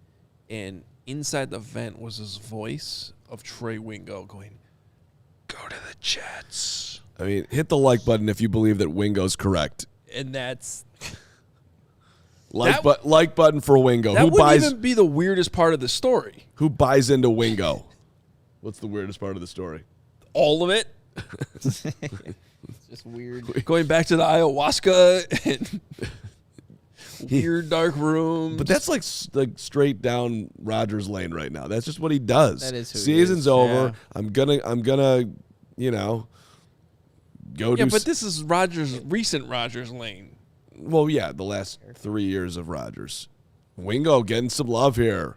and inside the vent was this voice of Trey Wingo going, "Go to the Jets." I mean, hit the like button if you believe that Wingo's correct. And that's Like button for Wingo. That wouldn't even be the weirdest part of the story. Who buys into Wingo? What's the weirdest part of the story? All of it. It's just weird. Going back to the ayahuasca and weird dark rooms. But that's like straight down Rodgers lane right now. That's just what he does. That is who he Season's is. over. Yeah. I'm gonna go do. Yeah, but this is recent Rodgers lane. Well, yeah, the last 3 years of Rodgers. Wingo getting some love here.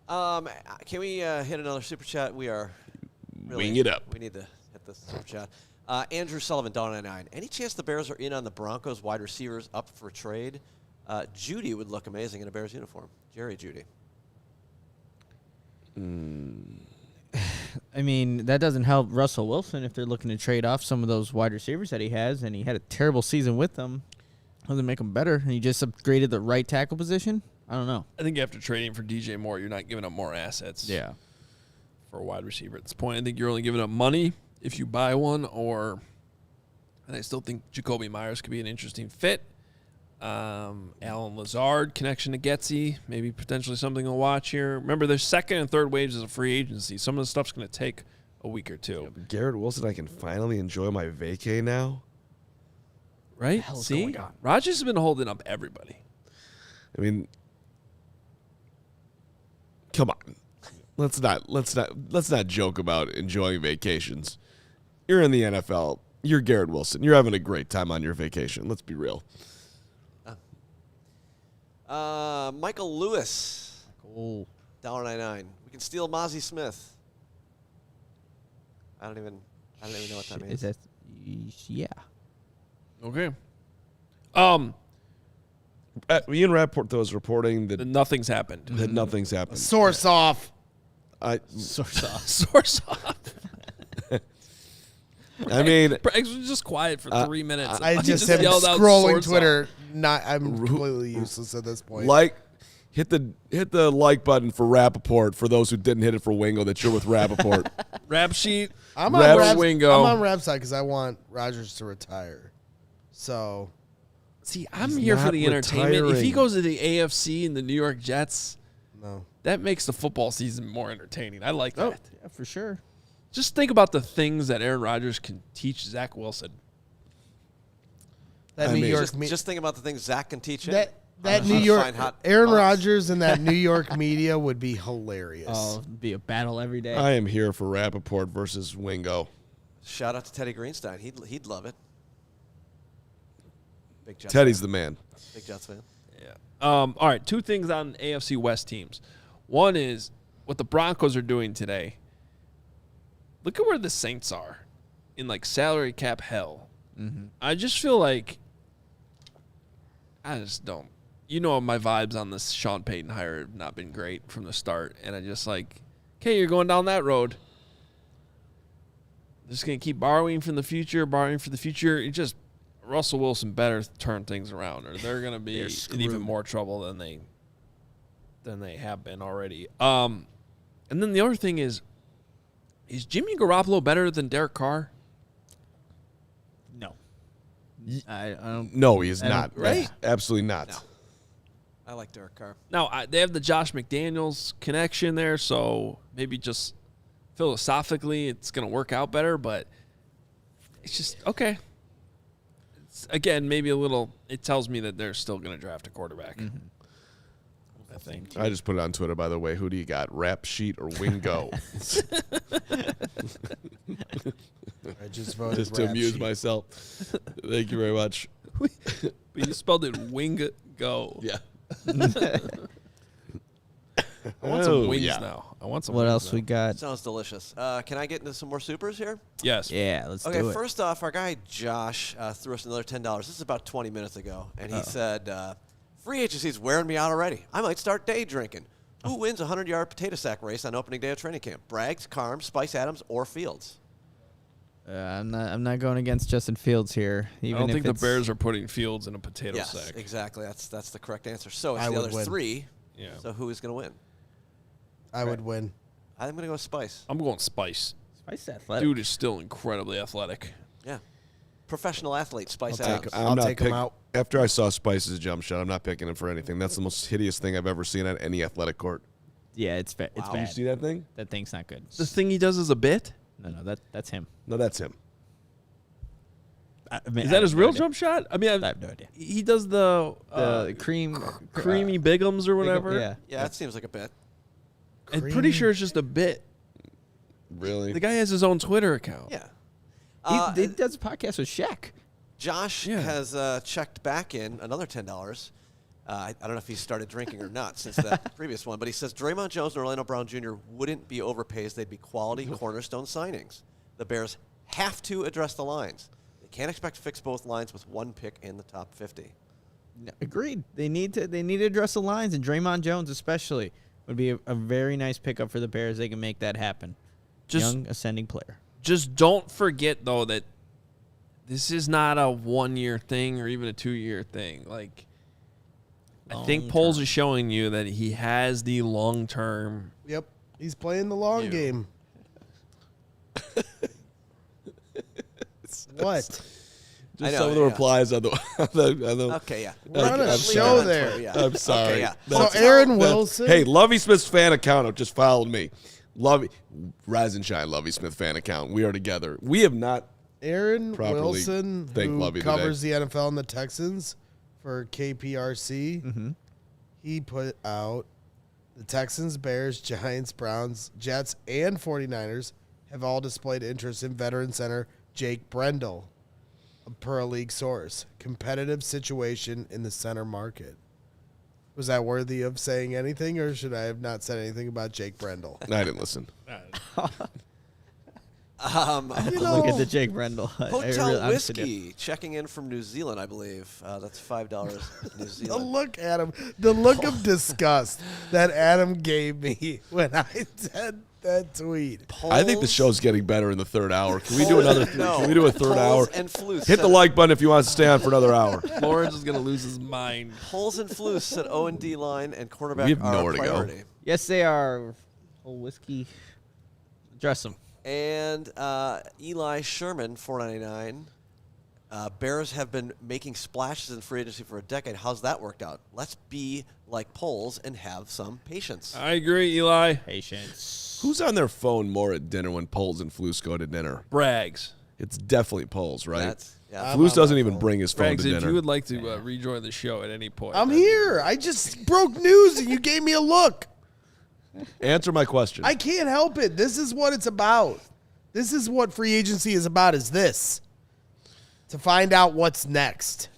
Can we hit another super chat? We are Wing it up. We need to hit the super chat. Andrew Sullivan, $1.99. Any chance the Bears are in on the Broncos wide receivers up for trade? Judy would look amazing in a Bears uniform. Jerry Judy. I mean, that doesn't help Russell Wilson if they're looking to trade off some of those wide receivers that he has, and he had a terrible season with them. Doesn't make him better. And he just upgraded the right tackle position. I don't know. I think after trading for DJ Moore, you're not giving up more assets. Yeah. For a wide receiver at this point, I think you're only giving up money if you buy one, and I still think Jacoby Myers could be an interesting fit. Alan Lazard connection to Getsy, maybe potentially something to watch here. Remember, there's second and third waves of free agency. Some of the stuff's going to take a week or two. Garrett Wilson, I can finally enjoy my vacay now. Right? See, Rodgers has been holding up everybody. I mean, come on. Let's not joke about enjoying vacations. You're in the NFL. You're Garrett Wilson. You're having a great time on your vacation. Let's be real. Michael Lewis. Cool. $1.99. We can steal Mozzie Smith. I don't even know what that means. Is that? Yeah. Okay. Ian Rappaport, though, is reporting that Nothing's happened. nothing's happened. Source off. Source off. Source off. I mean, Braggs was just quiet for 3 minutes. I He just am yelled out scrolling source Twitter. I'm completely useless at this point. hit the like button for Rappaport for those who didn't hit it for Wingo that you're with Rappaport. off. Rap sheet. I'm Rap on Rap's, Wingo. I'm on Rap's side because I want Rodgers to retire. So, See, I'm here for not the entertainment. If he retiring. goes to the AFC and the New York Jets, no. that makes the football season more entertaining. I like that. Yeah, for sure. Just think about the things that Aaron Rodgers can teach Zach Wilson. That I New mean, York Just think about the things Zach can teach him. that How New to York find hot Aaron spots. Rodgers and that New York media would be hilarious. Oh, it'd be a battle every day. I am here for Rappaport versus Wingo. Shout out to Teddy Greenstein. He'd love it. Big Jets Teddy's fan. the man. Big Jets fan. Yeah. All right, two things on AFC West teams. One is what the Broncos are doing today. Look at where the Saints are in like salary cap hell. Mm-hmm. I just feel like I just don't. You know, my vibes on this Sean Payton hire have not been great from the start, and I just like, okay, you're going down that road. Just gonna keep borrowing for the future. It just Russell Wilson better turn things around, or they're gonna be in even more trouble than they have been already. And then the other thing is Jimmy Garoppolo better than Derek Carr? No. I don't. No, he is I don't- not. right? Absolutely not. No. I like Derek Carr. Now, they have the Josh McDaniels connection there, so maybe just philosophically it's going to work out better, but it's just, okay. Again, maybe a little, it tells me that they're still going to draft a quarterback. Mm-hmm. I think. I just put it on Twitter, by the way. Who do you got, Rap Sheet or Wingo? I just voted Just to Rap amuse Sheet. myself. Thank you very much. But you spelled it Wingo. Yeah. I want some wings yeah. now. I want some What wings else now. we got? Sounds delicious. Can I get into some more supers here? Yes. Yeah, let's Okay, do it. first off, our guy Josh threw us another $10. This is about 20 minutes ago, and he said, free agency's wearing me out already. I might start day drinking. Who wins a 100-yard potato sack race on opening day of training camp? Braggs, Carm, Spice Adams, or Fields? I'm not going against Justin Fields here. I Even don't if think the it's- Bears are putting Fields in a potato Yes, sack. exactly. That's the correct answer. So it's I the would other win. three. Yeah. So who is going to win? I would win. I'm going to go with Spice. I'm going Spice. Spice athletic. Dude is still incredibly athletic. Yeah. professional athlete, Spice I'll Adams. I'll take him out. After I saw Spice's jump shot, I'm not picking him for anything. That's the most hideous thing I've ever seen on any athletic court. Yeah, it's bad. It's Did you bad. see that thing? That thing's not good. The thing he does is a bit? No, that's him. No, that's him. I mean, Is I that his have no real idea. jump shot? I mean, I have no idea. he does the creamy bigums or whatever. Yeah. Yeah, that seems like a bit. I'm pretty sure it's just a bit. Really? The guy has his own Twitter account. Yeah. He does a podcast with Shaq. Josh Yeah. has checked back in another $10. I don't know if he started drinking or not since that previous one, but he says Draymond Jones and Orlando Brown Jr. wouldn't be overpaid. They'd be quality cornerstone signings. The Bears have to address the lines. They can't expect to fix both lines with one pick in the top 50. No, agreed. They need to address the lines, and Draymond Jones especially would be a very nice pickup for the Bears. They can make that happen. Young ascending player. Just don't forget though that this is not a 1-year thing or even a 2-year thing. Like, I think polls are showing you that he has the long term. Yep. He's playing the long game. What? I know, Some of the yeah. replies on the Okay, yeah. We're on a I'm show sorry. there. Yeah. I'm sorry. Okay, yeah. So That's- Aaron Wilson. Hey, Lovey Smith's fan account just followed me. Rise and Shine Lovey Smith fan account. We are together. We have not. Aaron properly Wilson, thank who Lovey covers the NFL and the Texans for KPRC, he put out the Texans, Bears, Giants, Browns, Jets, and 49ers have all displayed interest in veteran center Jake Brendel, per a league source. Competitive situation in the center market. Was that worthy of saying anything, or should I have not said anything about Jake Brendel? I didn't listen. Look at the Jake Brendel. Hotel Whiskey checking in from New Zealand, I believe. That's $5 New The Zealand. look at him, the look of disgust that Adam gave me when I said that tweet. I think the show's getting better in the third hour. Can we do another? No. Can we do a third hour? Poles and Flus Hit the said- like button if you want to stay on for another hour. Lawrence is gonna lose his mind. Poles and Flus said O&D line and cornerback We have are nowhere a to go. priority. Yes, they are. Whole whiskey. Address them. And Eli Sherman, $4.99. Bears have been making splashes in free agency for a decade. How's that worked out? Let's be like Poles and have some patience. I agree, Eli. Patience. Who's on their phone more at dinner when Poles and Flus go to dinner? Braggs. It's definitely Poles, right? That's yeah. Flus doesn't even bring his phone Braggs, to if dinner. you would like to rejoin the show at any point. I'm that'd be here. I just broke news and you gave me a look. Answer my question. I can't help it. This is what it's about. This is what free agency is about, is this. To find out what's next.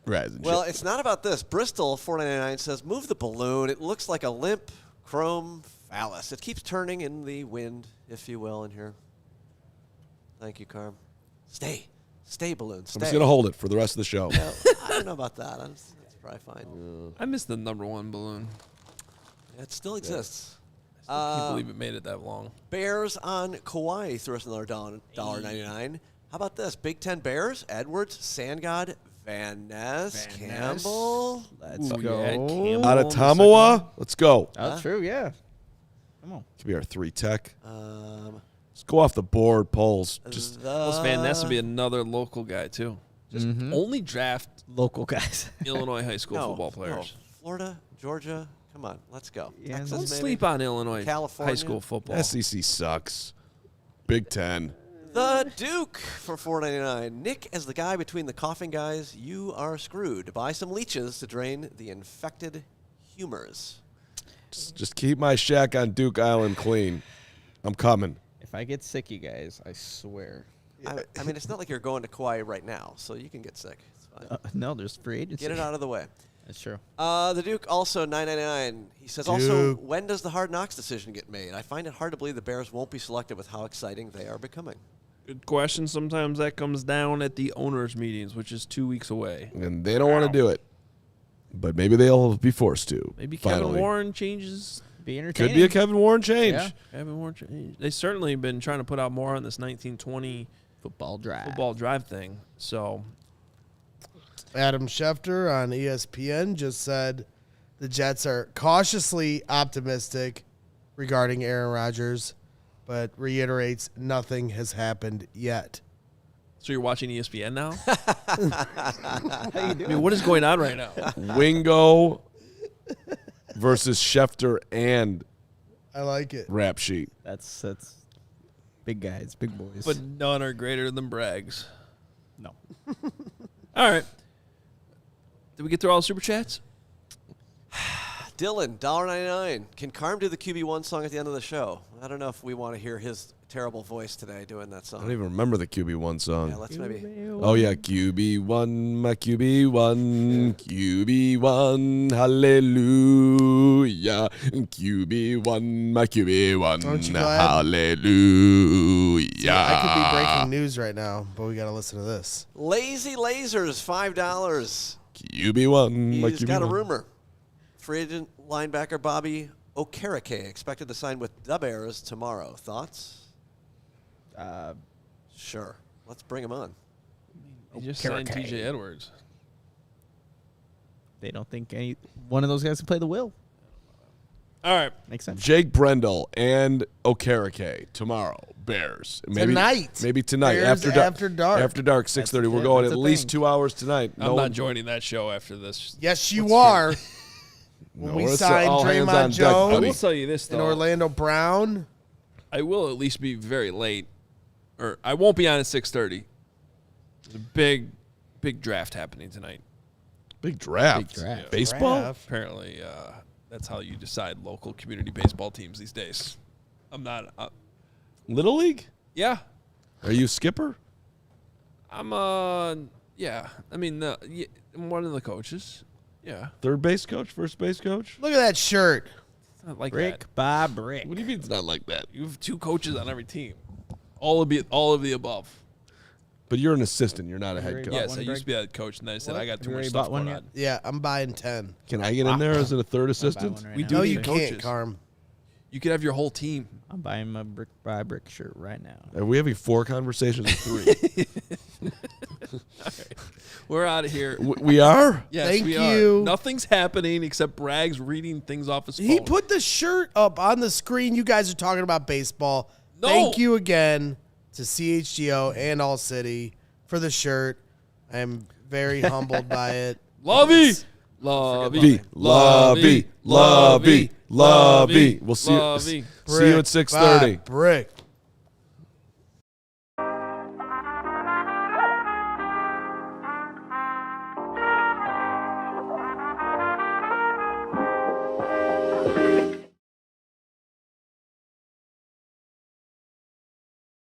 Well, it's not about this. Bristol, $4.99 says, move the balloon. It looks like a limp chrome phallus. It keeps turning in the wind, if you will, in here. Thank you, Carm. Stay, balloon. Stay. I'm just gonna hold it for the rest of the show. Well, I don't know about that. That's probably fine. I missed the #1 balloon. It still exists. I can't believe it made it that long. Bears on Kauai threw us another $1.99. How about this? Big Ten Bears, Edwards, Sandgod, Van Ness, Campbell. Let's Ooh, go. yeah, Campbell Out on of the second Tamawa, let's go. That's true, yeah. Come on. Could be our 3 tech. Let's go off the board, Poles. Just Plus Van Ness would be another local guy too. Just only draft Local guys. Illinois high school football players. No. Florida, Georgia. Come on, let's go. Yeah, Texas, Don't maybe? sleep on Illinois California. high school football. SEC sucks. Big Ten. The Duke for $4.99. Nick, as the guy between the coughing guys, you are screwed. Buy some leeches to drain the infected humors. Just keep my shack on Duke Island clean. I'm coming. If I get sick, you guys, I swear. I mean, it's not like you're going to Kauai right now, so you can get sick. It's fine. No, there's free agency. Get it out of the way. That's true. The Duke also $9.99. He says also, when does the Hard Knocks decision get made? I find it hard to believe the Bears won't be selected with how exciting they are becoming. Good question. Sometimes that comes down at the owners' meetings, which is 2 weeks away. And they don't want to do it. But maybe they'll be forced to. Maybe finally. Kevin Warren changes. Be entertaining. Could be a Kevin Warren change. Yeah. Kevin Warren change. They certainly have been trying to put out more on this 1920 Football drive. football drive thing. So Adam Schefter on ESPN just said the Jets are cautiously optimistic regarding Aaron Rodgers, but reiterates nothing has happened yet. So you're watching ESPN now? How you doing? I mean, what is going on right now? Wingo versus Schefter and I like it. Rap Sheet. That's big guys, big boys. But none are greater than Braggs. no. All right. Did we get through all the super chats? Dylan, $1.99. Can Carm do the QB1 song at the end of the show? I don't know if we want to hear his terrible voice today doing that song. I don't even remember the QB1 song. Yeah, let's maybe. Oh, yeah, QB1, my QB1, QB1, hallelujah. QB1, my QB1, Aren't you glad? hallelujah. I could be breaking news right now, but we got to listen to this. Lazy Lasers, $5. QB1, my He's QB1. got a rumor. Free agent linebacker Bobby Okereke expected to sign with the Bears tomorrow. Thoughts? Sure. Let's bring him on. He just signed TJ Edwards. They don't think one of those guys can play the will. All right. Makes sense. Jake Brendel and Okereke tomorrow. Bears. Tonight. Maybe tonight. Bears after dark. After dark, 6:30. We're going that's at the least thing. 2 hours tonight. I'm not joining that show after this. Yes, you are. When we it's signed all hands on Draymond deck, I buddy. will tell you this, and though. Orlando Brown. I will at least be very late. Or I won't be on at 6:30. There's a big draft happening tonight. Big draft. Big draft. Baseball? Draft. Apparently, that's how you decide local community baseball teams these days. I'm not. Little League? Yeah. Are you skipper? I'm, yeah. I mean, I'm one of the coaches. Yeah. Third base coach? First base coach? Look at that shirt. It's not like Brick that. by brick. What do you mean it's not like that? You have 2 coaches on every team. All of the above. But you're an assistant. You're not a head coach. Yes, one, I Greg? used to be a head coach, and then I said What? I got too You much already stuff bought one going yet? on. Yeah, I'm buying 10. Can I get in there as a third assistant? Right We now. do No, need you coaches. can't, Carm. You could have your whole team. I'm buying my brick by brick shirt right now. Are we having 4 conversations or 3? We're out of here. We are? Yes, Thank we you. are. Nothing's happening except Braggs reading things off his phone. He put the shirt up on the screen. You guys are talking about baseball. No. Thank you again to CHGO and All City for the shirt. I am very humbled by it. Lovey. Lovey. Lovey. We'll see you Lovey. at 6:30. Brick.